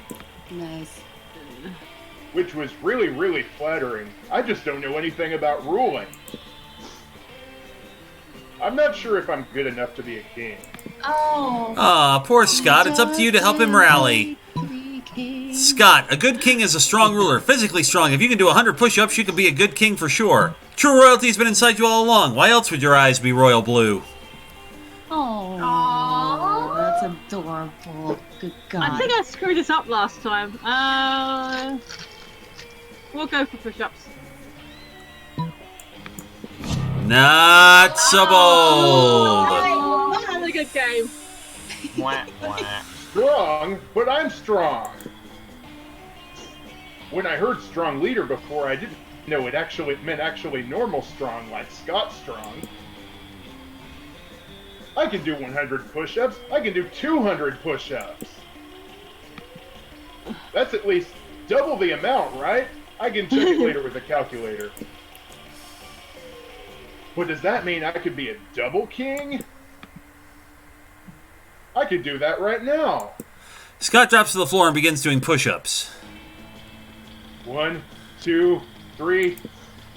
Nice. Which was really, really flattering. I just don't know anything about ruling. I'm not sure if I'm good enough to be a king. Oh. Aw, poor Scott. It's up to you to help him rally. Scott, a good king is a strong ruler, physically strong. If you can do 100 push-ups, you can be a good king for sure. True royalty's been inside you all along. Why else would your eyes be royal blue? Oh, that's adorable. Good God. I think I screwed this up last time. We'll go for push-ups. Not so bold. Oh, that was a good game. Strong, but I'm strong. When I heard strong leader before, I didn't know it actually meant normal strong, like Scott strong. I can do 100 push-ups. I can do 200 push-ups. That's at least double the amount, right? I can check it later with a calculator. But does that mean I could be a double king? I could do that right now. Scott drops to the floor and begins doing push-ups. 1, 2, 83.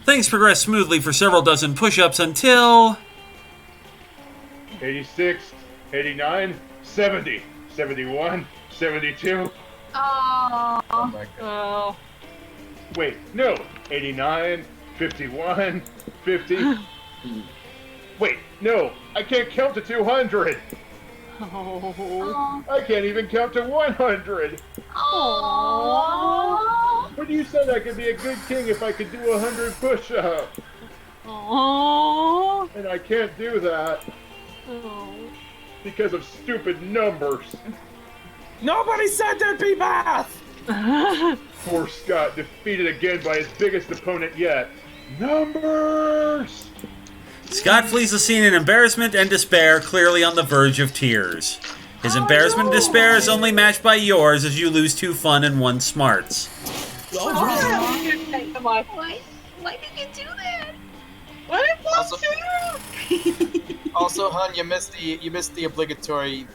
Things progress smoothly for several dozen push-ups until... 86, 89, 70, 71, 72. Oh. my God. Wait, no. 89, 51, 50. Wait, no. I can't count to 200. Oh. I can't even count to 100. Oh. But you said I could be a good king if I could do 100 push-ups. Oh. And I can't do that Oh. because of stupid numbers. Nobody said there'd be math! Poor Scott, defeated again by his biggest opponent yet. Numbers! Scott flees the scene in embarrassment and despair, clearly on the verge of tears. His embarrassment and despair is only matched by yours as you lose 2 fun and 1 smarts. Why did you do that? What did Also, also, hun, you missed the obligatory.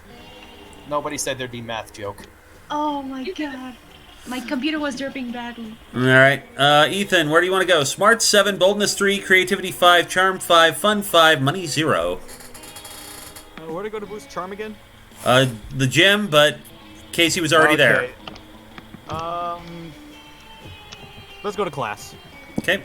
Nobody said there'd be math joke. Oh my god. My computer was derping badly. Alright, Ethan, where do you want to go? Smart 7, Boldness 3, Creativity 5, Charm 5, Fun 5, Money 0. Where to go to boost charm again? The gym, but Casey was already there. Let's go to class. Okay.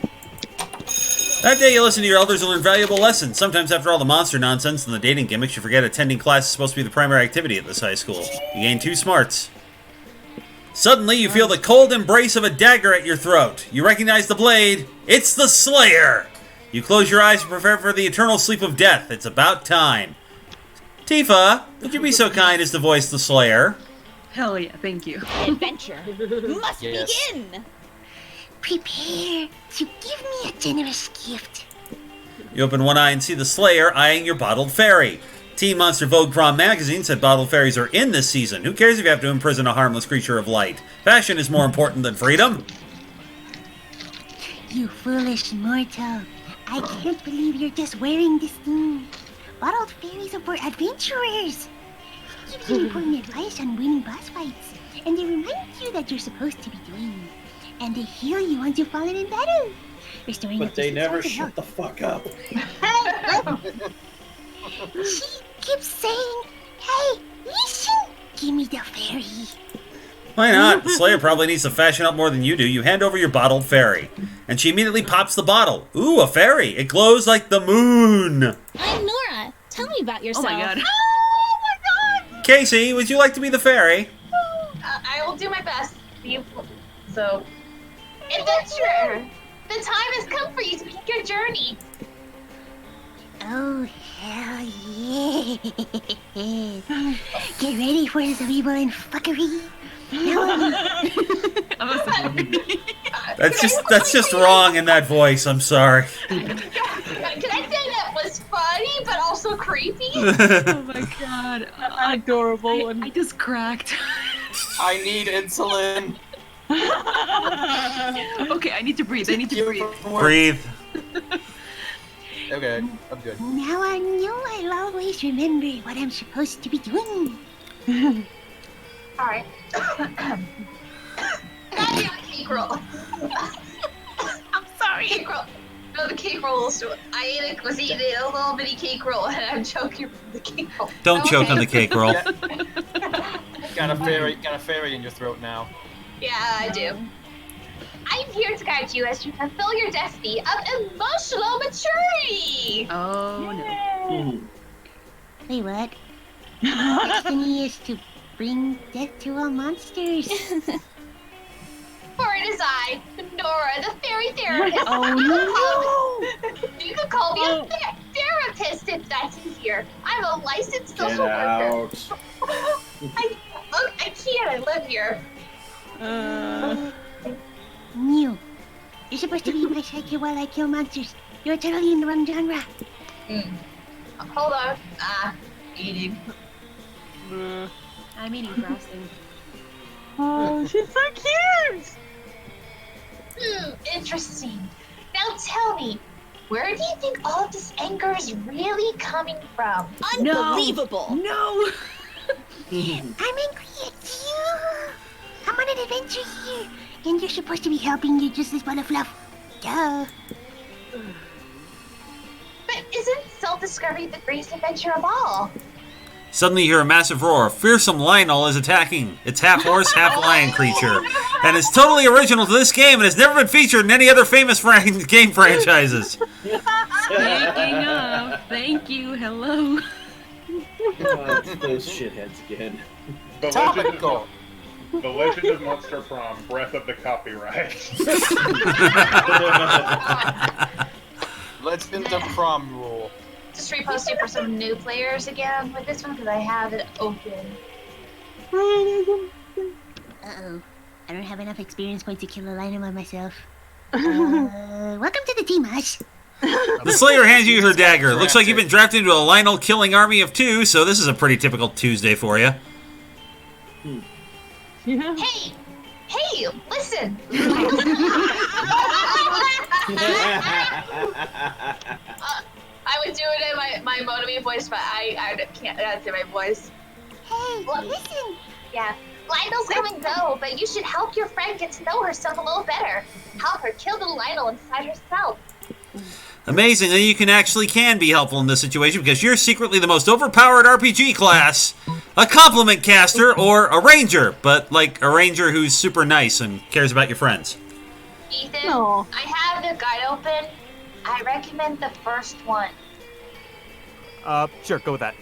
That day, you listen to your elders and learn valuable lessons. Sometimes, after all the monster nonsense and the dating gimmicks, you forget attending class is supposed to be the primary activity at this high school. You gain 2 smarts. Suddenly, you feel the cold embrace of a dagger at your throat. You recognize the blade. It's the Slayer! You close your eyes and prepare for the eternal sleep of death. It's about time. Tifa, would you be so kind as to voice the Slayer? Hell yeah, thank you. The adventure must begin! Prepare to give me a generous gift. You open one eye and see the Slayer eyeing your bottled fairy. Teen Monster Vogue Prom magazine said bottled fairies are in this season. Who cares if you have to imprison a harmless creature of light? Fashion is more important than freedom. You foolish mortal. I can't believe you're just wearing this thing. Bottled fairies are for adventurers. It gives you important advice on winning boss fights. And they remind you that you're supposed to be doing. And they heal you once you've fallen in battle. Restoring But they never shut the fuck up. She keeps saying, hey, listen, give me the fairy. Why not? The Slayer probably needs to fashion up more than you do. You hand over your bottled fairy. And she immediately pops the bottle. Ooh, a fairy. It glows like the moon. I'm Nora. Tell me about yourself. Oh my god. Oh my god! Casey, would you like to be the fairy? I will do my best. So, adventurer, the time has come for you to begin your journey. Oh, hell yeah. Get ready for some evil and fuckery. That's just wrong in that voice. I'm sorry. Can I say that was funny but also creepy? Oh my god. Adorable. I just cracked. I need insulin. Okay, I need to breathe. I need to breathe. Breathe. Okay, I'm good. Now I know I'll always remember what I'm supposed to be doing. Alright. Gotta do the cake roll. I'm sorry. Cake roll. No, the cake roll. So I was eating a little bitty cake roll and I'm choking from the cake roll. Don't choke on the cake roll. Got a fairy in your throat now. Yeah, I do. I'm here to guide you as you fulfill your destiny of emotional maturity. Oh no. Wait, what? Destiny is to bring death to all monsters. For it is I, Nora, the fairy therapist. Oh You could call me a therapist if that's easier. I'm a licensed Get social worker. out. I can't. I live here. New. You're supposed to be my sidekick while I kill monsters. You're totally in the wrong genre. Hold on. Eating. I'm eating frosting. Oh, she's so cute. Interesting. Now tell me, where do you think all of this anger is really coming from? Unbelievable. No. I'm angry at you. I'm on an adventure here, and you're supposed to be helping you just as full of fluff. Duh. But isn't self-discovery the greatest adventure of all? Suddenly you hear a massive roar. A fearsome Lionel is attacking. It's half horse, half lion creature. And it's totally original to this game and has never been featured in any other famous game franchises. Speaking of, thank you, hello. It's those shitheads again. The Legend of Monster Prom, Breath of the Copyright. Legend of Prom rule. Just reposting for some new players again with this one because I have it open. Uh-oh. I don't have enough experience points to kill a Lionel by myself. Welcome to the team, Ash. The Slayer hands you her dagger. Looks like you've been drafted into a Lionel killing army of 2, so this is a pretty typical Tuesday for you. Hey, listen. I would do it in my Monomi voice, but I can't do my voice. Hey, listen. Yeah, Lionel's come and go, but you should help your friend get to know herself a little better. Help her kill the Lionel inside herself. Amazingly, you can be helpful in this situation because you're secretly the most overpowered RPG class. A compliment caster or a ranger, but like a ranger who's super nice and cares about your friends. Ethan, I have the guide open. I recommend the first one. Sure, go with that.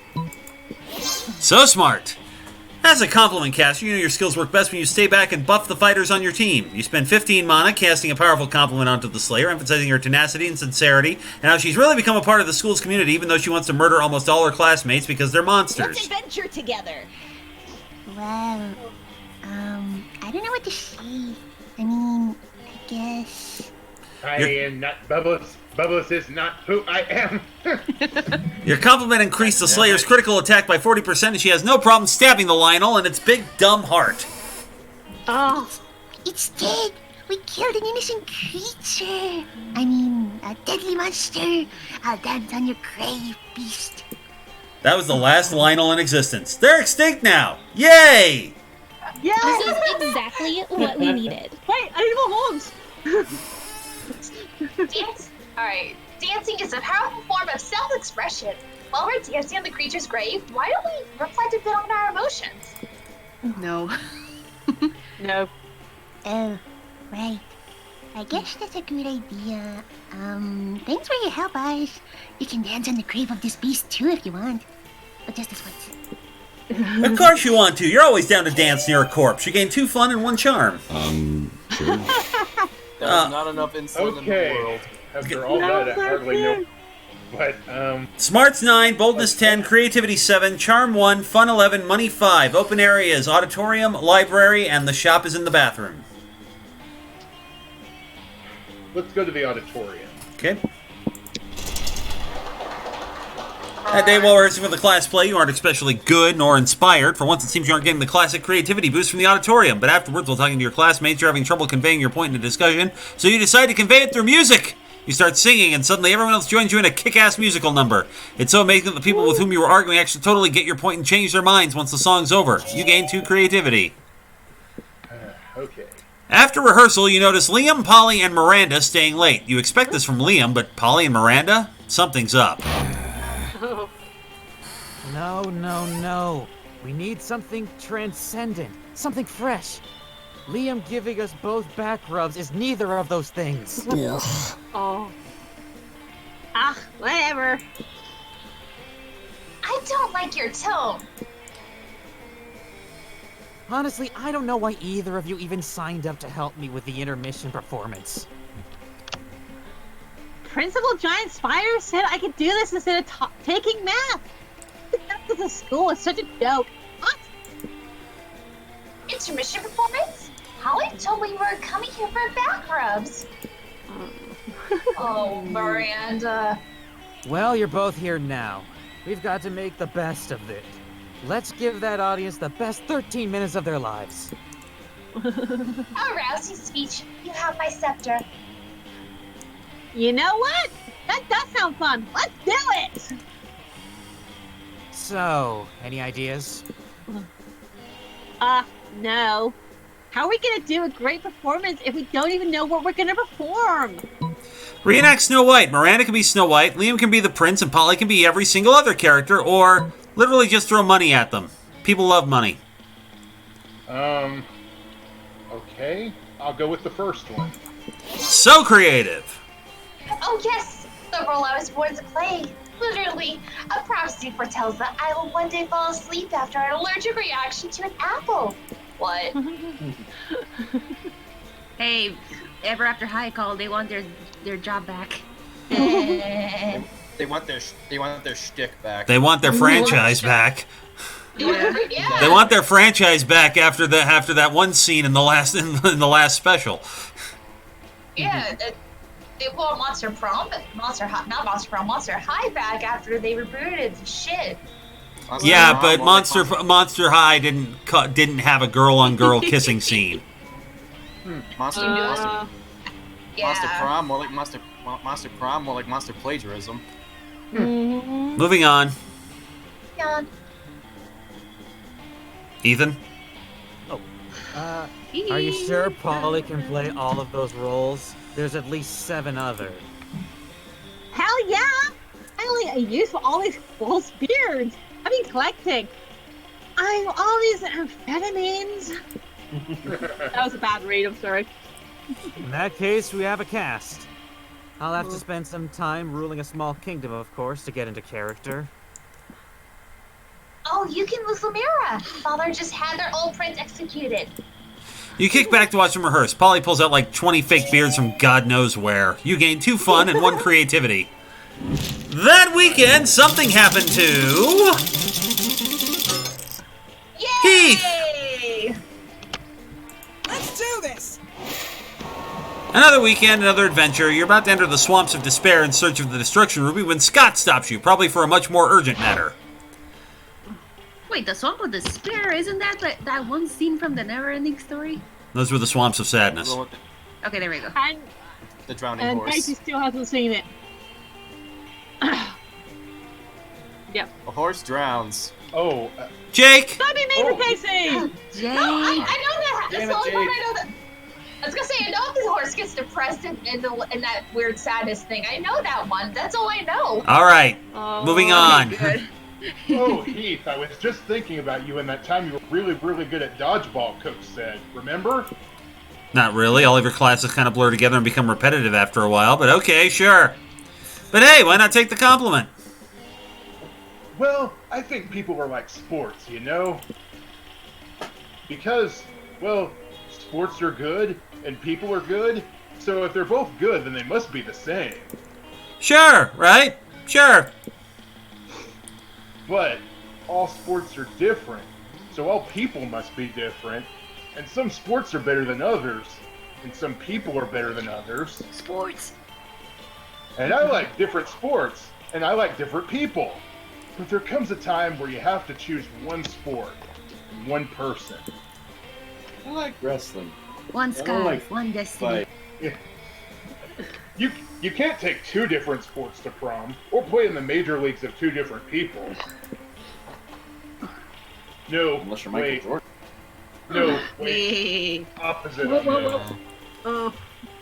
So smart. As a compliment caster, you know your skills work best when you stay back and buff the fighters on your team. You spend 15 mana casting a powerful compliment onto the Slayer, emphasizing her tenacity and sincerity, and how she's really become a part of the school's community even though she wants to murder almost all her classmates because they're monsters. Let's adventure together. Well, I don't know what to say. I mean, I guess... I am not Bubbles. Bubbles is not who I am. Your compliment increased the Slayer's critical attack by 40%, and she has no problem stabbing the Lionel in its big, dumb heart. Oh, it's dead. We killed an innocent creature. I mean, a deadly monster. I'll dance on your grave, beast. That was the last Lionel in existence. They're extinct now. Yay! Yeah. This is exactly what we needed. Wait, I need more horns. Alright, dancing is a powerful form of self-expression. While we're dancing on the creature's grave, why don't we reflect a bit on our emotions? No. No. Oh, right. I guess that's a good idea. Thanks for your help, Iris. You can dance on the grave of this beast too if you want. But just this once. Of course you want to. You're always down to dance near a corpse. You gain 2 fun and 1 charm. Sure. There's not enough insulin in the world. After all that, I hardly know. But, Smarts 9, Boldness 10, Creativity 7, Charm 1, Fun 11, Money 5. Open areas, auditorium, library, and the shop is in the bathroom. let's go to the auditorium. Okay. That day, while rehearsing for the class play, you aren't especially good nor inspired. For once, it seems you aren't getting the classic creativity boost from the auditorium. But afterwards, while talking to your classmates, you're having trouble conveying your point in a discussion, so you decide to convey it through music. You start singing, and suddenly everyone else joins you in a kick-ass musical number. It's so amazing that the people with whom you were arguing actually totally get your point and change their minds once the song's over. You gain 2 creativity. Okay. After rehearsal, you notice Liam, Polly, and Miranda staying late. You expect this from Liam, but Polly and Miranda? Something's up. No, no, no. We need something transcendent, something fresh. Liam giving us both back rubs is neither of those things. Oh. Ah, whatever. I don't like your tone. Honestly, I don't know why either of you even signed up to help me with the intermission performance. Principal Giant Spider said I could do this instead of taking math. That's the school is such a joke. What? Intermission performance? Holly told me you were coming here for back rubs. Oh, Miranda. Well, you're both here now. We've got to make the best of it. Let's give that audience the best 13 minutes of their lives. A rousing speech. You have my scepter. You know what? That does sound fun. Let's do it! So, any ideas? No. How are we gonna do a great performance if we don't even know what we're gonna perform? Reenact Snow White. Miranda can be Snow White, Liam can be the prince, and Polly can be every single other character, or literally just throw money at them. People love money. Okay. I'll go with the first one. So creative. Oh yes, the role I was born to play. Literally, a prophecy foretells that I will one day fall asleep after an allergic reaction to an apple. What? Hey, ever after high call, they want their job back. They want their shtick back. They want their franchise back. Yeah. They want their franchise back after that one scene in the last special. Yeah, they want Monster Prom, but Monster High back after they rebooted the shit. Yeah, but Monster High didn't have a girl on girl kissing scene. Monster Prom, more like Monster Prom, more like Monster Plagiarism. Moving on. Yeah. Ethan? Are you sure Polly can play all of those roles? There's at least 7 others. Hell yeah! Finally, a use for all these false beards. I'm eclectic. I'm all these amphetamines. That was a bad read, I'm sorry. In that case, we have a cast. I'll have to spend some time ruling a small kingdom, of course, to get into character. Oh, you can lose Lamira. Father just had their old prince executed. You kick back to watch them rehearse. Polly pulls out like 20 fake beards from God knows where. You gain 2 fun and 1 creativity. That weekend, something happened to... Heath! Let's do this! Another weekend, another adventure. You're about to enter the swamps of despair in search of the destruction ruby when Scott stops you, probably for a much more urgent matter. Wait, the Swamp of Despair, isn't that that one scene from the Never-Ending Story? Those were the swamps of sadness. Okay, there we go. The drowning And horse. Casey still hasn't seen it. Yep. A horse drowns. Oh. Jake! Stop being mean to Casey! No, I know that. That's Damn the it, only one Jake. I know that. I was gonna say, I know the horse gets depressed in that weird sadness thing. I know that one. That's all I know. All right, moving on. Good. Oh, Heath, I was just thinking about you and that time you were really, really good at dodgeball, Coach said. Remember? Not really. All of your classes kind of blur together and become repetitive after a while, but okay, sure. But hey, why not take the compliment? Well, I think people are like sports, you know? Because, well, sports are good and people are good, so if they're both good, then they must be the same. Sure, right? Sure. But all sports are different, so all people must be different, and some sports are better than others, and some people are better than others. Sports. And I like different sports, and I like different people. But there comes a time where you have to choose one sport and one person. I like wrestling. One I don't sky, like one destiny. Yeah. You can't take 2 different sports to prom, or play in the major leagues of 2 different people. No, Unless you're Michael wait. Jordan. No, wait. Opposite of that. Oh.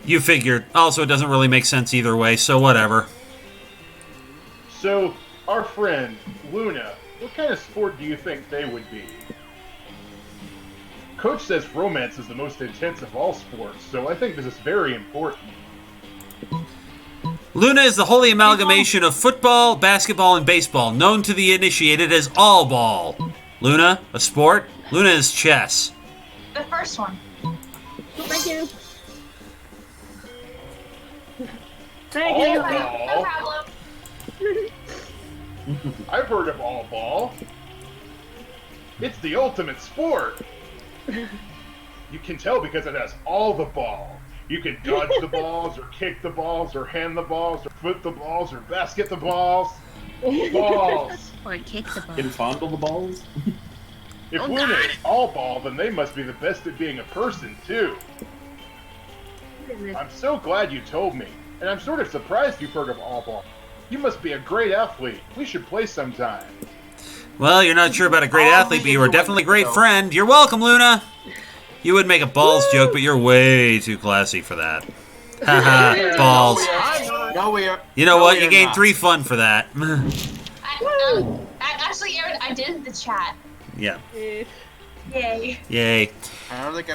You figured. Also, it doesn't really make sense either way, so whatever. So, our friend, Luna, what kind of sport do you think they would be? Coach says romance is the most intense of all sports, so I think this is very important. Luna is the holy amalgamation of football, basketball, and baseball, known to the initiated as all ball. Luna, a sport? Luna is chess. The first one. Thank you. All No ball? problem. I've heard of all ball. It's the ultimate sport. You can tell because it has all the ball. You can dodge the balls, or kick the balls, or hand the balls, or foot the balls, or basket the balls. Balls. Or kick the ball. Can fondle the balls? If Oh, Luna God. is all ball, then they must be the best at being a person, too. I'm so glad you told me, and I'm sort of surprised you've heard of all ball. You must be a great athlete. We should play sometime. Well, you're not sure about a great athlete, but you are definitely a great friend. You're welcome, Luna. You would make a balls joke, but you're way too classy for that. Haha, balls. I know No, we are. You know no, what? we You are gained not. 3 fun for that. Actually, Aaron, I did in the chat. Yeah. Yay. Yay. I don't think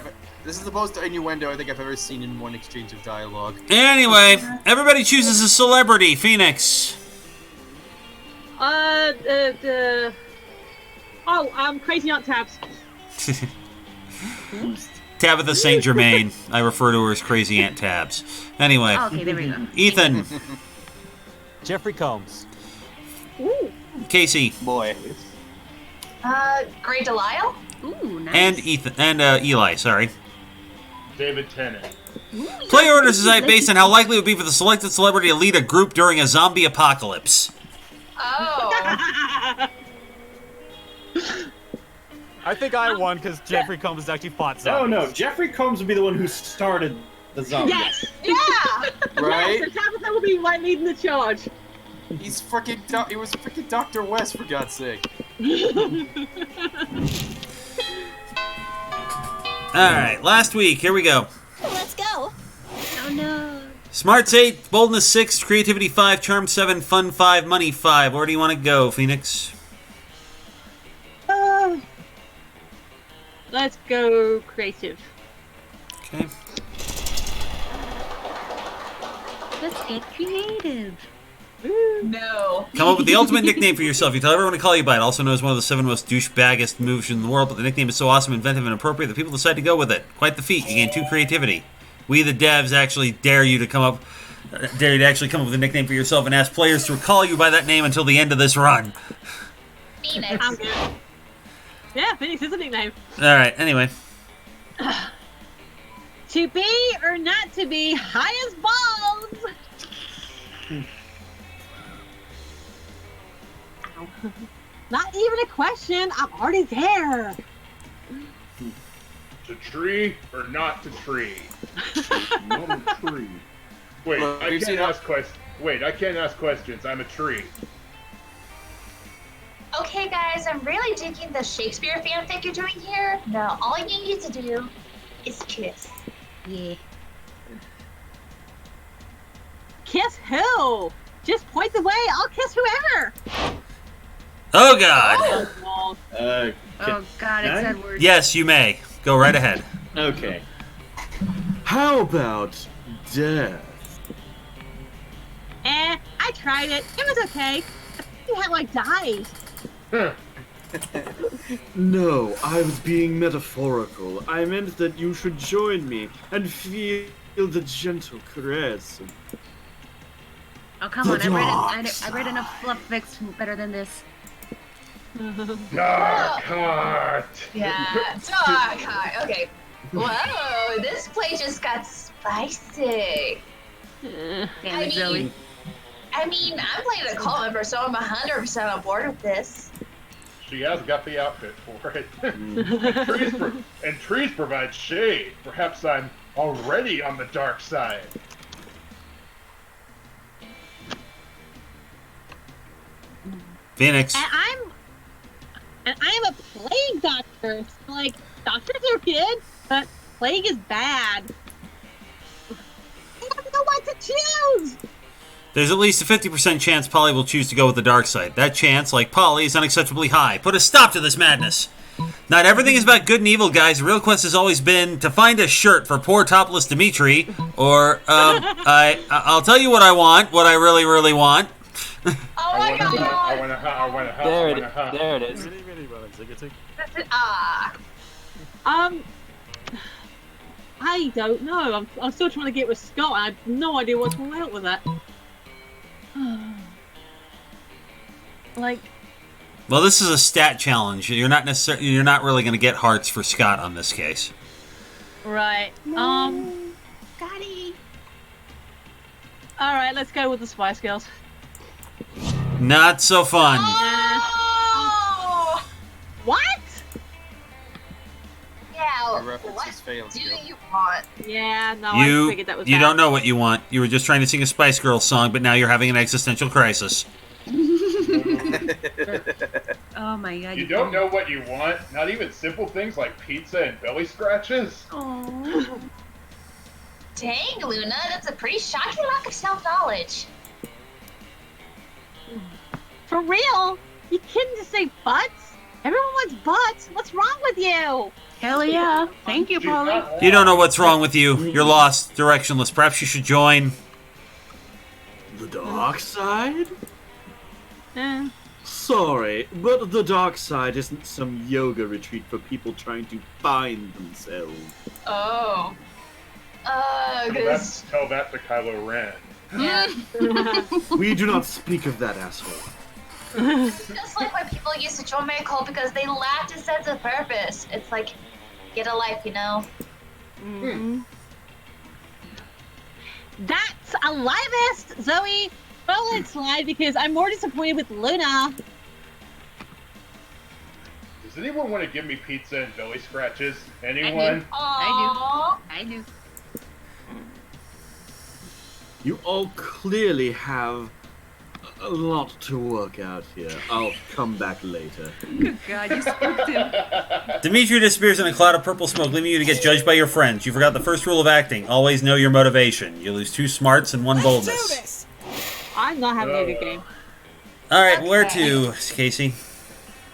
this is the most innuendo I think I've ever seen in one exchange of dialogue. Anyway, everybody chooses a celebrity. Phoenix. Crazy Aunt Tabs. Tabitha St. Germain. I refer to her as Crazy Aunt Tabs. Anyway. Okay, there we go. Ethan. Jeffrey Combs. Ooh. Casey. Boy. Grey Delisle? Ooh, nice. And Ethan and Eli, sorry. David Tennant. Play orders is based on how likely it would be for the selected celebrity to lead a group during a zombie apocalypse. Oh. I think I won because Jeffrey Combs actually fought No, zombies. no. Jeffrey Combs would be the one who started the zombie. Yes. Yeah. Right? Yes, Tabitha will be one leading the charge. He's freaking. He was freaking Dr. West, for God's sake. Alright, last week. Here we go. Let's go. Oh no. Smarts 8, Boldness 6, Creativity 5, Charm 7, Fun 5, Money 5. Where do you want to go, Phoenix? Let's go creative. Okay. Let's get creative. No. Come up with the ultimate nickname for yourself. You tell everyone to call you by it. Also known as one of the 7 most douchebaggest moves in the world, but the nickname is so awesome, inventive, and appropriate that people decide to go with it. Quite the feat. You gain 2 creativity. We, the devs, actually dare you to come up with a nickname for yourself and ask players to call you by that name until the end of this run. Phoenix. I'm good. Yeah, Phoenix is a nickname. Alright, anyway. To be or not to be, high as balls. Not even a question. I'm already there. To tree or not to tree? Not a tree. Wait, Look, I you've can't seen ask questions. Wait, I can't ask questions. I'm a tree. Okay, guys, I'm really digging the Shakespeare fanfic you're doing here. Now, all you need to do is kiss. Yeah. Kiss who? Just point the way. I'll kiss whoever. Oh, God. Oh, Oh God, it's can I? Edward. Yes, you may. Go right ahead. Okay. How about death? I tried it. It was okay. I think you had like died. No, I was being metaphorical. I meant that you should join me and feel the gentle caress. Oh come on! I read enough fluff fics better than this. Dark heart. Yeah, dark heart. Okay. Whoa, this play just got spicy. Damn Zoe. I mean, I'm playing a cult member, so I'm 100% on board with this. She has got the outfit for it. and trees provide shade. Perhaps I'm already on the dark side. Phoenix. And I'm a plague doctor. So, like, doctors are good, but plague is bad. I don't know what to choose. There's at least a 50% chance Polly will choose to go with the dark side. That chance, like Polly, is unacceptably high. Put a stop to this madness. Not everything is about good and evil, guys. The real quest has always been to find a shirt for poor topless Dimitri, or I'll tell you what I want. What I really, really want. Oh my God! I want to There it is. I don't know. I'm still trying to get with Scott. I have no idea what's going out with that. Like, Well, this is a stat challenge. You're not really going to get hearts for Scott on this case. right. Scotty. All right, let's go with the Spice Girls. Not so fun. Oh! What? Yeah, references failed, do Gil. you want? Yeah, no, I figured that was You bad. don't know what you want. You were just trying to sing a Spice Girls song, but now you're having an existential crisis. Oh my God. You don't know what you want? Not even simple things like pizza and belly scratches? Oh. Dang, Luna, that's a pretty shocking lack of self-knowledge. For real? You couldn't just say butts? Everyone wants butts. What's wrong with you? Hell yeah. Thank you, Polly. You don't know what's wrong with you. You're lost, directionless. Perhaps you should join The dark side? Eh. Sorry, but the dark side isn't some yoga retreat for people trying to find themselves. Oh. Tell that to Kylo Ren. Yeah. We do not speak of that asshole. Just like when people used to join my cult because they lacked a sense of purpose. It's like, get a life, you know? Mm-hmm. That's a livest, Zoe. Well, let's slide because I'm more disappointed with Luna. Does anyone want to give me pizza and belly scratches? Anyone? I do. You all clearly have a lot to work out here. I'll come back later. Good God, you spooked him. Dimitri disappears in a cloud of purple smoke, leaving you to get judged by your friends. You forgot the first rule of acting. Always know your motivation. You lose 2 smarts and 1 boldness. I'm not having a good game. Alright, where to, Casey?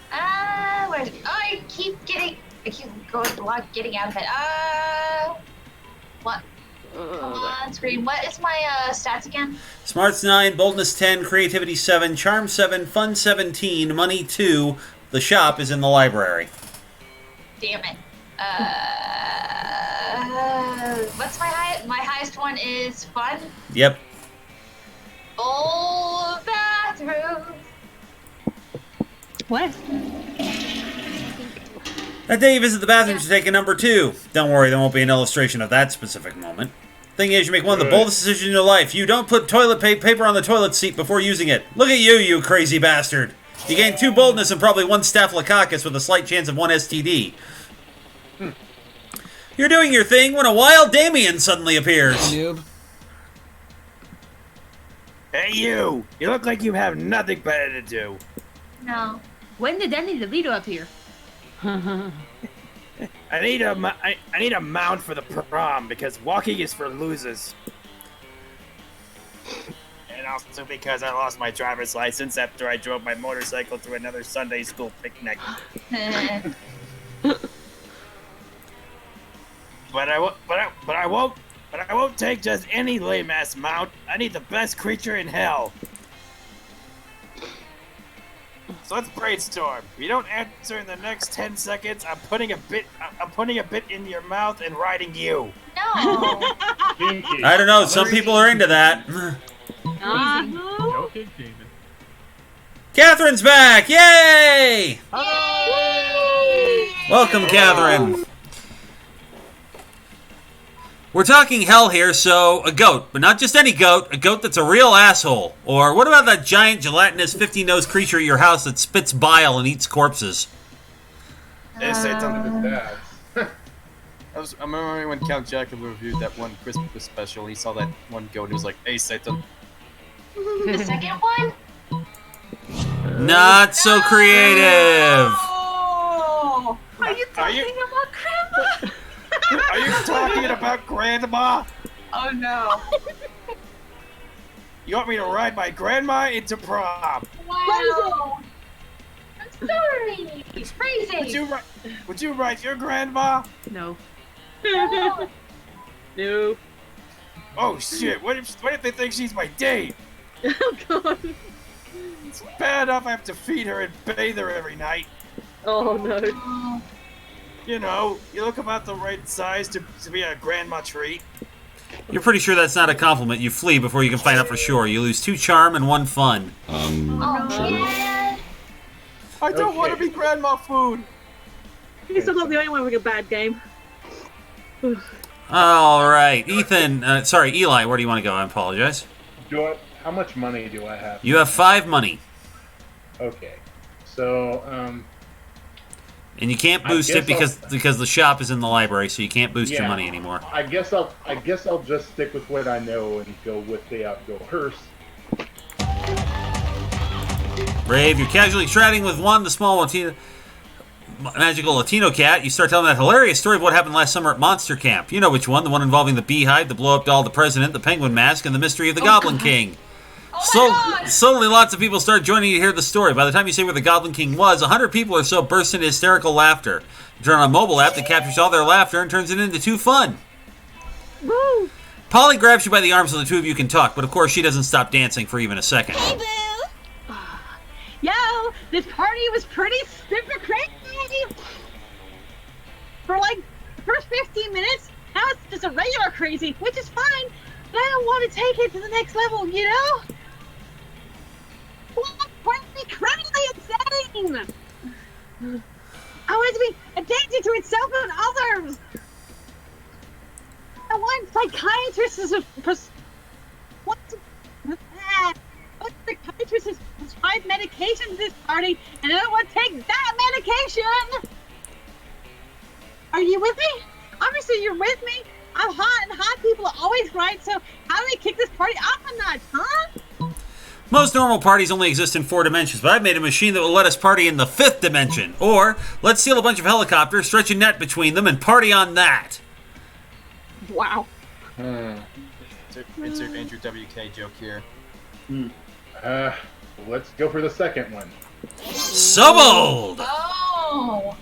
Where? I keep getting out of it. What? Come on, screen. What is my stats again? Smarts 9, boldness 10, creativity 7, charm 7, fun 17, money 2. The shop is in the library. Damn it. What's my highest? My highest one is fun. Yep. Full bathroom. What? That day you visit the bathroom to take a number 2. Don't worry, there won't be an illustration of that specific moment. Thing is, you make one of the boldest decisions in your life. You don't put toilet paper on the toilet seat before using it. Look at you, you crazy bastard. You gain 2 boldness and probably 1 staphylococcus with a slight chance of 1 STD. You're doing your thing when a wild Deviant suddenly appears. Noob. Hey, you! You look like you have nothing better to do. No. When did Danny DeVito appear? I need a mount for the prom because walking is for losers. And also because I lost my driver's license after I drove my motorcycle to another Sunday school picnic. But I won't take just any lame ass mount. I need the best creature in hell. So let's brainstorm. If you don't answer in the next 10 seconds, I'm putting a bit in your mouth and riding you. No. I don't know, some people are into that. No kink demon. Catherine's back! Yay! Welcome, Catherine. We're talking hell here, so a goat, but not just any goat, a goat that's a real asshole. Or what about that giant gelatinous 50-nosed creature at your house that spits bile and eats corpses? I remember when Count Jackal reviewed that one Christmas special, he saw that one goat and he was like, hey, Satan. The second one? Not so creative. Oh! Are you talking about Grandma? Are you talking about Grandma? Oh no. You want me to ride my grandma into prom? Wow. I'm sorry. It's crazy. Would you ride your grandma? No. No. Oh shit! What if they think she's my date? Oh god. It's bad enough I have to feed her and bathe her every night. Oh no. You know, you look about the right size to be a grandma treat. You're pretty sure that's not a compliment. You flee before you can find out for sure. You lose 2 charm and 1 fun. Oh man. I don't want to be grandma food. He's still not the only one with a bad game. All right, Ethan. Sorry, Eli. Where do you want to go? I apologize. How much money do I have? You have 5 money. Okay, so and you can't boost it because the shop is in the library, so you can't boost your money anymore. I guess I'll just stick with what I know and go with the outgoers. Brave, you're casually chatting with one, the small magical Latino cat. You start telling that hilarious story of what happened last summer at Monster Camp. You know which one, the one involving the beehive, the blow-up doll, the president, the penguin mask, and the mystery of the Goblin King. Slowly, lots of people start joining you to hear the story. By the time you say where the Goblin King was, 100 people or so burst into hysterical laughter. You turn on a mobile app that captures all their laughter and turns it into 2 fun. Woo! Polly grabs you by the arm so the two of you can talk, but of course she doesn't stop dancing for even a second. Hey, boo! Yo, this party was pretty super crazy. For like the first 15 minutes, now it's just a regular crazy, which is fine. But I don't want to take it to the next level, you know? Crazy insane! I want it to be addicted to itself and others! I want psychiatrists psychiatrists prescribe medication to this party, and I don't want to take that medication! Are you with me? Obviously you're with me. I'm hot, and hot people are always right, so how do we kick this party up a notch, huh? Most normal parties only exist in 4 dimensions, but I've made a machine that will let us party in the 5th dimension. Or, let's steal a bunch of helicopters, stretch a net between them, and party on that. Wow. It's your Andrew WK joke here. Let's go for the second one. So bold! Oh!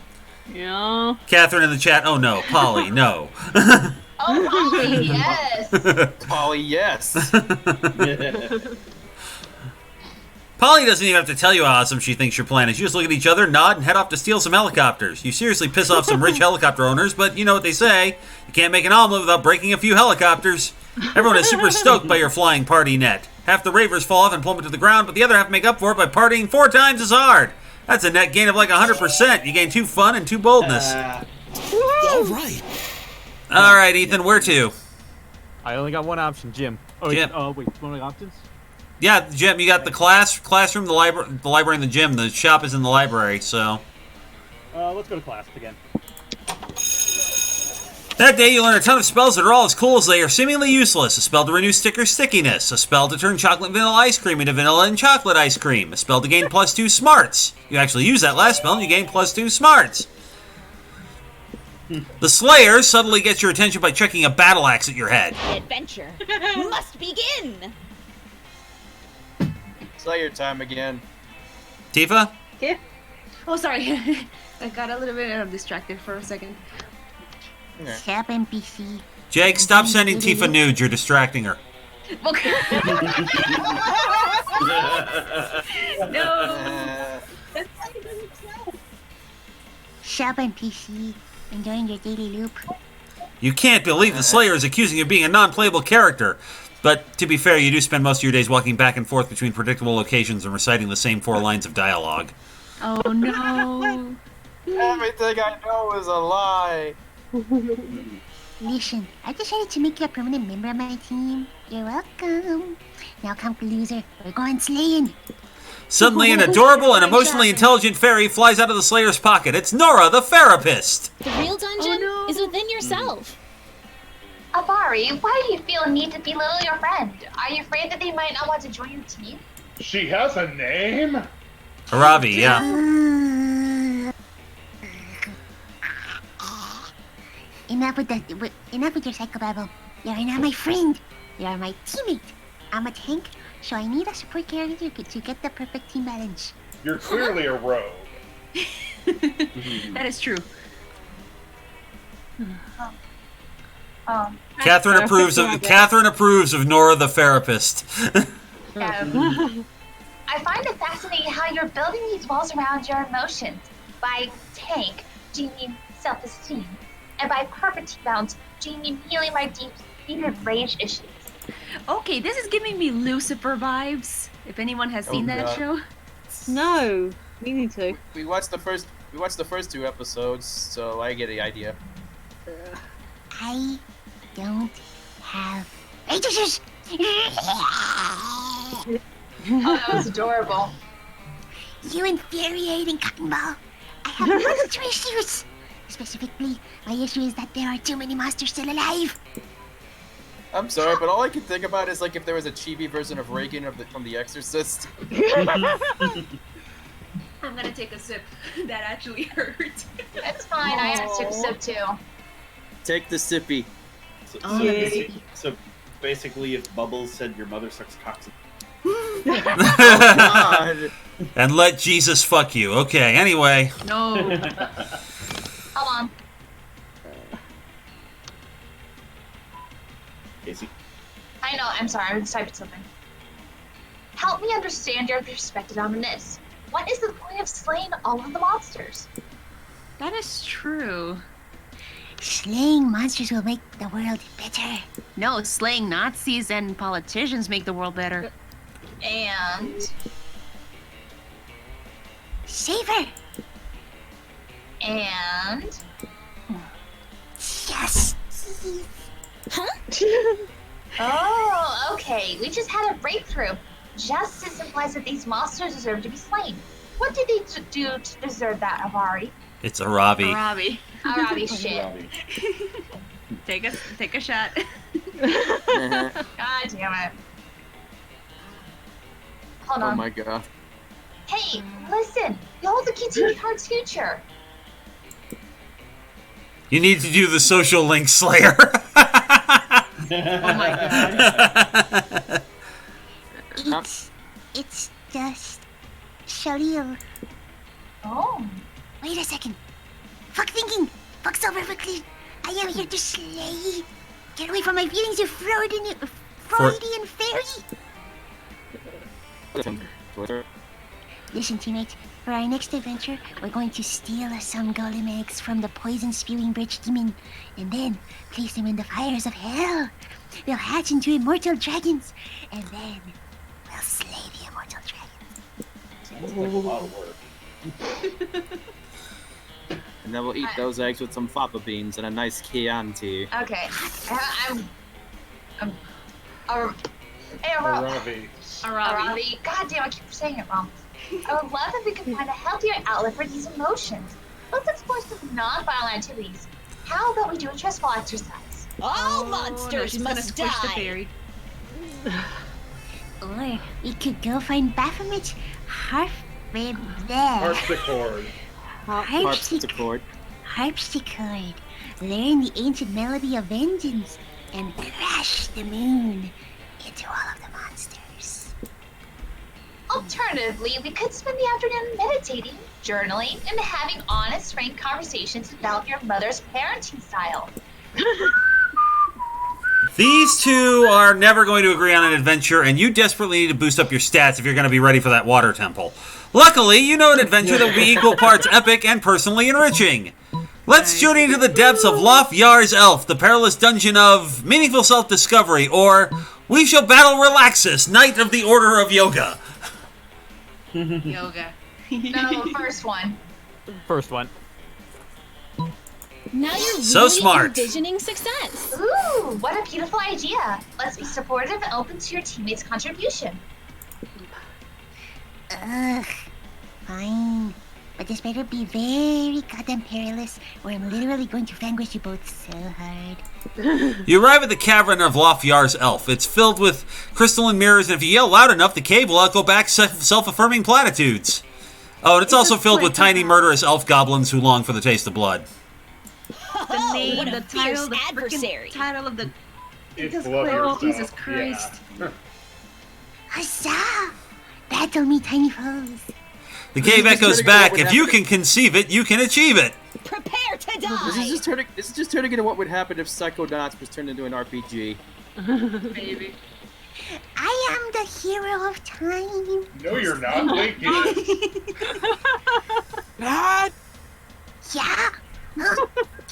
Yeah. Catherine in the chat, oh no. Polly, no. Oh, Polly, yes! Polly, yes! Polly doesn't even have to tell you how awesome she thinks your plan is. You just look at each other, nod, and head off to steal some helicopters. You seriously piss off some rich helicopter owners, but you know what they say. You can't make an omelet without breaking a few helicopters. Everyone is super stoked by your flying party net. Half the ravers fall off and plummet to the ground, but the other half make up for it by partying 4 times as hard. That's a net gain of like 100%. You gain 2 fun and 2 boldness. All right. All right, Ethan, where to? I only got one option, Jim. Oh, Jim. Wait, one of the options? Yeah, Jim, you got the classroom, the library, and the gym. The shop is in the library, so. Let's go to class again. That day, you learn a ton of spells that are all as cool as they are seemingly useless. A spell to renew sticker stickiness. A spell to turn chocolate vanilla ice cream into vanilla and chocolate ice cream. A spell to gain +2 smarts. You actually use that last spell and you gain +2 smarts. The Slayer subtly gets your attention by chucking a battle axe at your head. The adventure must begin! Slayer time again. Tifa? Yeah. Oh, sorry. I got a little bit distracted for a second. Sup, NPC. Jake, stop sending Tifa nudes. You're distracting her. Okay. No. Sup, NPC. Enjoying your daily loop. You can't believe the Slayer is accusing you of being a non-playable character. But, to be fair, you do spend most of your days walking back and forth between predictable locations and reciting the same 4 lines of dialogue. Oh, no. Everything I know is a lie. Listen, I decided to make you a permanent member of my team. You're welcome. Now come, loser. We're going slaying. Suddenly, an adorable and emotionally intelligent fairy flies out of the Slayer's pocket. It's Nora, the therapist. The real dungeon is within yourself. Avari, why do you feel a need to belittle your friend? Are you afraid that they might not want to join your team? She has a name? Aravi, yeah. Enough with your psychobabble. You're not my friend. You're my teammate. I'm a tank, so I need a support character to get the perfect team balance. You're clearly a rogue. That is true. Catherine approves of Nora, the therapist. I find it fascinating how you're building these walls around your emotions. By tank, do you mean self-esteem? And by perfect bounce, do you mean healing my deep-seated rage issues? Okay, this is giving me Lucifer vibes. If anyone has seen that show. No, we need to. We watched the first 2 episodes, so I get the idea. I don't have rage issues. Oh, that was adorable. You infuriating cotton ball. I have monster issues. Specifically, my issue is that there are too many monsters still alive. I'm sorry, but all I can think about is like if there was a chibi version of Reagan from The Exorcist. I'm gonna take a sip. That actually hurt. It's fine, I had a sip too. Take the sippy. So basically, if Bubbles said your mother sucks cocks. God. And let Jesus fuck you. Okay, anyway. No. Hold on. Casey? I know, I'm sorry, I was typing something. Help me understand your perspective on this. What is the point of slaying all of the monsters? That is true. Slaying monsters will make the world better. No, slaying Nazis and politicians make the world better. And... Savor. And... Yes. Huh? Oh, okay. We just had a breakthrough. Justice implies that these monsters deserve to be slain. What did they do to deserve that, Avari? It's Arabi. Arabi shit. Take a shot. God damn it. Hold on. Oh my god. Hey, listen. You hold the key to your heart's future. You need to do the social link slayer. Oh my god. It's just Shalil. Oh. Wait a second. Fuck thinking. Fuck so perfectly. I am here to slay. Get away from my feelings, you Freudian fairy. Listen, teammates. For our next adventure, we're going to steal some golem eggs from the poison-spewing bridge demon, and then place them in the fires of hell. They'll hatch into immortal dragons, and then we'll slay the immortal dragons. Sounds like a lot of work. And then we'll eat those eggs with some fava beans and a nice Chianti. Okay. Hey, Arabi. God damn, I keep saying it wrong. I would love if we could find a healthier outlet for these emotions. Let's explore some non-violent activities. How about we do a chest ball exercise? All monsters must die. Or we could go find Baphomet's Harpsichord. Harpsichord. Learn the ancient melody of vengeance and crash the moon into all of the monsters. Alternatively, we could spend the afternoon meditating, journaling, and having honest, frank conversations about your mother's parenting style. These two are never going to agree on an adventure, and you desperately need to boost up your stats if you're going to be ready for that water temple. Luckily, you know an adventure that will be equal parts epic and personally enriching. Let's journey into the depths of Lof Yar's Elf, the perilous dungeon of meaningful self-discovery, or we shall battle Relaxus, Knight of the Order of Yoga. Yoga. No, first one. First one. Now you're So really smart. envisioning success. Ooh, what a beautiful idea. Let's be supportive and open to your teammates' contribution. Ugh, fine. But this better be very goddamn perilous, or I'm literally going to vanquish you both so hard. You arrive at the cavern of Lof Yar's Elf. It's filled with crystalline mirrors, and if you yell loud enough, the cave will echo back self-affirming platitudes. Oh, and it's also filled with tiny murderous elf goblins who long for the taste of blood. The name, what a the title, fierce the adversary. title of the... It's Jesus love Christ, yourself. Jesus Christ. Yeah. Huzzah! Battle me, tiny foes. The cave echoes back. If you can conceive it, you can achieve it. Prepare to die. This is just turning into what would happen if Psychonauts was turned into an RPG. Baby. I am the hero of time. No, you're not. Link is. What? Yeah.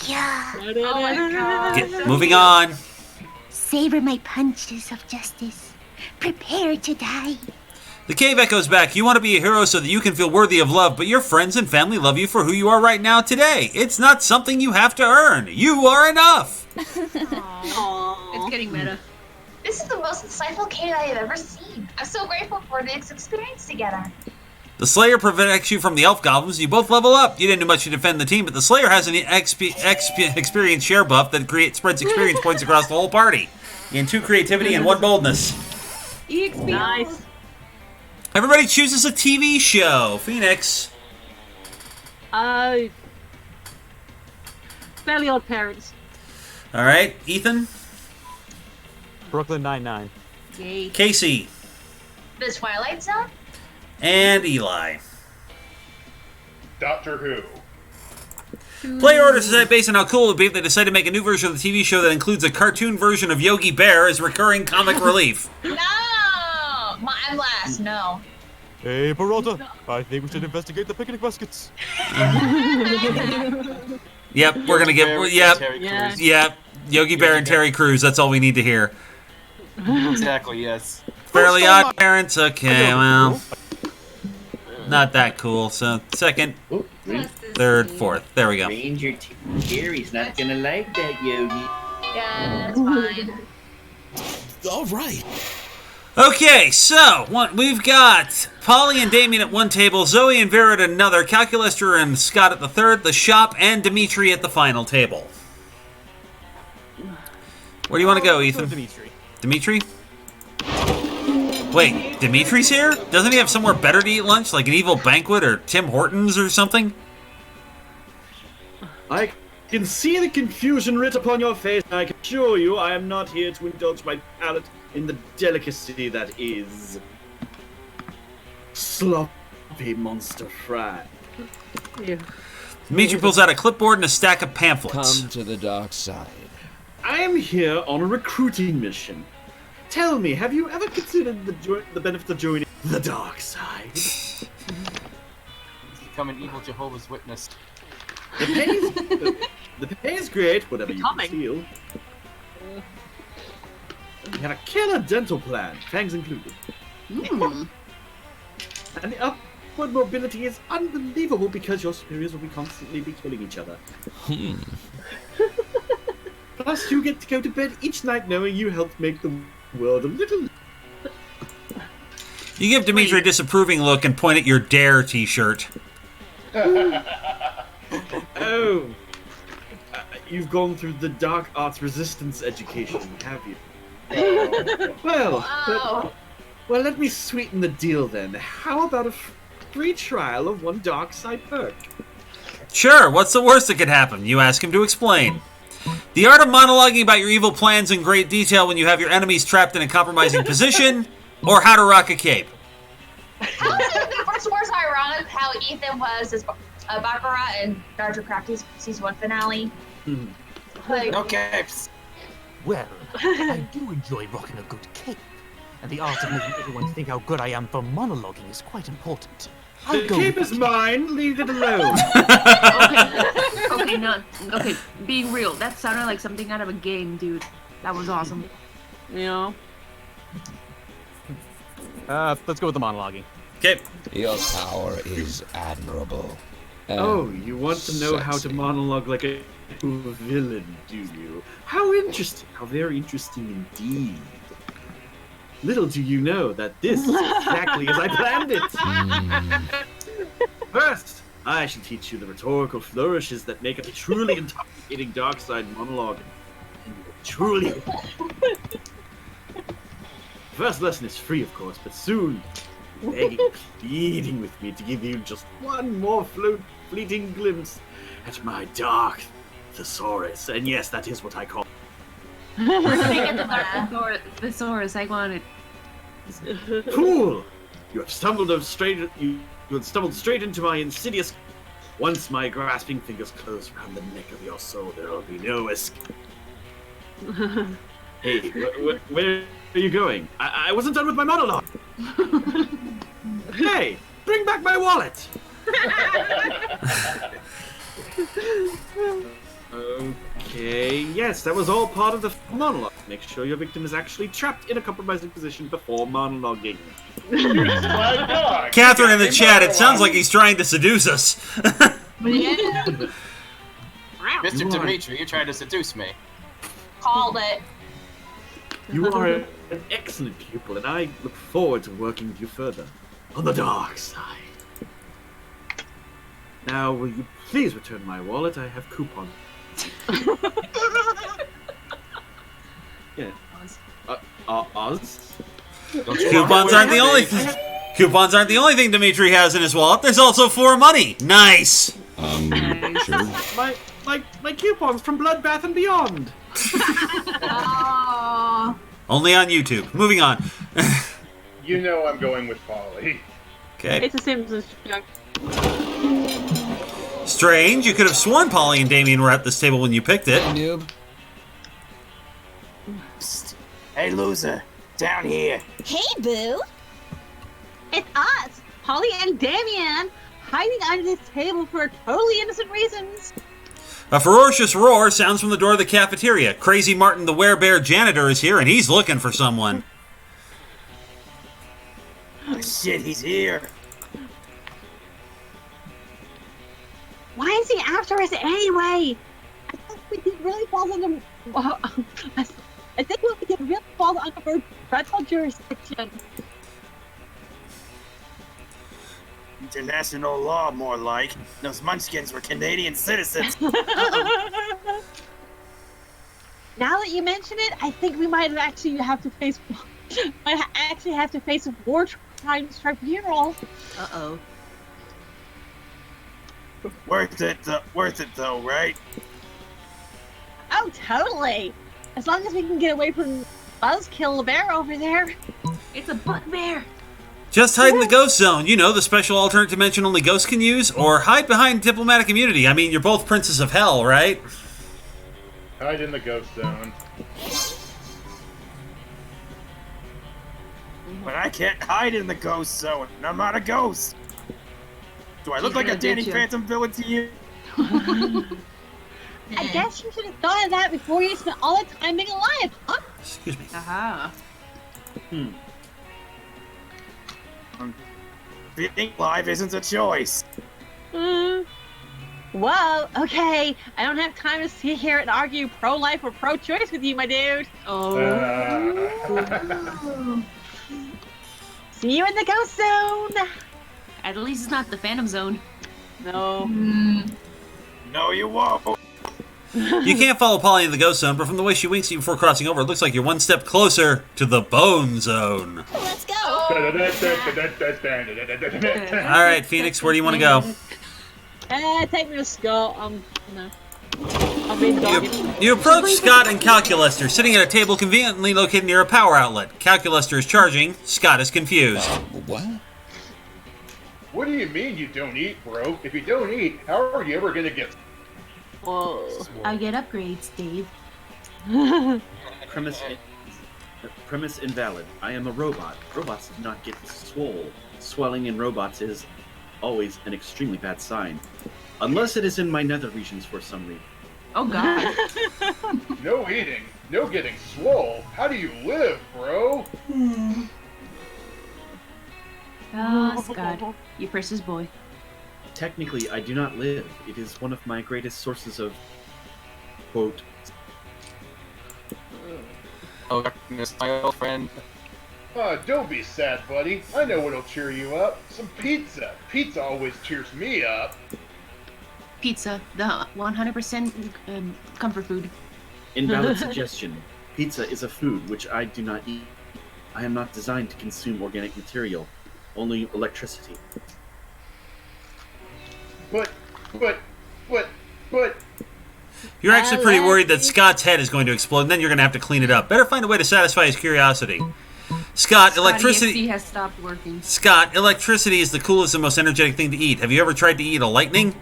Yeah. Oh my god. Moving on. Savor my punches of justice. Prepare to die. The cave echoes back. You want to be a hero so that you can feel worthy of love, but your friends and family love you for who you are right now today. It's not something you have to earn. You are enough. It's getting meta. This is the most insightful cave I have ever seen. I'm so grateful for this experience together. The Slayer protects you from the elf goblins. You both level up. You didn't do much to defend the team, but the Slayer has an experience share buff that spreads experience points across the whole party. In 2 creativity and 1 boldness. EXP. Nice. Everybody chooses a TV show. Phoenix. Fairly Odd Parents. All right. Ethan. Brooklyn Nine-Nine. Yay. Casey. The Twilight Zone? And Eli. Doctor Who. Player orders is based on how cool it would be if they decided to make a new version of the TV show that includes a cartoon version of Yogi Bear as recurring comic relief. No! I'm last, no. Hey, Peralta, I think we should investigate the picnic baskets. Yep, we're gonna get. Yep. Yogi Bear and Terry Crews. That's all we need to hear. Exactly. Yes. Fairly Odd Parents. Okay, well, not that cool. So second, third, fourth. There we go. Ranger Terry's not gonna like that, Yogi. Yeah, that's fine. All right. Okay, so we've got Polly and Damien at one table, Zoe and Vera at another, Calculaster and Scott at the third, the shop, and Dimitri at the final table. Where do you want to go, Ethan? Dimitri? Wait, Dimitri's here? Doesn't he have somewhere better to eat lunch, like an Evil Banquet or Tim Hortons or something? I can see the confusion writ upon your face, and I can assure you I am not here to indulge my palate in the delicacy that is sloppy monster fry. Yeah. Dimitri pulls out a clipboard and a stack of pamphlets. Come to the dark side. I am here on a recruiting mission. Tell me, have you ever considered the benefits of joining the dark side? Become an evil Jehovah's Witness. The pay is great, whatever you can feel. We have a killer dental plan, fangs included. And the upward mobility is unbelievable because your superiors will be constantly killing each other. Plus, you get to go to bed each night knowing you helped make the world a little... You give Dimitri a disapproving look and point at your Dare t-shirt. Oh. You've gone through the dark arts resistance education, have you? Well, let me sweeten the deal then. How about a free trial of one dark side perk? Sure, what's the worst that could happen? You ask him to explain. The art of monologuing about your evil plans in great detail when you have your enemies trapped in a compromising position, or how to rock a cape. How is it the first worst ironic how Ethan was as Baccarat in Dr. Crafty's Season 1 finale? Like, no capes. Well, I do enjoy rocking a good cape. And the art of making everyone think how good I am for monologuing is quite important. The cape is mine, leave it alone. Okay, being real, that sounded like something out of a game, dude. That was awesome. You know? Let's go with the monologuing. Okay. Your power is admirable. Oh, you want to know how to monologue like a villain, do you? How interesting. How very interesting indeed. Little do you know that this is exactly as I planned it. First, I shall teach you the rhetorical flourishes that make up a truly intoxicating dark side monologue. And truly. First lesson is free, of course, but soon, begging, pleading with me to give you just one more fleeting glimpse at my dark thesaurus. And yes, that is what I call. Thesaurus, I want it. Fool! You have stumbled straight into my insidious. Once my grasping fingers close around the neck of your soul, there will be no escape. Hey, where are you going? I wasn't done with my monologue. Hey, bring back my wallet. Okay, yes, that was all part of the monologue. Make sure your victim is actually trapped in a compromising position before monologuing. Catherine in the chat, it sounds like he's trying to seduce us. Mr. Dimitri, you tried to seduce me. Called it. You are an excellent pupil, and I look forward to working with you further on the dark side. Now, will you please return my wallet? I have coupons. Yeah. Oz? Coupons aren't the only thing. Coupons aren't the only thing Dimitri has in his wallet. There's also 4 money. Nice. Sure. My coupons from Bloodbath and Oh. Only on YouTube. Moving on. You know I'm going with Polly. Okay. It's a Simpsons joke. Strange. You could have sworn Polly and Damien were at this table when you picked it. Noob. Psst. Hey, loser. Down here. Hey, Boo. It's us, Polly and Damien, hiding under this table for totally innocent reasons. A ferocious roar sounds from the door of the cafeteria. Crazy Martin the werebear janitor is here, and he's looking for someone. Oh, shit, he's here. Why is he after us anyway? I think we could really fall under. I think we could really fall under federal jurisdiction. International law, more like. Those munchkins were Canadian citizens. Now that you mention it, I think we might actually have to face a war crimes tribunal. Uh-oh. Worth it though, right? Oh, totally. As long as we can get away from Buzzkill the bear over there. It's a bugbear. Just hide in the ghost zone. You know, the special alternate dimension only ghosts can use. Or hide behind diplomatic immunity. I mean, you're both princes of hell, right? Hide in the ghost zone. But I can't hide in the ghost zone. I'm not a ghost. Do I look like a Danny Phantom villain to you? I guess you should have thought of that before you spent all that time being alive, huh? Excuse me. Aha. Being live isn't a choice. Whoa, okay. I don't have time to sit here and argue pro-life or pro-choice with you, my dude. Oh. See you in the ghost zone. At least it's not the Phantom Zone. No. No, you won't. You can't follow Polly in the ghost zone, but from the way she winks at you before crossing over, it looks like you're one step closer to the bone zone. Let's go. Alright, Phoenix, where do you want to go? Take me to Scott. No. I'll be done. You approach Scott and Calculester, sitting at a table conveniently located near a power outlet. Calculester is charging. Scott is confused. What? What do you mean you don't eat, bro? If you don't eat, how are you ever gonna get... Whoa. I get upgrades, Dave. Premise invalid. I am a robot. Robots do not get swole. Swelling in robots is always an extremely bad sign. Unless it is in my nether regions for some reason. Oh god. No eating, no getting swole. How do you live, bro? Oh, Scott. You precious boy. Technically, I do not live. It is one of my greatest sources of, quote, Oh, darkness, my old friend. Don't be sad, buddy. I know what'll cheer you up. Some pizza. Pizza always cheers me up. Pizza, the 100% comfort food. Invalid suggestion. Pizza is a food which I do not eat. I am not designed to consume organic material, only electricity. But... You're actually pretty worried that Scott's head is going to explode, and then you're going to have to clean it up. Better find a way to satisfy his curiosity. Scott, electricity has stopped working. Scott, electricity is the coolest and most energetic thing to eat. Have you ever tried to eat a lightning?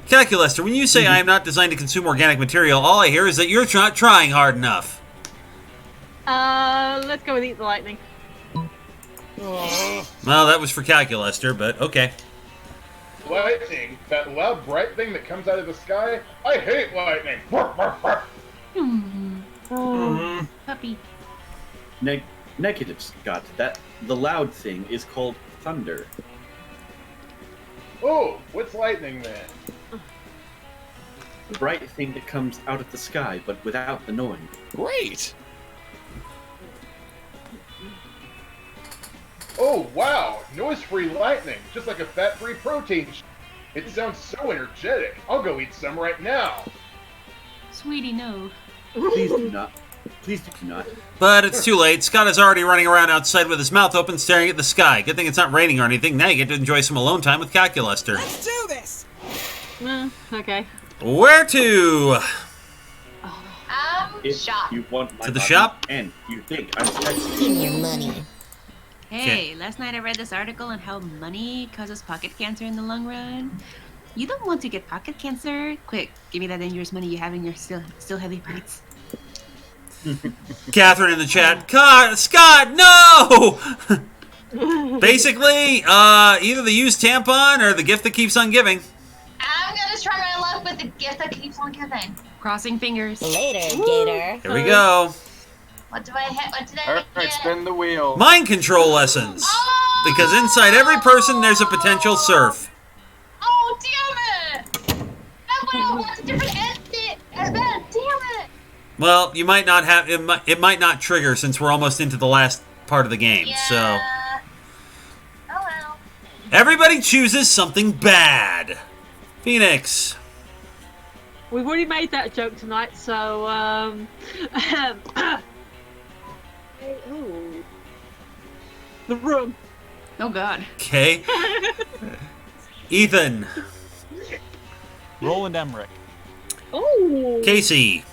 Calculester, when you say I am not designed to consume organic material, all I hear is that you're not trying hard enough. Let's go with eat the lightning. Well, that was for Calculester, but okay. Lightning, that loud bright thing that comes out of the sky? I hate lightning! Puppy. Negative, Scott. That the loud thing is called thunder. Oh, what's lightning then? The bright thing that comes out of the sky, but without the noise. Great! Oh, wow! Noise-free lightning, just like a fat-free protein It sounds so energetic. I'll go eat some right now. Sweetie, no. Please do not. Please do not. But it's too late. Scott is already running around outside with his mouth open, staring at the sky. Good thing it's not raining or anything. Now you get to enjoy some alone time with Calculester. Let's do this! Okay. Where to? If Shop. you want my To the body shop? and you think I'm sexy. Give me your money. Hey, last night I read this article on how money causes pocket cancer in the long run. You don't want to get pocket cancer. Quick, give me that dangerous money you have in your still heavy pockets. Catherine in the chat. Scott, no! Basically, either the used tampon or the gift that keeps on giving. I'm gonna try my luck with the gift that keeps on giving. Crossing fingers. Later, Gator. Here we go. What do I hit? What did I Alright, get? spin the wheel. Mind control lessons. Because inside every person there's a potential serf. Oh, damn it! That one I want a different event. Damn it! Well, you might not have it might not trigger since we're almost into the last part of the game. So Oh well. everybody chooses something bad. Phoenix. We've already made that joke tonight, so ooh. The room. Oh God. Okay. Ethan. Roland Emmerich. Oh. Casey.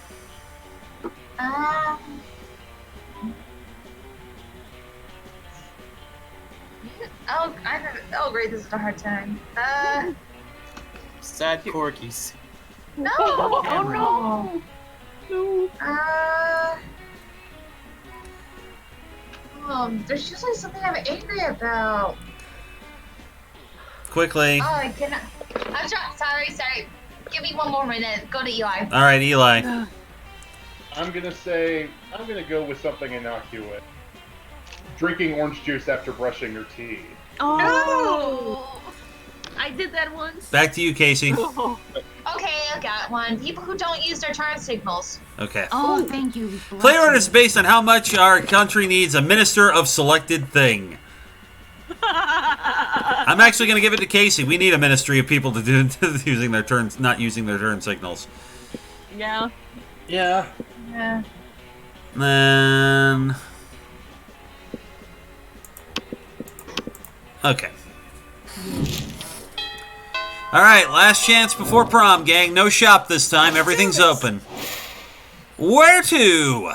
Oh, great, this is a hard time. Sad corgis. No! Oh, no! There's usually something I'm angry about. Quickly. Oh, I cannot. I'm sorry. Give me one more minute. Go to Eli. All right, Eli. I'm gonna go with something innocuous. Drinking orange juice after brushing your teeth. Oh! I did that once. Back to you, Casey. Okay, I got one. People who don't use their turn signals. Okay. Oh, thank you. Player art is based on how much our country needs a minister of selected thing. I'm actually going to give it to Casey. We need a ministry of people to do using their turns, not using their turn signals. Yeah. Yeah. Yeah. Then. Okay. All right, last chance before prom, gang. No shop this time. Everything's open. Where to?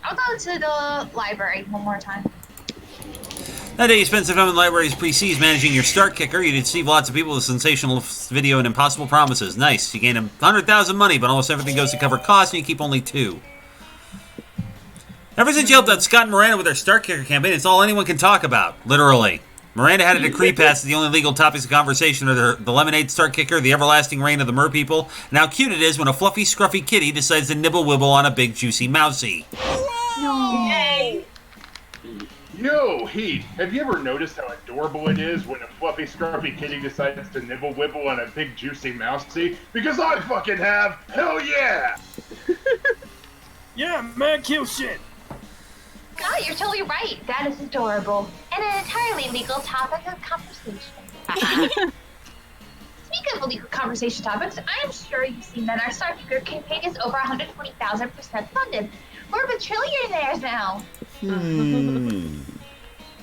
I'll go to the library one more time. That day you spent some time in the library's pre-Cs managing your start kicker. You deceive lots of people with sensational video and impossible promises. Nice. You gain 100,000 money, but almost everything goes to cover costs, and you keep only 2. Ever since you helped out Scott and Miranda with their start kicker campaign, it's all anyone can talk about. Literally. Miranda had a decree passed that the only legal topics of conversation are the lemonade start kicker, the everlasting reign of the merpeople, and how cute it is when a fluffy, scruffy kitty decides to nibble-wibble on a big, juicy mousey. No. Yay. Yo, Heath, have you ever noticed how adorable it is when a fluffy, scruffy kitty decides to nibble-wibble on a big, juicy mousey? Because I fucking have! Hell yeah! Yeah, man, kill shit. God, you're totally right. That is adorable. And an entirely legal topic of conversation. Speaking of legal conversation topics, I'm sure you've seen that our Star Kicker campaign is over 120,000% funded. We're bajillionaires now.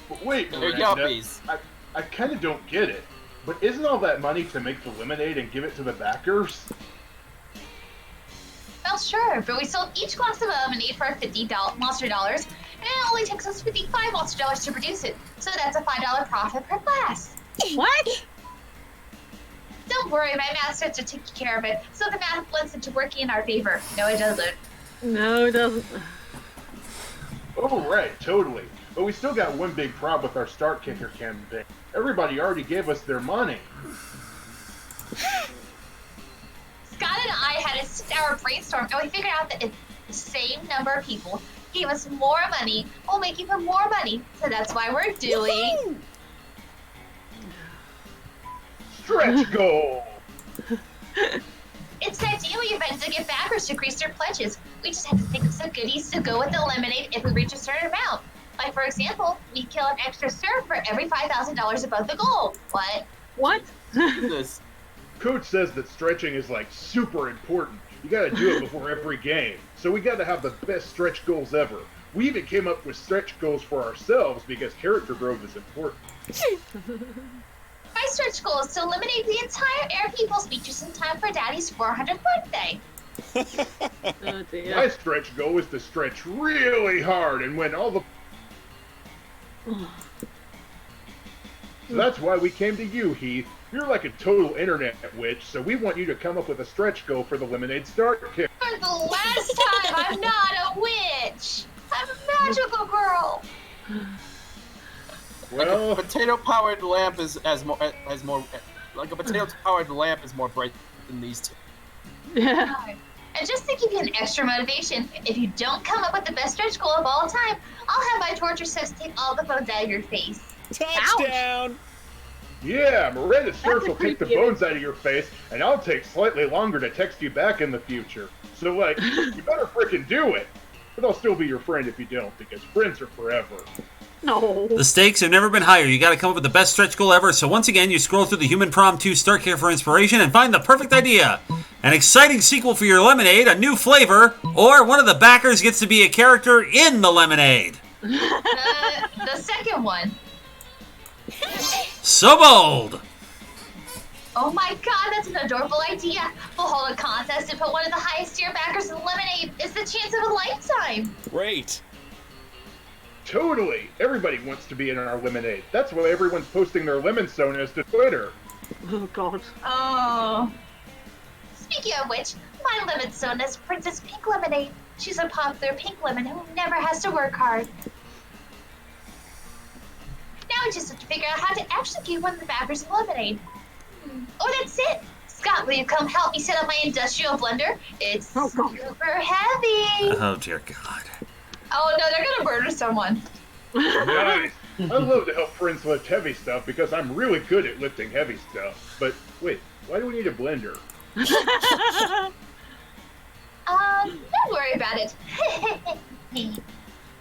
But wait, They're Miranda, yuppies. I kind of don't get it. But isn't all that money to make the lemonade and give it to the backers? Well, sure, but we sold each glass of lemonade for $50 Monster Dollars, and it only takes us 55 Monster Dollars to produce it. So that's a $5 profit per glass. What? Don't worry, my math starts to take care of it, so the math blends into working in our favor. No, it doesn't. No, it doesn't. Oh, right, totally. But we still got one big problem with our Start Kicker campaign. Everybody already gave us their money. Scott and I had a 6-hour brainstorm, and we figured out that if the same number of people gave us more money, we'll make even more money. So that's why we're doing... Stretch goal! It's an ideal event to get backers to increase their pledges. We just have to think of some goodies to go with the lemonade if we reach a certain amount. Like, for example, we kill an extra serve for every $5,000 above the goal. What? What? Coach says that stretching is like super important. You gotta do it before every game. So we gotta have the best stretch goals ever. We even came up with stretch goals for ourselves because character growth is important. My stretch goal is to eliminate the entire Air People's speeches in time for Daddy's 400th birthday. Oh dear. My stretch goal is to stretch really hard and win all the... So that's why we came to you, Heath. You're like a total internet witch, so we want you to come up with a stretch goal for the Lemonade Start Kit. For the last time, I'm not a witch. I'm a magical girl. Well, like a potato-powered lamp is more like a potato-powered lamp is more bright than these two. Yeah. And just to give you an extra motivation, if you don't come up with the best stretch goal of all time, I'll have my torture sis take all the bones out of your face. Touchdown! Ouch. Yeah, Miranda's Surf will take the bones out of your face, and I'll take slightly longer to text you back in the future. So, like, you better frickin' do it. But I'll still be your friend if you don't, because friends are forever. No. The stakes have never been higher. You gotta come up with the best stretch goal ever. So once again, you scroll through the Human Prom 2 Start Kit for inspiration and find the perfect idea. An exciting sequel for your lemonade, a new flavor, or one of the backers gets to be a character in the lemonade. The second one. So bold! Oh my god, that's an adorable idea. We'll hold a contest and put one of the highest tier backers in the lemonade. It's the chance of a lifetime. Great. Totally! Everybody wants to be in our lemonade. That's why everyone's posting their lemon sonas to Twitter. Oh god. Oh. Speaking of which, my lemon sona is Princess Pink Lemonade. She's a popular pink lemon who never has to work hard. Now I just have to figure out how to actually get one of the backers in lemonade. Oh, that's it! Scott, will you come help me set up my industrial blender? It's super heavy! Oh, dear God. Oh no, they're gonna murder someone. Nice! I love to help friends lift heavy stuff because I'm really good at lifting heavy stuff. But wait, why do we need a blender? Don't worry about it.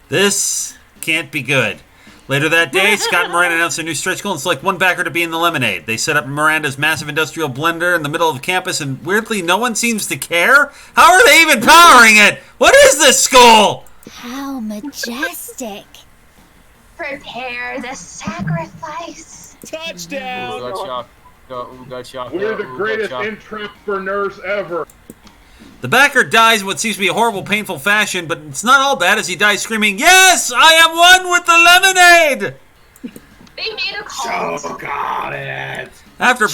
This can't be good. Later that day, Scott and Miranda announced their new stretch goal and select one backer to be in the lemonade. They set up Miranda's massive industrial blender in the middle of campus, and weirdly, no one seems to care. How are they even powering it? What is this school? How majestic. Prepare the sacrifice. Touchdown! We're the greatest entrepreneurs ever. The backer dies in what seems to be a horrible, painful fashion, but it's not all bad as he dies screaming, "Yes, I am one with the lemonade!" They made a call. So got it. After a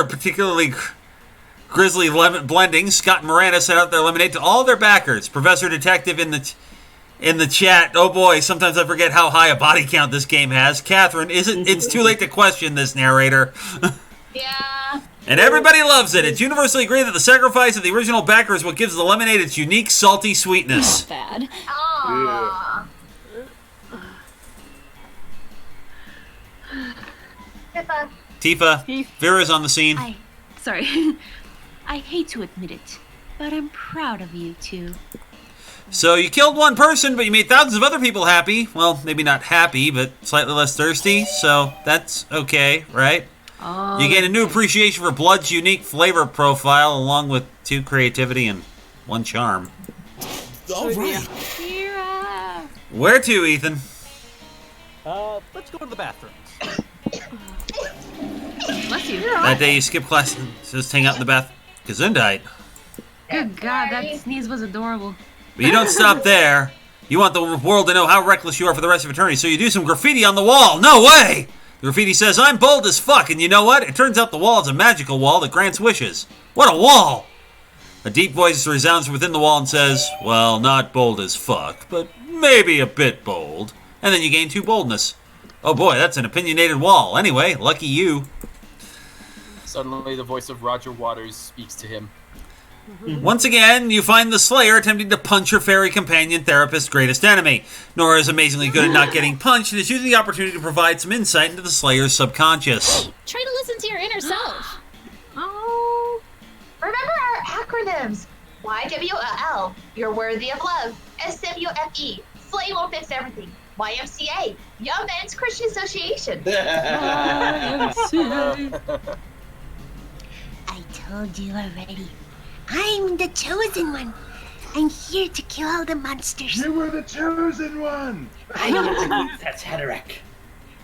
particularly grisly lemon blending, Scott and Miranda set out their lemonade to all their backers. Professor Detective in the chat. Oh boy, sometimes I forget how high a body count this game has. Catherine, it's too late to question this narrator. Yeah. And everybody loves it. It's universally agreed that the sacrifice of the original backer is what gives the lemonade its unique salty sweetness. Not bad. Aww. Tifa, Vera's on the scene. Sorry. I hate to admit it, but I'm proud of you two. So you killed one person, but you made thousands of other people happy. Well, maybe not happy, but slightly less thirsty. So that's okay, right? Oh, You gain a new appreciation for blood's unique flavor profile, along with 2 creativity and 1 charm. All right. Kira. Where to, Ethan? Let's go to the bathrooms. Bless you. That day you skip class and just hang out in the bath. Gesundheit. Good God, that sneeze was adorable. But you don't stop there. You want the world to know how reckless you are for the rest of eternity, so you do some graffiti on the wall. No way! The graffiti says, "I'm bold as fuck," and you know what? It turns out the wall is a magical wall that grants wishes. What a wall! A deep voice resounds within the wall and says, "Well, not bold as fuck, but maybe a bit bold." And then you gain 2 boldness. Oh boy, that's an opinionated wall. Anyway, lucky you. Suddenly, the voice of Roger Waters speaks to him. Once again, you find the Slayer attempting to punch her fairy companion therapist's greatest enemy. Nora is amazingly good at not getting punched and is using the opportunity to provide some insight into the Slayer's subconscious. Try to listen to your inner self. Oh. Remember our acronyms. YWL, You're Worthy of Love. SWFE, Slay Won't Fix Everything. YMCA, Young Men's Christian Association. I told you already. I'm the chosen one. I'm here to kill all the monsters. You were the chosen one! That's Hederick.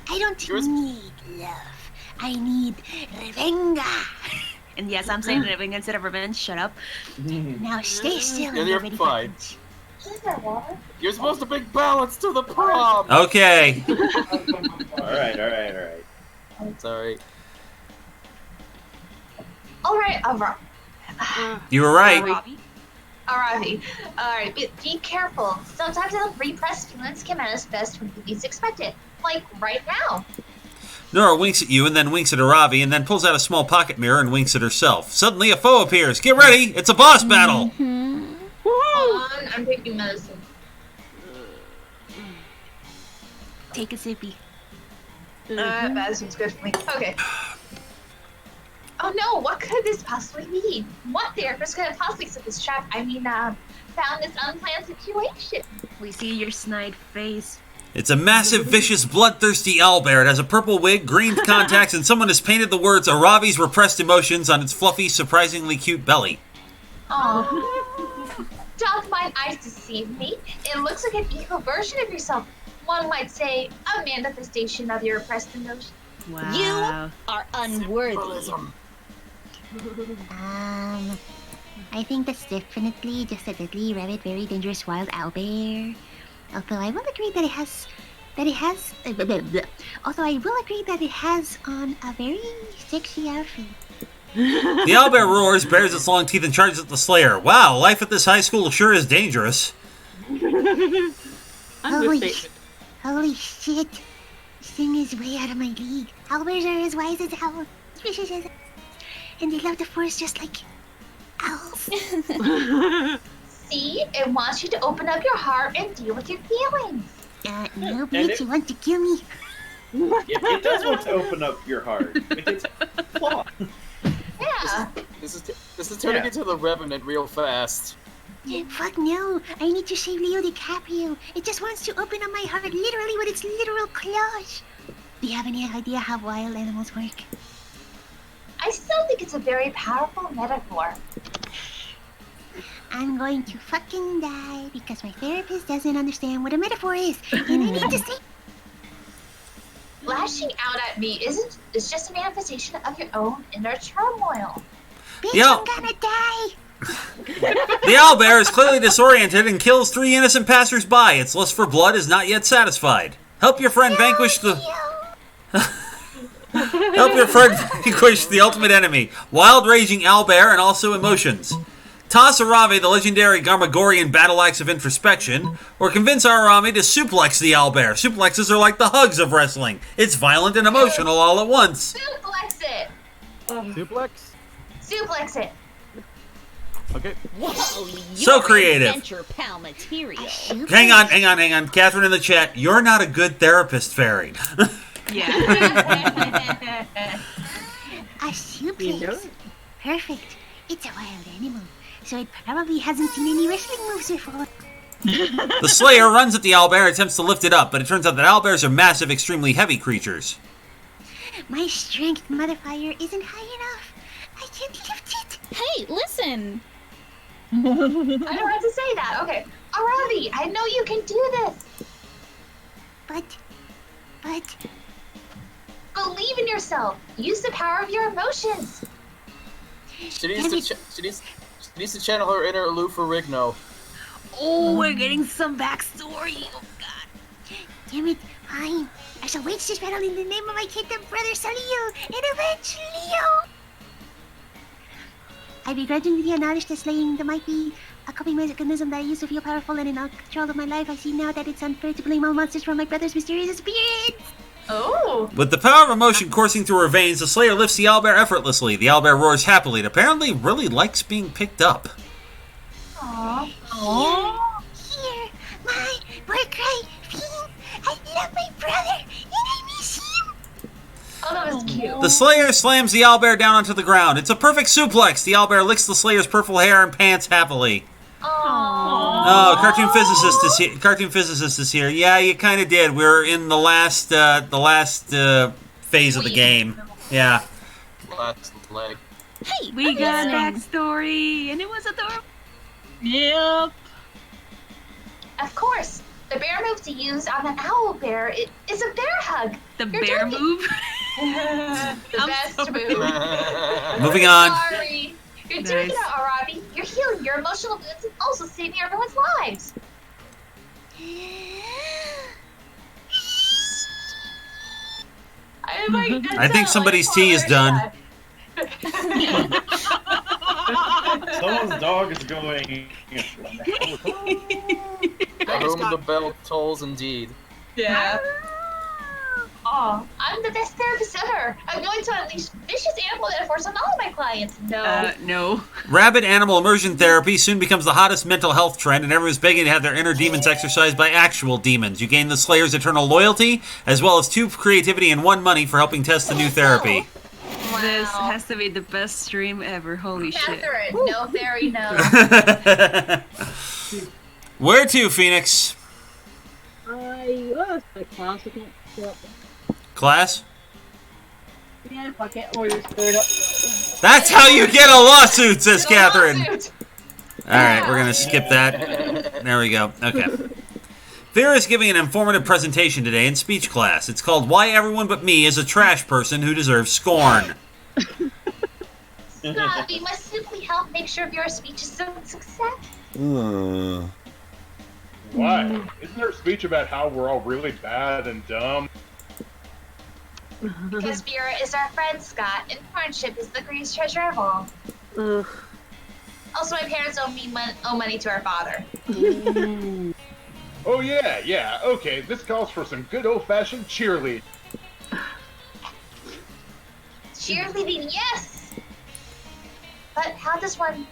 I I don't need love. I need revenga. And yes, I'm saying revenga instead of revenge. Shut up. Now stay still. Yeah, and you're ready fine. for You're supposed to bring balance to the prom. Okay. All right. It's all right. All right, You were right. Alright, be careful. Sometimes repressed feelings can manifest when you least expect it. Like right now. Nora winks at you and then winks at Aravi and then pulls out a small pocket mirror and winks at herself. Suddenly a foe appears. Get ready! It's a boss battle! Hold on, I'm taking medicine. Take a sippy. Medicine's good for me. Okay. Oh no, what could this possibly mean? What therapist could have possibly set this trap? Found this unplanned situation. We see your snide face. It's a massive, vicious, bloodthirsty owlbear. It has a purple wig, green contacts, and someone has painted the words Aravi's repressed emotions on its fluffy, surprisingly cute belly. Oh. Doth mine eyes deceive me? It looks like an evil version of yourself. One might say a manifestation of your repressed emotions. Wow. You are unworthy. I think that's definitely just a deadly, rabid, very dangerous wild owlbear. Although I will agree that it has on a very sexy outfit. The owlbear roars, bares its long teeth, and charges at the Slayer. Wow, life at this high school sure is dangerous. Holy shit. This thing is way out of my league. Owlbears are as wise as owls, vicious as owls, and they love the forest just like owls. See? It wants you to open up your heart and deal with your feelings. No, bitch, you want to kill me. It does want to open up your heart. It's flawed. Yeah. This is turning into the Revenant real fast. Fuck no. I need to save Leo DiCaprio. It just wants to open up my heart literally with its literal claws. Do you have any idea how wild animals work? I still think it's a very powerful metaphor. I'm going to fucking die because my therapist doesn't understand what a metaphor is, and I need to say. Lashing out at me is just a manifestation of your own inner turmoil. Bitch, I'm gonna die. The owlbear is clearly disoriented and kills 3 innocent passers-by. Its lust for blood is not yet satisfied. Help your friend vanquish the... Help your friend vanquish the ultimate enemy. Wild raging owlbear and also emotions. Toss Aravi the legendary Garmagorian battle axe of introspection, or convince Arami to suplex the owlbear. Suplexes are like the hugs of wrestling. It's violent and emotional all at once. Suplex it! Suplex? Suplex it! Okay. Whoa, So creative. Adventure pal material. Hang on. Catherine in the chat, you're not a good therapist, Fairy. Yeah. A suplex. Perfect. It's a wild animal, so it probably hasn't seen any wrestling moves before. The Slayer runs at the owlbear and attempts to lift it up, but it turns out that owlbears are massive, extremely heavy creatures. My strength modifier isn't high enough. I can't lift it. Hey, listen. I don't have to say that. Okay. Aravi, I know you can do this. But... Believe in yourself. Use the power of your emotions. She needs to channel her inner aloof Rigno. Oh, we're getting some backstory. Oh, God. Damn it. Fine. I shall wage this battle in the name of my kingdom brother Salio and avenge Leo. I begrudgingly acknowledge that slaying might be a coping mechanism that I used to feel powerful and in control of my life. I see now that it's unfair to blame all monsters for my brother's mysterious appearance. Oh. With the power of emotion coursing through her veins, the Slayer lifts the owlbear effortlessly. The owlbear roars happily and apparently really likes being picked up. Aww. Here, my work right fiend. I love my brother and I miss him. Oh, that was cute. The Slayer slams the owlbear down onto the ground. It's a perfect suplex. The owlbear licks the Slayer's purple hair and pants happily. Oh, cartoon physicist is here. Yeah, you kind of did. We're in the last phase of the game. Yeah. Last leg. Hey, We got backstory, and it was adorable. Yep. Of course. The bear move to use on an owl bear is a bear hug. The You're bear doing move? the best move. Moving on. Sorry. You're doing it, Arabi. You're healing your emotional wounds and also saving everyone's lives. I think somebody's tea is done. Someone's dog is going. For whom the bell tolls indeed. Yeah. Oh, I'm the best therapist ever. I'm going to unleash vicious animal metaphors on all of my clients. No. No. Rabid animal immersion therapy soon becomes the hottest mental health trend, and everyone's begging to have their inner demons exercised by actual demons. You gain the Slayer's eternal loyalty, as well as 2 creativity and 1 money for helping test the new therapy. Wow. This has to be the best stream ever. Holy shit. Catherine, no fairy, no. Where to, Phoenix? My classical. Class? Yeah, fuck it. Or just screwed up. That's how you get a lawsuit, says Catherine. Alright, we're going to skip that. There we go. Okay. Vera is giving an informative presentation today in speech class. It's called Why Everyone But Me is a Trash Person Who Deserves Scorn. Scott, we must simply help make sure your speech is a success. Why? Isn't there a speech about how we're all really bad and dumb? Because Vera is our friend, Scott, and friendship is the greatest treasure of all. Also, my parents owe money to our father. Oh yeah, okay, this calls for some good old-fashioned cheerleading. Cheerleading, yes! But how does one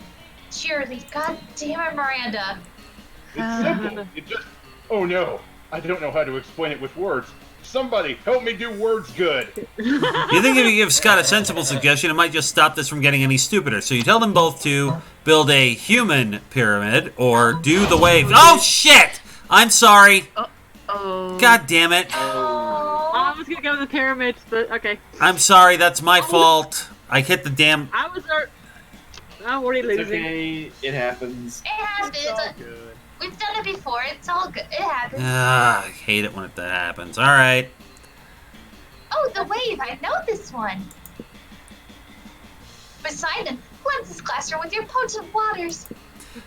cheerlead? God damn it, Miranda. It's simple. It just... Oh no, I don't know how to explain it with words. Somebody, help me do words good. You think if you give Scott a sensible suggestion, it might just stop this from getting any stupider. So you tell them both to build a human pyramid or do the wave. Oh, shit! I'm sorry. Oh. God damn it. I was gonna go with the pyramids, but okay. I'm sorry, that's my fault. I hit the damn... I was already It's losing. okay, it happens. It happens. It's all good. We've done it before. It's all good. It happens. I hate it when that happens. Alright. Oh, the wave. I know this one. Poseidon, cleanse this classroom with your potent waters.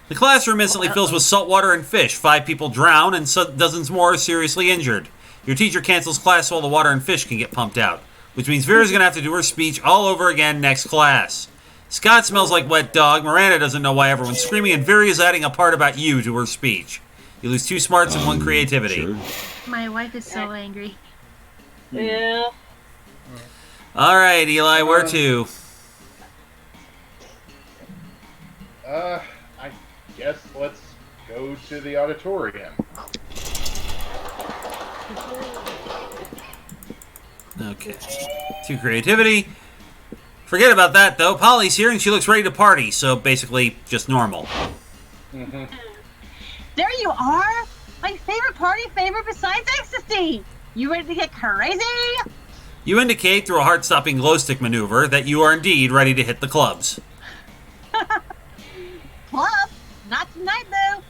The classroom instantly fills with salt water and fish. 5 people drown and dozens more are seriously injured. Your teacher cancels class while the water and fish can get pumped out, which means Vera's going to have to do her speech all over again next class. Scott smells like wet dog, Miranda doesn't know why everyone's screaming, and Vera is adding a part about you to her speech. You lose 2 smarts and 1 creativity. Sure. My wife is so angry. Yeah. Alright, Eli, where to? I guess let's go to the auditorium. Okay. 2 creativity. Forget about that, though. Polly's here and she looks ready to party, so basically just normal. Mm-hmm. There you are! My favorite party favor besides ecstasy! You ready to get crazy? You indicate through a heart-stopping glow stick maneuver that you are indeed ready to hit the clubs. Club? Not tonight, though.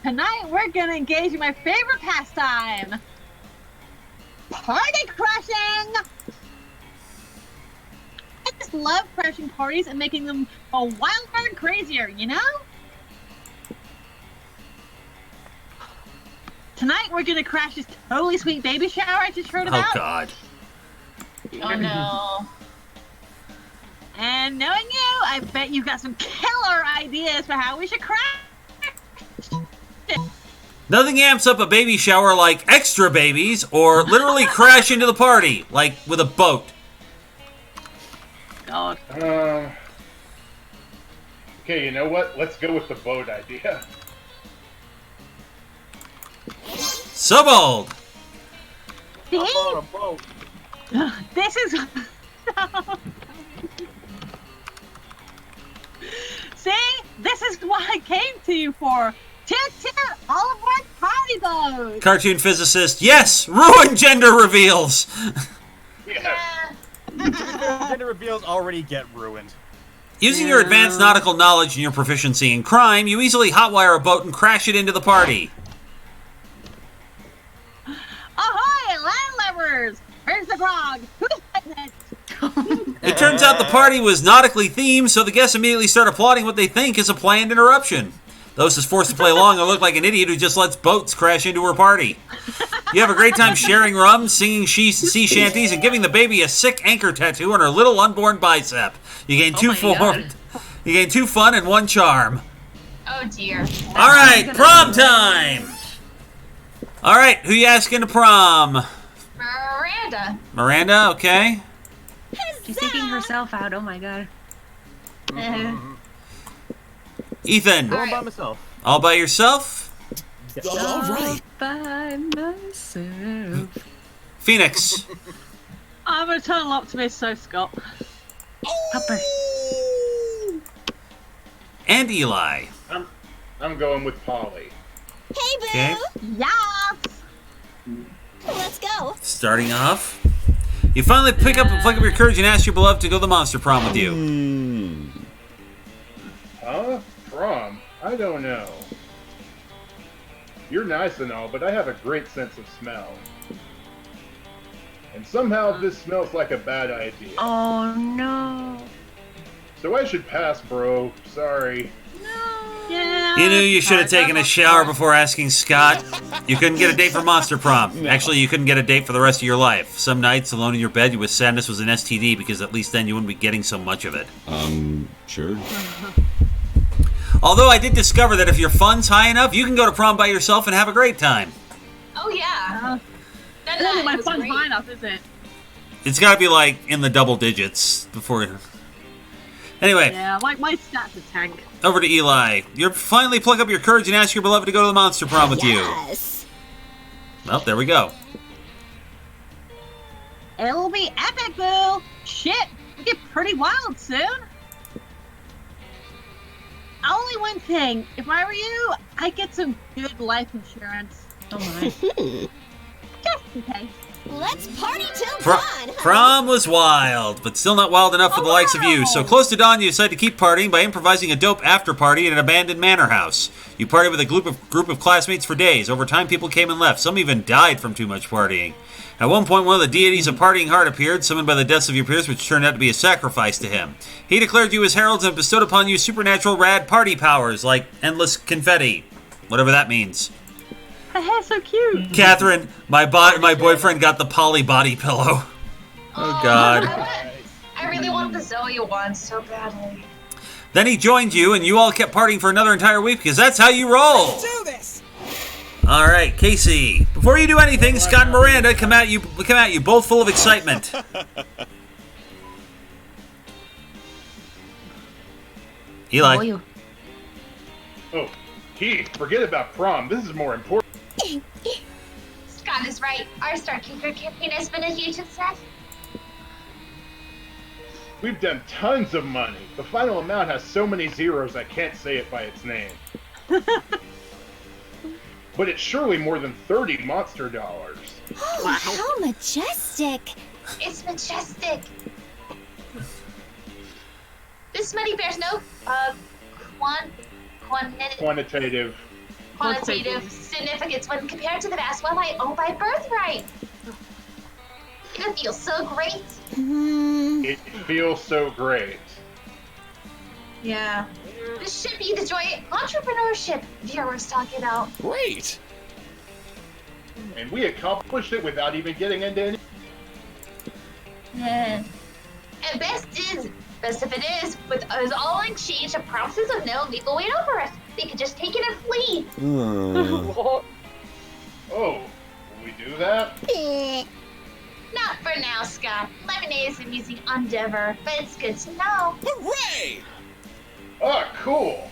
Tonight, we're gonna engage in my favorite pastime. Party crashing! I just love crashing parties and making them a wild card crazier, you know? Tonight, we're gonna crash this totally sweet baby shower I just heard about. Oh, God. Oh, no. And knowing you, I bet you've got some killer ideas for how we should crash. Nothing amps up a baby shower like extra babies or literally crash into the party, like with a boat. God. Okay, you know what? Let's go with the boat idea. So bold! See? On a boat. This is... See? This is what I came to you for. Toot all of our party boats! Cartoon physicist, yes! Ruin gender reveals! Yeah. Gender reveals already get ruined. Using your advanced nautical knowledge and your proficiency in crime, you easily hotwire a boat and crash it into the party. Where's the grog? Who's getting it? It turns out the party was nautically themed, so the guests immediately start applauding what they think is a planned interruption. Those is forced to play along and look like an idiot who just lets boats crash into her party. You have a great time sharing rum, singing sea shanties, and giving the baby a sick anchor tattoo on her little unborn bicep. You gain two fun and 1 charm. Oh dear. All right, prom time. All right, who you asking to prom? Miranda. Miranda, okay. She's taking herself out. Oh my god. Ethan. Going by myself. All by yourself? All right. By myself. Phoenix. I'm an eternal optimist, so Scott. Pupper. And Eli. I'm going with Polly. Hey, boo! Okay. Yes! Let's go. Starting off, you finally pick up your courage and ask your beloved to go to the Monster Prom with you. Huh? Prom? I don't know. You're nice and all, but I have a great sense of smell. And somehow this smells like a bad idea. Oh no. So I should pass, bro. Sorry. Yeah. You knew you should have taken a shower before asking Scott. You couldn't get a date for Monster Prom. Actually, you couldn't get a date for the rest of your life. Some nights, alone in your bed, you wish sadness was an STD because at least then you wouldn't be getting so much of it. Sure. Although I did discover that if your fun's high enough, you can go to prom by yourself and have a great time. Oh yeah. I don't think my fun's high enough, is it? It's got to be like in the double digits before. Anyway. Yeah, my stats are tank. Over to Eli. You finally pluck up your courage and ask your beloved to go to the Monster Prom with you. Well, there we go. It'll be epic, boo! Shit, we get pretty wild soon. Only one thing. If I were you, I'd get some good life insurance. Oh my. Just in case. Let's party till dawn. Prom was wild, but still not wild enough for the likes of you. So close to dawn, you decide to keep partying by improvising a dope after party at an abandoned manor house. You party with a group of classmates for days. Over time, people came and left. Some even died from too much partying. At one point, one of the deities of partying heart appeared, summoned by the deaths of your peers, which turned out to be a sacrifice to him. He declared you as heralds and bestowed upon you supernatural rad party powers, like endless confetti, whatever that means. Her hair's so cute. Catherine, my boyfriend got the poly body pillow. Oh God. I really want the Zoe one so badly. Then he joined you, and you all kept partying for another entire week because that's how you roll. Let's do this. All right, Casey. Before you do anything, Scott and Miranda come at you, both full of excitement. Eli. Oh, Keith, forget about prom. This is more important. Scott is right. Our Star Kicker campaign has been a huge success. We've done tons of money. The final amount has so many zeros I can't say it by its name. But it's surely more than 30 monster dollars. Oh, how majestic. It's majestic. This money bears no Quantitative significance when compared to the vast wealth I own by birthright. It feels so great. It feels so great. Yeah. This should be the joy entrepreneurship viewers talking about. Great. And we accomplished it without even getting into any. Yeah. And best if it is, with us all in exchange of promises of no legal weight over us. They could just take it and flee. What? Oh, will we do that? Not for now, Scott. Lemonade is an amusing endeavor, but it's good to know. Hooray! Oh, cool.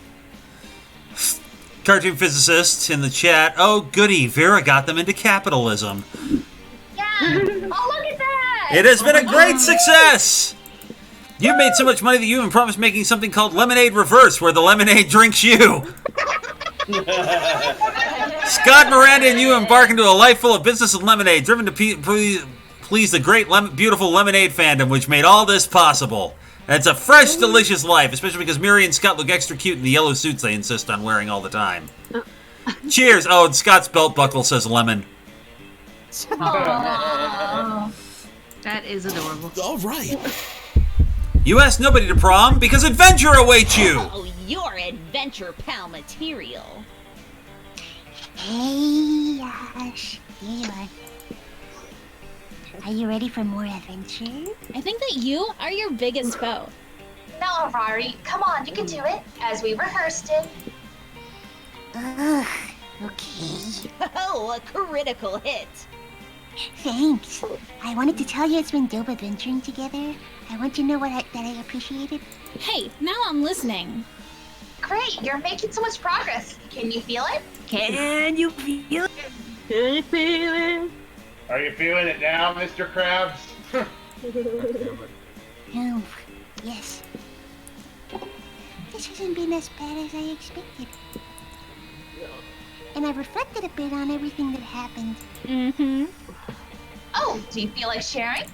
Cartoon physicist in the chat. Oh, goody. Vera got them into capitalism. Yeah. Oh, look at that. It has been a great success. You've made so much money that you even promised making something called Lemonade Reverse, where the lemonade drinks you. Scott, Miranda, and you embark into a life full of business and lemonade, driven to please the great, beautiful lemonade fandom, which made all this possible. And it's a fresh, delicious life, especially because Miri and Scott look extra cute in the yellow suits they insist on wearing all the time. Cheers! Oh, and Scott's belt buckle says lemon. That is adorable. All right. You asked nobody to prom because adventure awaits you. Oh, you're adventure pal material. Hey, Yash. Here you are. Are you ready for more adventure? I think that you are your biggest foe. No, Rari, come on, you can do it, as we rehearsed it. Ugh, okay. Oh, a critical hit. Thanks. I wanted to tell you it's been dope adventuring together. I want you to know that I appreciate it. Hey, now I'm listening. Great, you're making so much progress. Can you feel it? Can you feel it? Can you feel it? Are you feeling it now, Mr. Krabs? Oh, yes. This hasn't been as bad as I expected. And I've reflected a bit on everything that happened. Mm-hmm. Oh, do you feel like sharing?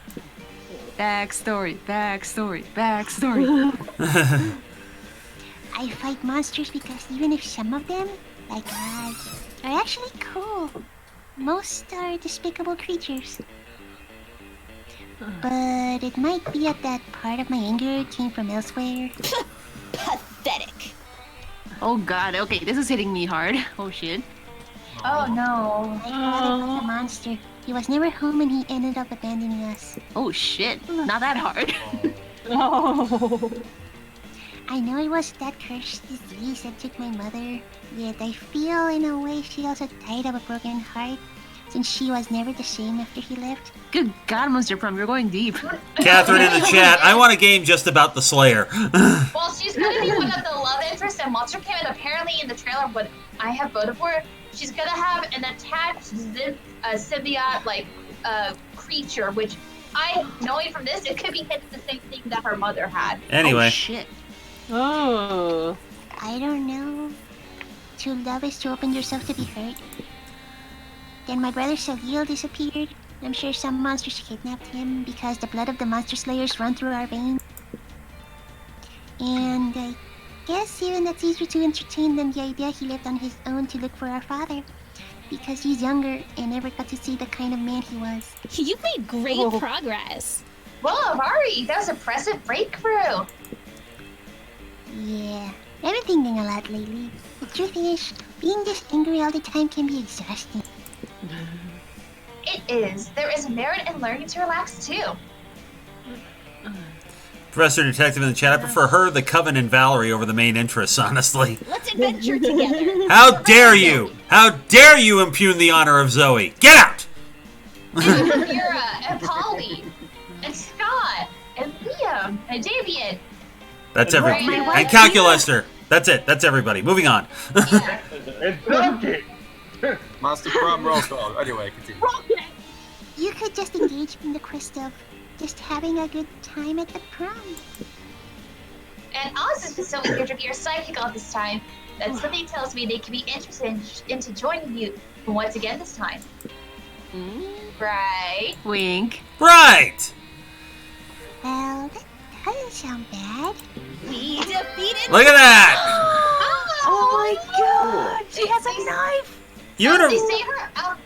Backstory, backstory, backstory. I fight monsters because even if some of them, like us, are actually cool, most are despicable creatures. But it might be that part of my anger came from elsewhere. Pathetic. Oh god, okay, this is hitting me hard. Oh shit. Oh no. My father was a monster. He was never home and he ended up abandoning us. Oh shit, not that hard. Oh. I know it was that cursed disease that took my mother, yet I feel in a way she also died of a broken heart, since she was never the same after he left. Good god, Monster Prom, you're going deep. Catherine in the chat, I want a game just about the Slayer. Well, she's gonna be one of the love interests in Monster Prom, and apparently in the trailer, what I have voted for, she's gonna have an attached symbiote, like, creature, which knowing from this, it could be hitting the same thing that her mother had. Anyway. Oh shit. Oh. I don't know. To love is to open yourself to be hurt. Then my brother Salil disappeared. I'm sure some monsters kidnapped him because the blood of the monster slayers run through our veins. And I guess even that's easier to entertain than the idea he left on his own to look for our father. Because he's younger and never got to see the kind of man he was. You've made great progress. Whoa, Rari, that was an impressive breakthrough. Yeah, I've been thinking a lot lately. The truth is, being this angry all the time can be exhausting. It is. There is merit in learning to relax too. Professor Detective in the chat, I prefer her, the Coven, and Valerie over the main interests, honestly. Let's adventure together. How dare you! How dare you impugn the honor of Zoe! Get out! And Vera, and Polly, and Scott, and Liam, and Deviant. That's everybody. And Calculester. That's it. That's everybody. Moving on. And Donkey! Monster Prom roll call. Anyway, continue. You could just engage in the quest of just having a good time at the prom. And Oz has been so eager to be your psychic all this time that something tells me they could be interested into joining you once again this time. Right? Wink. Right! Well, that doesn't sound bad. We defeated. Look at that! Oh my god! She has a knife! You and They her... say her out.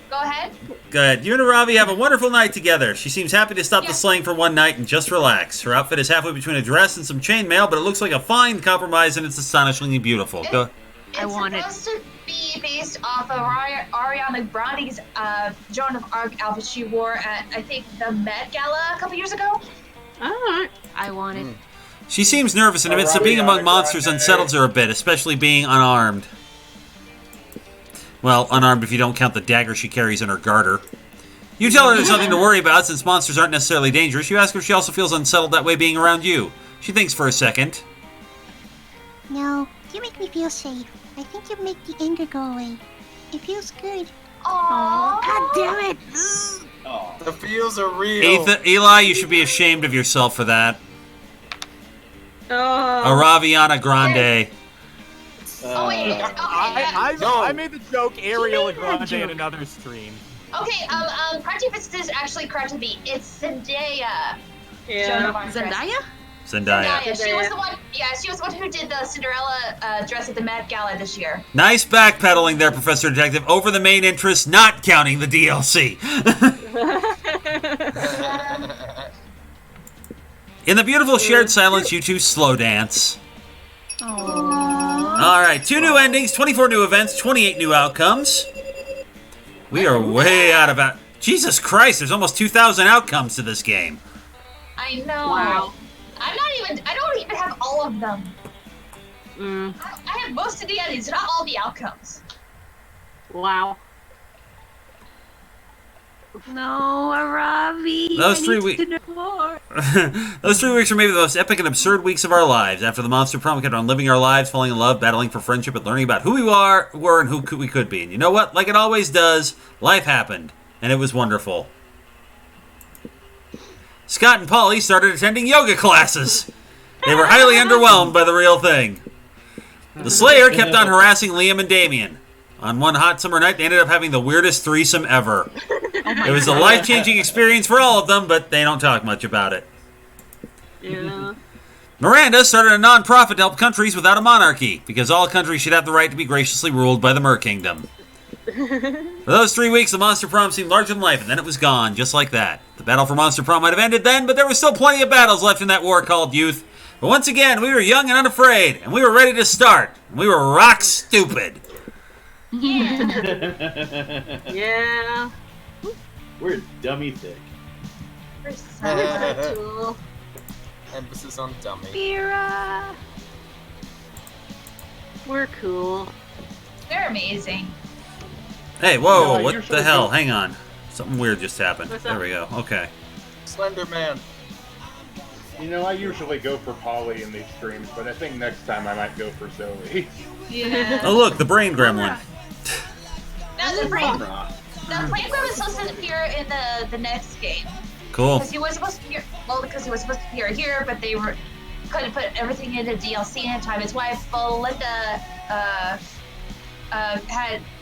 Go ahead. Good. You and Ravi have a wonderful night together. She seems happy to stop the slaying for one night and just relax. Her outfit is halfway between a dress and some chainmail, but it looks like a fine compromise and it's astonishingly beautiful. Go. It's supposed to be based off of Ariana Grande's Joan of Arc outfit she wore at, I think, the Met Gala a couple years ago. Alright. I want it. She seems nervous and admits that being among monsters unsettles her a bit, especially being unarmed. Well, unarmed if you don't count the dagger she carries in her garter. You tell her there's nothing to worry about since monsters aren't necessarily dangerous. You ask her if she also feels unsettled that way being around you. She thinks for a second. No, you make me feel safe. I think you make the anger go away. It feels good. Aww. God damn it! The feels are real. Eli, you should be ashamed of yourself for that. Oh. Araviana Grande. Oh, wait. Okay. I made the joke Ariel Grande in another stream. Okay, correct if it's actually correct to be. It's Zendaya. Yeah. Zendaya? Zendaya. She was the one. Yeah, she was the one who did the Cinderella dress at the Met Gala this year. Nice backpedaling there, Professor Detective, over the main interest, not counting the DLC. In the beautiful shared silence, you two slow dance. Alright, 2 new endings, 24 new events, 28 new outcomes. We are way out of out. Jesus Christ, there's almost 2,000 outcomes to this game. I know. Wow. I don't even have all of them. I have most of the endings, not all the outcomes. Wow. No, Aravi. Those I 3 need weeks. to know more. Those 3 weeks are maybe the most epic and absurd weeks of our lives. After the Monster Prom, we kept on living our lives, falling in love, battling for friendship, and learning about who we were and who we could be. And you know what? Like it always does, life happened, and it was wonderful. Scott and Polly started attending yoga classes. They were highly underwhelmed by the real thing. The Slayer kept on harassing Liam and Damien. On one hot summer night, they ended up having the weirdest threesome ever. It was a life-changing experience for all of them, but they don't talk much about it. Yeah. Miranda started a non-profit to help countries without a monarchy, because all countries should have the right to be graciously ruled by the Mer Kingdom. For those 3 weeks, the Monster Prom seemed larger than life, and then it was gone, just like that. The battle for Monster Prom might have ended then, but there were still plenty of battles left in that war called youth. But once again, we were young and unafraid, and we were ready to start. And we were rock stupid. Yeah. We're dummy thick. We're so cool. Emphasis on dummy. Mira. We're cool. They're amazing. Hey, whoa, No, what usually the hell? don't. Hang on. Something weird just happened. What's There up? we go. Okay. Slender Man. You know, I usually go for Polly in these streams, but I think next time I might go for Zoe. Yeah. Oh, look, the brain gremlin. Now the brain gremlin is supposed to appear in the next game. Cool. Because he was supposed to appear. Well, because he was supposed to appear here, but they couldn't put everything into DLC in time. His wife Belinda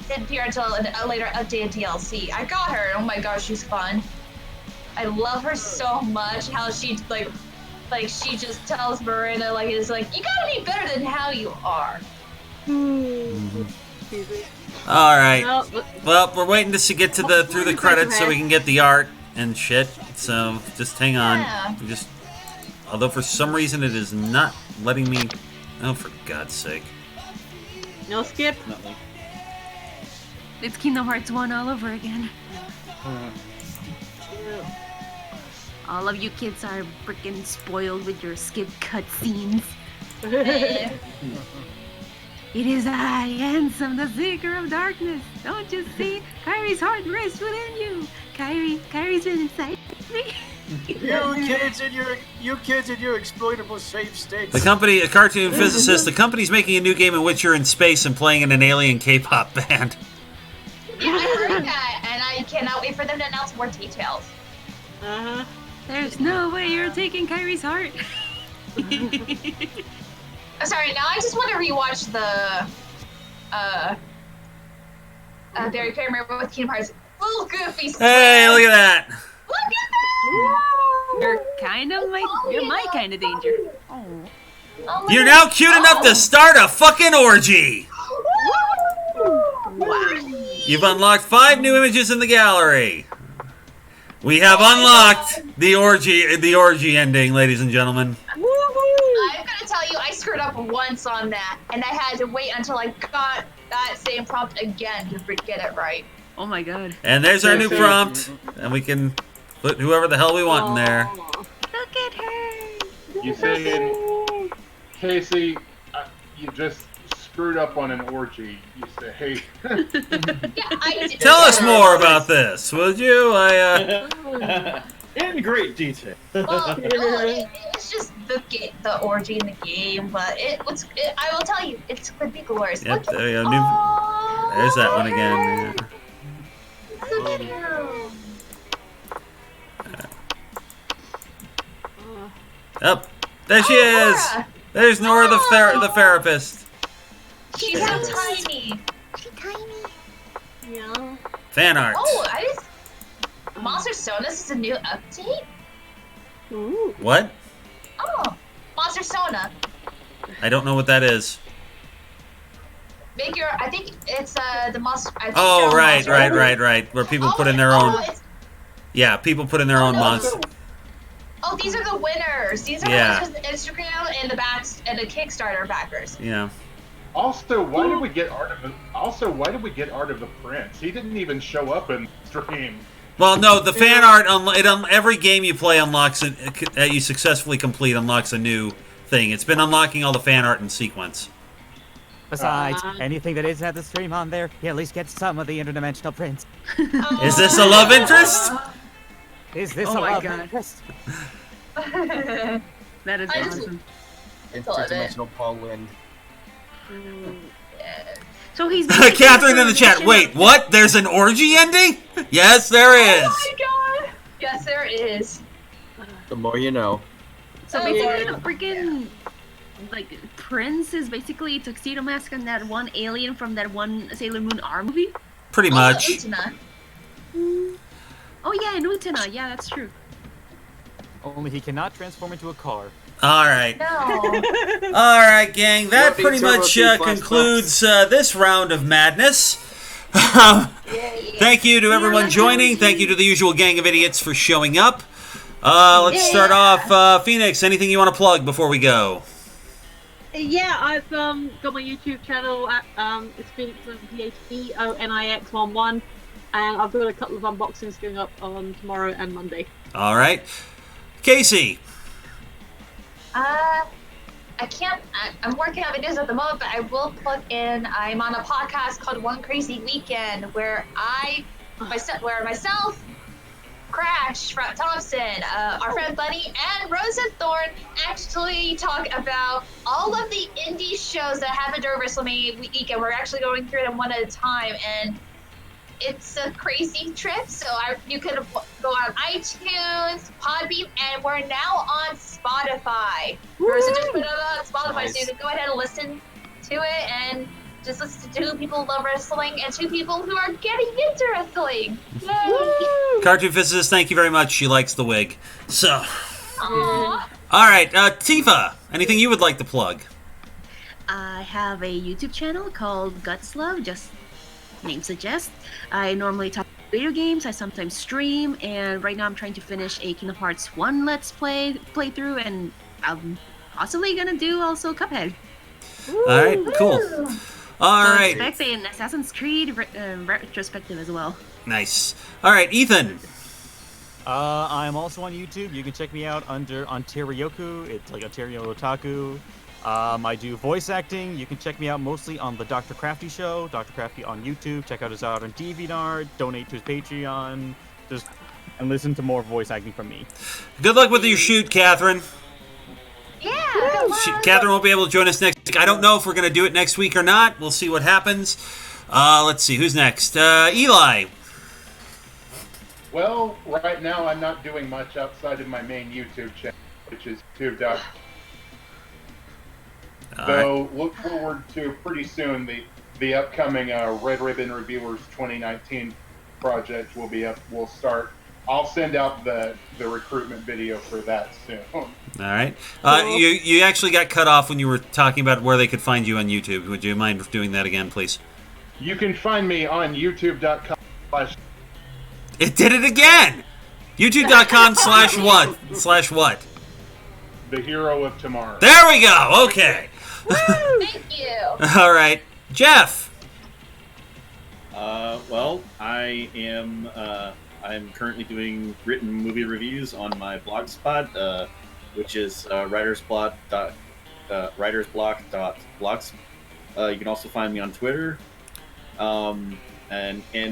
didn't appear until a later updated DLC. I got her. Oh my gosh, she's fun. I love her so much. How she like she just tells Miranda like it's like you gotta be better than how you are. All right. Well, Well, we're waiting to get to the through the credits so we can get the art and shit. So just hang on. Yeah. Although for some reason it is not letting me. Oh, for God's sake! no skip. Nothing. It's Kingdom Hearts 1 all over again. All of you kids are freaking spoiled with your skip cutscenes. It is I, Ansem, the Seeker of Darkness. Don't you see? Kyrie's heart rests within you. Kyrie's been inside me. You kids in your exploitable safe states. The company, a cartoon physicist, the company's making a new game in which you're in space and playing in an alien K-pop band. Yeah, I heard that, and I cannot wait for them to announce more details. Uh-huh. There's no way you're taking Kyrie's heart. I'm sorry. Now I just want to rewatch the Barry Kramer with Kingdom Hearts. Little goofy. Hey, look at that! Look at that! You're kind of my kind of danger. Oh. Oh my You're God. now cute enough to start a fucking orgy! You've unlocked 5 new images in the gallery. We have unlocked the orgy ending, ladies and gentlemen. I'm gonna tell you, I screwed up once on that, and I had to wait until I got that same prompt again to get it right. Oh my God. And there's our new prompt, and we can put whoever the hell we want in there. Look at her. You saying, Casey, you just screwed up on an orgy. You say, hey. Yeah, I did. Tell us more about this, would you? In great detail. Well, it's just the orgy in the game, but I will tell you, it's could be glorious. Yep, Look there you at- go. There's that one again. Look at her. Up, there she is. Nora. There's Nora, the therapist. She's so tiny. She's tiny. Yeah. Fan art. Oh, Monster Sonas is a new update? Ooh. What? Oh, Monster Sona. I don't know what that is. I think it's the monster. I think Oh, they're right, monster. right. Where people put in their own. Yeah, people put in their own monster. Oh, these are the winners. These are Yeah. the winners with the Instagram and the Kickstarter backers. Yeah. Also, why did we get Art of the Prince? He didn't even show up in the stream. Well, no, the fan art every game you play unlocks you successfully complete unlocks a new thing. It's been unlocking all the fan art in sequence. Besides, anything that isn't at the stream on there, you at least get some of the interdimensional prints. Is this a love interest? Is this Oh a my love God. interest? That is awesome. Interdimensional Paul Wind. So he's Catherine in the chat. Wait, what? There's an orgy ending? Yes, there is. Oh my god! Yes, there is. The more you know. So basically, the freaking prince is basically Tuxedo Mask and that one alien from that one Sailor Moon R movie. Pretty much. Utena. Oh yeah, and Utena. Yeah, that's true. Only he cannot transform into a car. All right. No. All right, gang. That Ruby pretty Turbo much 2 flashbacks. concludes this round of madness. Thank you to everyone joining. Thank you to the usual gang of idiots for showing up. Let's start off. Phoenix, anything you want to plug before we go? Yeah, I've got my YouTube channel at it's Phoenix PHEONIX11, and I've got a couple of unboxings going up on tomorrow and Monday. All right. Casey. I'm working on videos at the moment, but I will plug in. I'm on a podcast called One Crazy Weekend, where myself, Crash Thompson, our friend Bunny, and Rosa Thorne actually talk about all of the indie shows that happened during WrestleMania weekend. We're actually going through them one at a time, and it's a crazy trip. So you could go on iTunes, Podbean, and we're now on Spotify. Rosa just put it on Spotify, Nice. so you can go ahead and listen to it and just listen to two people who love wrestling and two people who are getting into wrestling. Yay! Cartoon Physicist, thank you very much. She likes the wig. So. Aww. All right. Tifa, anything you would like to plug? I have a YouTube channel called Guts Love, just name suggests. I normally talk video games, I sometimes stream, and right now I'm trying to finish a Kingdom Hearts 1 Let's Play playthrough, and I'm possibly gonna do also Cuphead. All right, cool. All So right. expect an Assassin's Creed retrospective as well. Nice. All right, Ethan. I'm also on YouTube. You can check me out under Ontarioku. It's like Ontario Otaku. I do voice acting. You can check me out mostly on the Dr. Crafty Show. Dr. Crafty on YouTube. Check out his art on DeviantArt. Donate to his Patreon. And listen to more voice acting from me. Good luck with your shoot, Catherine. Yeah. Catherine won't be able to join us next week. I don't know if we're going to do it next week or not. We'll see what happens. Let's see. Who's next? Eli. Well, right now I'm not doing much outside of my main YouTube channel, which is YouTube. So look forward to pretty soon the upcoming Red Ribbon Reviewers 2019 project will be up. We'll start. I'll send out the recruitment video for that soon. All right. You actually got cut off when you were talking about where they could find you on YouTube. Would you mind doing that again, please? You can find me on youtube.com/. It did it again! YouTube.com/what? The Hero of Tomorrow. There we go! Okay. Thank you. All right. Jeff. Well, I'm currently doing written movie reviews on my blogspot, which is writersblock.blogs. You can also find me on Twitter. And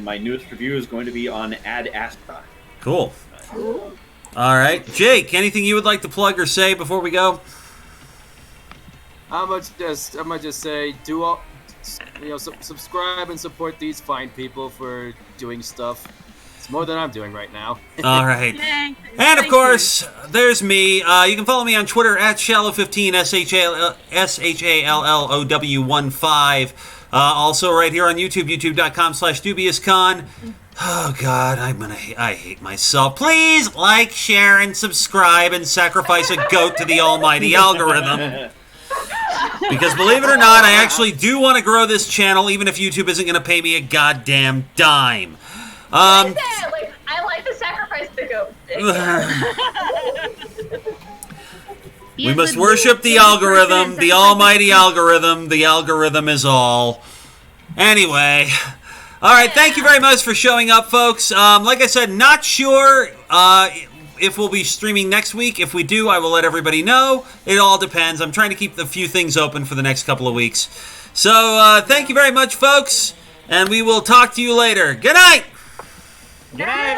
my newest review is going to be on Ad Astra. Cool. All right. Jake, anything you would like to plug or say before we go? I might just say, subscribe and support these fine people for doing stuff. It's more than I'm doing right now. All right. And of course, there's me. You can follow me on Twitter at Shallow15, SHALLOW15. Also right here on YouTube, youtube.com/dubiouscon. Oh God, I hate myself. Please like, share, and subscribe, and sacrifice a goat to the almighty algorithm. Because believe it or not, I actually do want to grow this channel, even if YouTube isn't going to pay me a goddamn dime. I like the sacrifice to go. We must worship the algorithm, the almighty algorithm. The algorithm is all. Anyway. All right, thank you very much for showing up, folks. Like I said, not sure if we'll be streaming next week. If we do, I will let everybody know. It all depends. I'm trying to keep a few things open for the next couple of weeks. So thank you very much, folks, and we will talk to you later. Good night! Good night!